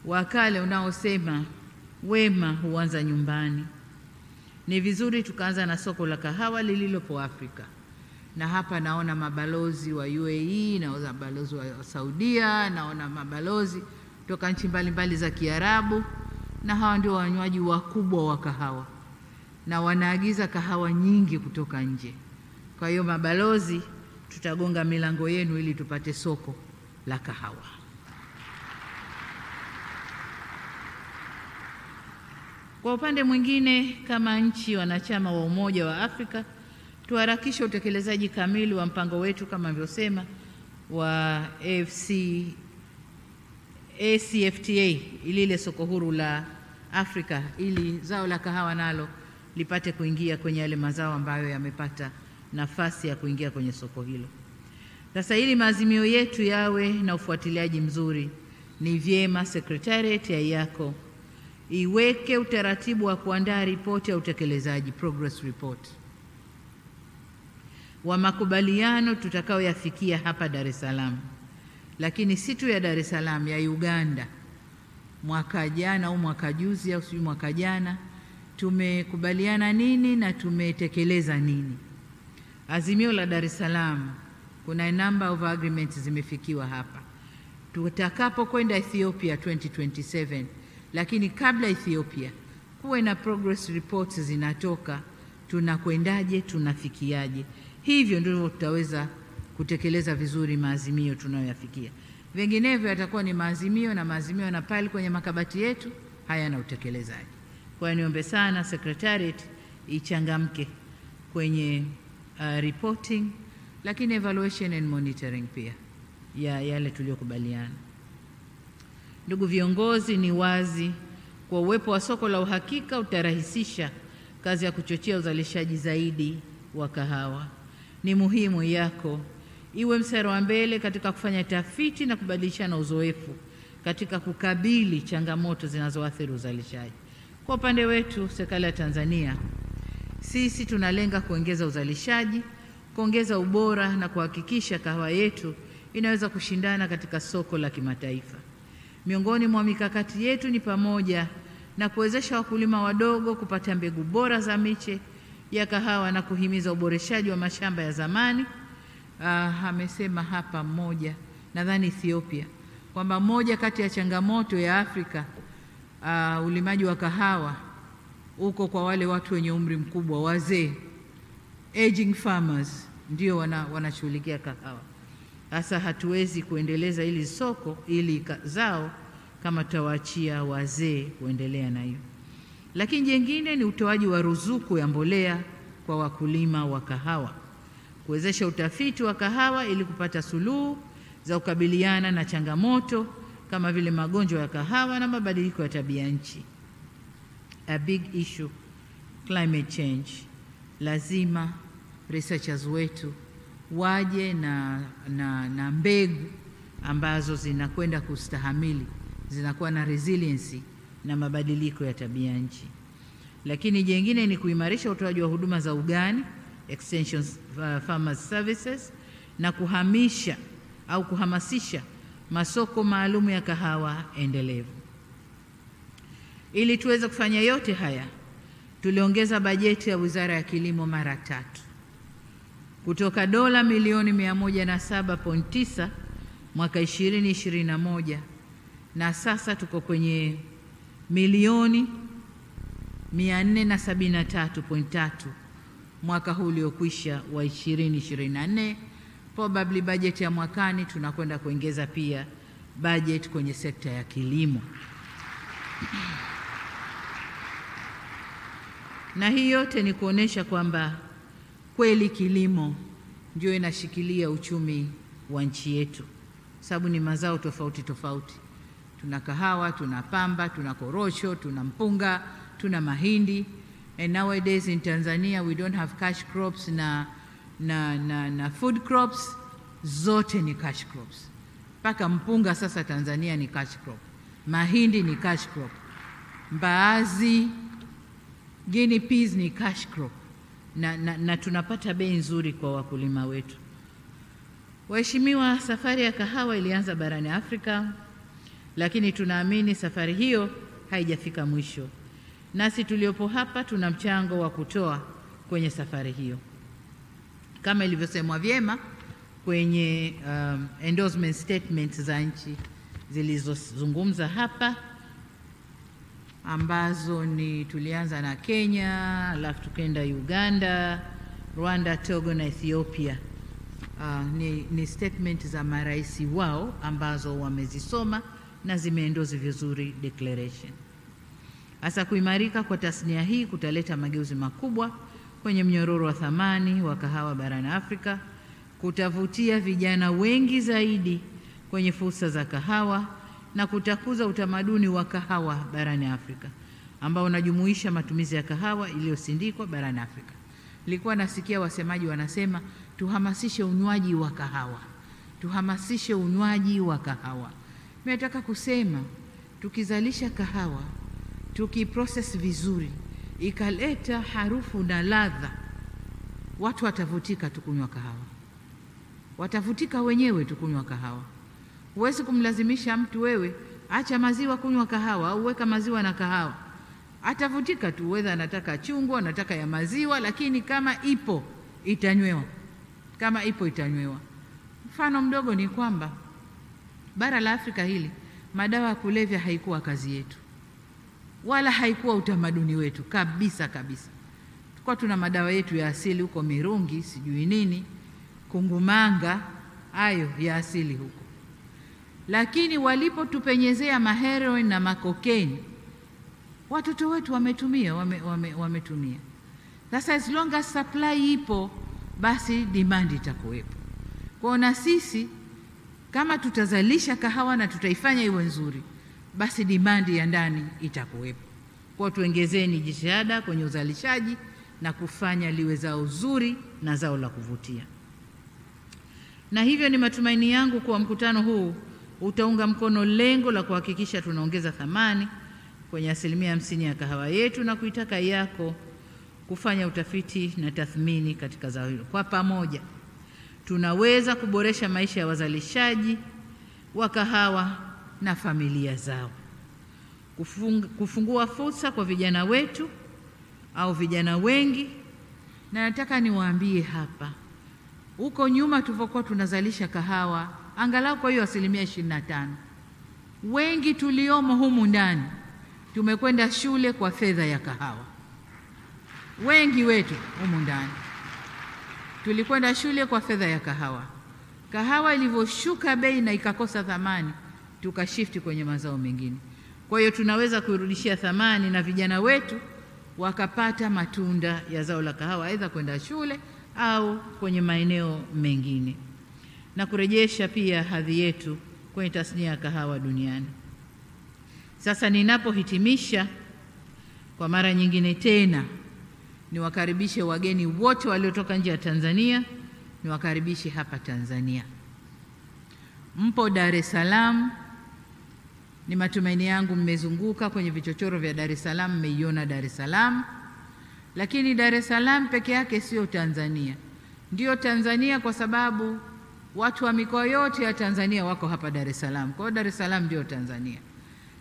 wa kale unaosema wema huanza nyumbani. Ni vizuri tukaanza na soko la kahawa lililopo Afrika, na hapa naona mabalozi wa UAE, naona mabalozi wa Saudia, naona mabalozi kutoka nchi mbalimbali za Kiarabu, na hawa ndio wanywaji wakubwa wa kahawa na wanaagiza kahawa nyingi kutoka nje. Kwa hiyo mabalozi, tutagonga milango yenu ili tupate soko la kahawa. Kwa upande mwingine, kama nchi wanachama wa Umoja wa Afrika, tuharakishe utekelezaji kamili wa mpango wetu kama nilivyosema wa AfCFTA, ili ile soko huru la Afrika, ili zao la kahawa nalo lipate kuingia kwenye yale mazao ambayo yamepata nafasi ya kuingia kwenye soko hilo. Sasa ili maazimio yetu yawe na ufuatiliaji mzuri, ni vyema Secretariat ya yako iweke utaratibu wa kuandaa ripoti ya utekelezaji, progress report, wa makubaliano tutakaoyafikia hapa Dar es Salaam, lakini si tu ya Dar es Salaam, ya Uganda. Mwaka jana au mwaka juzi au sijui mwaka jana tumekubaliana nini na tumetekeleza nini. Azimio la Dar es Salaam, kuna number of agreements zimefikiwa hapa. Tutakapo kwenda Ethiopia 2027, lakini kabla Ethiopia kuwe na progress reports zinatoka, tunakwendaje, tunafikiaje. Hivyo ndivyo tutaweza kutekeleza vizuri maazimio tunayoyafikia. Vinginevyo yatakuwa ni maazimio na pale kwenye makabati yetu hayana utekelezaji. Kwa hiyo niombe sana Secretariat ichangamke kwenye reporting, lakini evaluation and monitoring pia ya yale tuliyokubaliana. Ndugu viongozi, ni wazi kwa uwepo wa soko la uhakika utarahisisha kazi ya kuchochea uzalishaji zaidi wa kahawa. Ni muhimu yako iwe mstari wa mbele katika kufanya tafiti na kubadilishana uzoefu katika kukabili changamoto zinazoathiri uzalishaji. Kwa upande wetu, serikali ya Tanzania, sisi tunalenga kuongeza uzalishaji, kuongeza ubora na kuhakikisha kahawa yetu inaweza kushindana katika soko la kimataifa. Miongoni mwa mikakati yetu ni pamoja na kuwezesha wakulima wadogo kupata mbegu bora za miche ya kahawa na kuhimiza uboreshaji wa mashamba ya zamani. Amesema hapa mmoja, nadhani Ethiopia, kwamba moja kati ya changamoto ya Afrika ulimaji wa kahawa uko kwa wale watu wenye umri mkubwa, wazee, aging farmers, ndio wanashughulikia kahawa. Sasa hatuwezi kuendeleza ili soko ili zao kama tawaachia wazee kuendelea na hiyo. Lakini jingine ni utoaji wa ruzuku ya mbolea kwa wakulima wa kahawa, kuwezesha utafiti wa kahawa ili kupata suluhu za kukabiliana na changamoto kama vile magonjwa ya kahawa na mabadiliko ya tabia nchi. A big issue, climate change. Lazima researchers wetu waje na mbegu ambazo zinakwenda kustahamili, zinakuwa na resiliency na mabadiliko ya tabia nchi. Lakini jingine ni kuimarisha utoaji wa huduma za ugani, extension farmers services, na kuhamasisha masoko maalum ya kahawa endelevu. Ili tuweze kufanya yote haya, tuliongeza bajeti ya Wizara ya Kilimo mara 3 kutoka dola milioni 107.9 mwaka 2021 na sasa tuko kwenye milioni 473.3 mwaka huu uliokwisha wa 2024. Probably budget ya mwakani tunakwenda kuongeza pia budget kwenye sekta ya kilimo. Na hii yote ni kuonesha kwamba kweli kilimo ndio inashikilia uchumi wa nchi yetu, sababu ni mazao tofauti tofauti. Tuna kahawa, tuna pamba, tuna korosho, tuna mpunga, tuna mahindi. And nowadays in Tanzania we don't have cash crops na food crops, zote ni cash crops. Paka mpunga sasa Tanzania ni cash crop, mahindi ni cash crop, mbaazi, guinea peas ni cash crop, na tunapata bei nzuri kwa wakulima wetu. Waheshimiwa, safari ya kahawa ilianza barani Afrika, lakini tunaamini safari hiyo haijafika mwisho. Nasi tuliopo hapa tuna mchango wa kutoa kwenye safari hiyo. kama ilivyosemwa vyema kwenye endorsement statements za nchi zilizozungumza hapa, ambazo ni tulianza na Kenya, alafu tukaenda Uganda, Rwanda, Togo na Ethiopia. Ni statement za marais wao ambazo wamezisoma na zimeendorse vizuri declaration. Hasa kuimarika kwa tasnia hii kutaleta mageuzi makubwa kwenye mnyororo wa thamani wa kahawa barani Afrika, kutavutia vijana wengi zaidi kwenye fursa za kahawa na kutakuza utamaduni wa kahawa barani Afrika ambao unajumuisha matumizi ya kahawa iliyosindikwa barani Afrika. Nilikuwa nasikia wasemaji wanasema tuhamasishe unywaji wa kahawa. Tuhamasishe unywaji wa kahawa. Mimi nataka kusema tukizalisha kahawa, tukiprocess vizuri, ikaleta harufu na ladha, watu watavutika tukunywa kahawa. Watavutika wenyewe tukunywa kahawa. Huwezi kumlazimisha mtu wewe acha maziwa kunywa kahawa au weka maziwa na kahawa. Atavutika tu, whether anataka chungwa, anataka ya maziwa, lakini kama ipo itanywewa. Kama ipo itanywewa. Mfano mdogo ni kwamba bara la Afrika hili madawa ya kulevya haikuwa kazi yetu, wala haikuwa utamaduni wetu kabisa kabisa. Tulikuwa tuna madawa yetu ya asili huko, mirungi, sijui nini, kungumanga, hayo ya asili huko. Lakini walipotupenyezea maheroin na makokeni, watoto wetu wametumia. Sasa as long as supply ipo, basi demand itakuwepo. Kwa na sisi kama tutazalisha kahawa na tutaifanya iwe nzuri, basi demand ya ndani itakuwepo. Kwa tuongezeni jitihada kwenye uzalishaji na kufanya liwe zao zuri na zao la kuvutia. Na hivyo ni matumaini yangu kwa mkutano huu utaunga mkono lengo la kuhakikisha tunaongeza thamani kwenye 50% ya kahawa yetu na kuitaka yako kufanya utafiti na tathmini katika zao hilo. Kwa pamoja tunaweza kuboresha maisha ya wazalishaji wa kahawa na familia zao, kufungua fursa kwa vijana wetu au vijana wengi. Na nataka niwaambie hapa, huko nyuma tulipokuwa tunazalisha kahawa angalau kwa hiyo 25%, wengi tuliomo humu ndani tumekwenda shule kwa fedha ya kahawa. Wengi wetu humu ndani tulikwenda shule kwa fedha ya kahawa. Kahawa ilivyoshuka bei na ikakosa thamani, tukashifti kwenye mazao mengine. Kwa hiyo tunaweza kuirudishia thamani na vijana wetu wakapata matunda ya zao la kahawa, aidha kwenda shule au kwenye maeneo mengine, na kurejesha pia hadhi yetu kwenye tasnia ya kahawa duniani. Sasa ninapohitimisha, kwa mara nyingine tena niwakaribishe wageni wote waliotoka nje ya Tanzania, niwakaribishe hapa Tanzania. Mpo Dar es Salaam, ni matumaini yangu mmezunguka kwenye vichochoro vya Dar es Salaam, mmeiona Dar es Salaam. Lakini Dar es Salaam peke yake sio Tanzania. Ndio Tanzania kwa sababu watu wa mikoa yote ya Tanzania wako hapa Dar es Salaam. Kwa hiyo Dar es Salaam ndio Tanzania.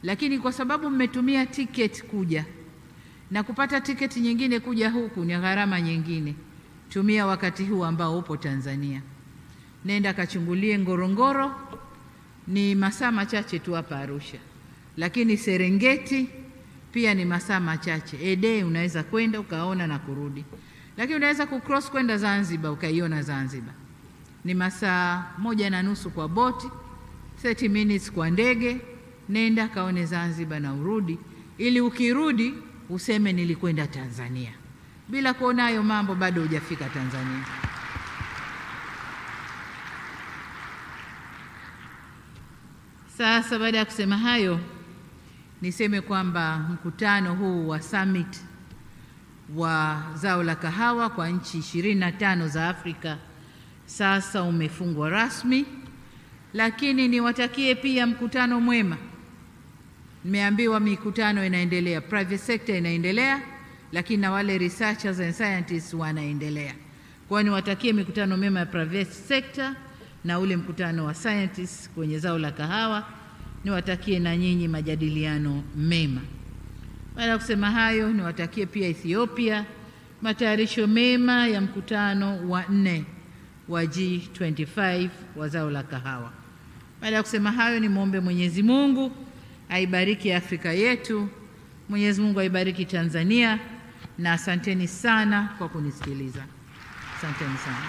Lakini kwa sababu mmetumia ticket kuja, na kupata tiketi nyingine kuja huku ni gharama nyingine, tumia wakati huu ambao upo Tanzania. Nenda kachungulie Ngorongoro, ni masaa machache tu hapa Arusha. Lakini Serengeti pia ni masaa machache. Ede unaweza kwenda ukaona na kurudi. Lakini unaweza kucross kwenda Zanzibar ukaiona Zanzibar. Ni masaa 1.5 kwa boti, 30 minutes kwa ndege. Nenda kaone Zanzibar na urudi, ili ukirudi useme nilikwenda Tanzania. Bila kuona hayo mambo bado hujafika Tanzania. Sasa baada ya kusema hayo, niseme kwamba mkutano huu wa summit wa zao la kahawa kwa nchi 25 za Afrika sasa umefungwa rasmi, lakini niwatakie pia mkutano mwema. Nimeambiwa mikutano inaendelea, private sector inaendelea, lakini na wale researchers and scientists wanaendelea. Kwa hiyo niwatakie mikutano mema ya private sector na ule mkutano wa scientists kwenye zao la kahawa. Niwatakie na nyinyi majadiliano mema. Baada ya kusema hayo, niwatakie pia Ethiopia matayarisho mema ya mkutano wa 4 wa G25 wa zao la kahawa. Baada ya kusema hayo, ni muombe Mwenyezi Mungu aibariki Afrika yetu, Mwenyezi Mungu aibariki Tanzania, na asanteni sana kwa kunisikiliza. Asanteni sana.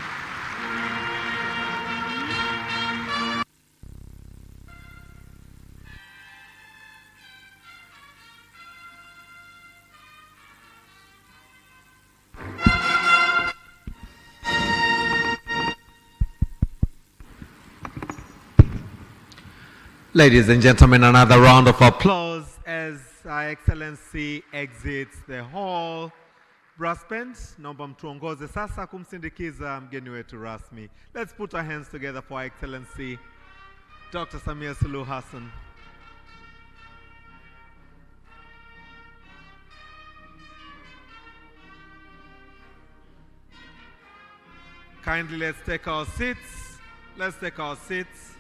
Ladies and gentlemen, another round of applause as Our Excellency exits the hall. Brass bands, naomba mtuongoze sasa kumsindikiza mgeni wetu rasmi. Let's put our hands together for Our Excellency Dr. Samia Suluhu Hassan. Kindly let's take our seats. Let's take our seats.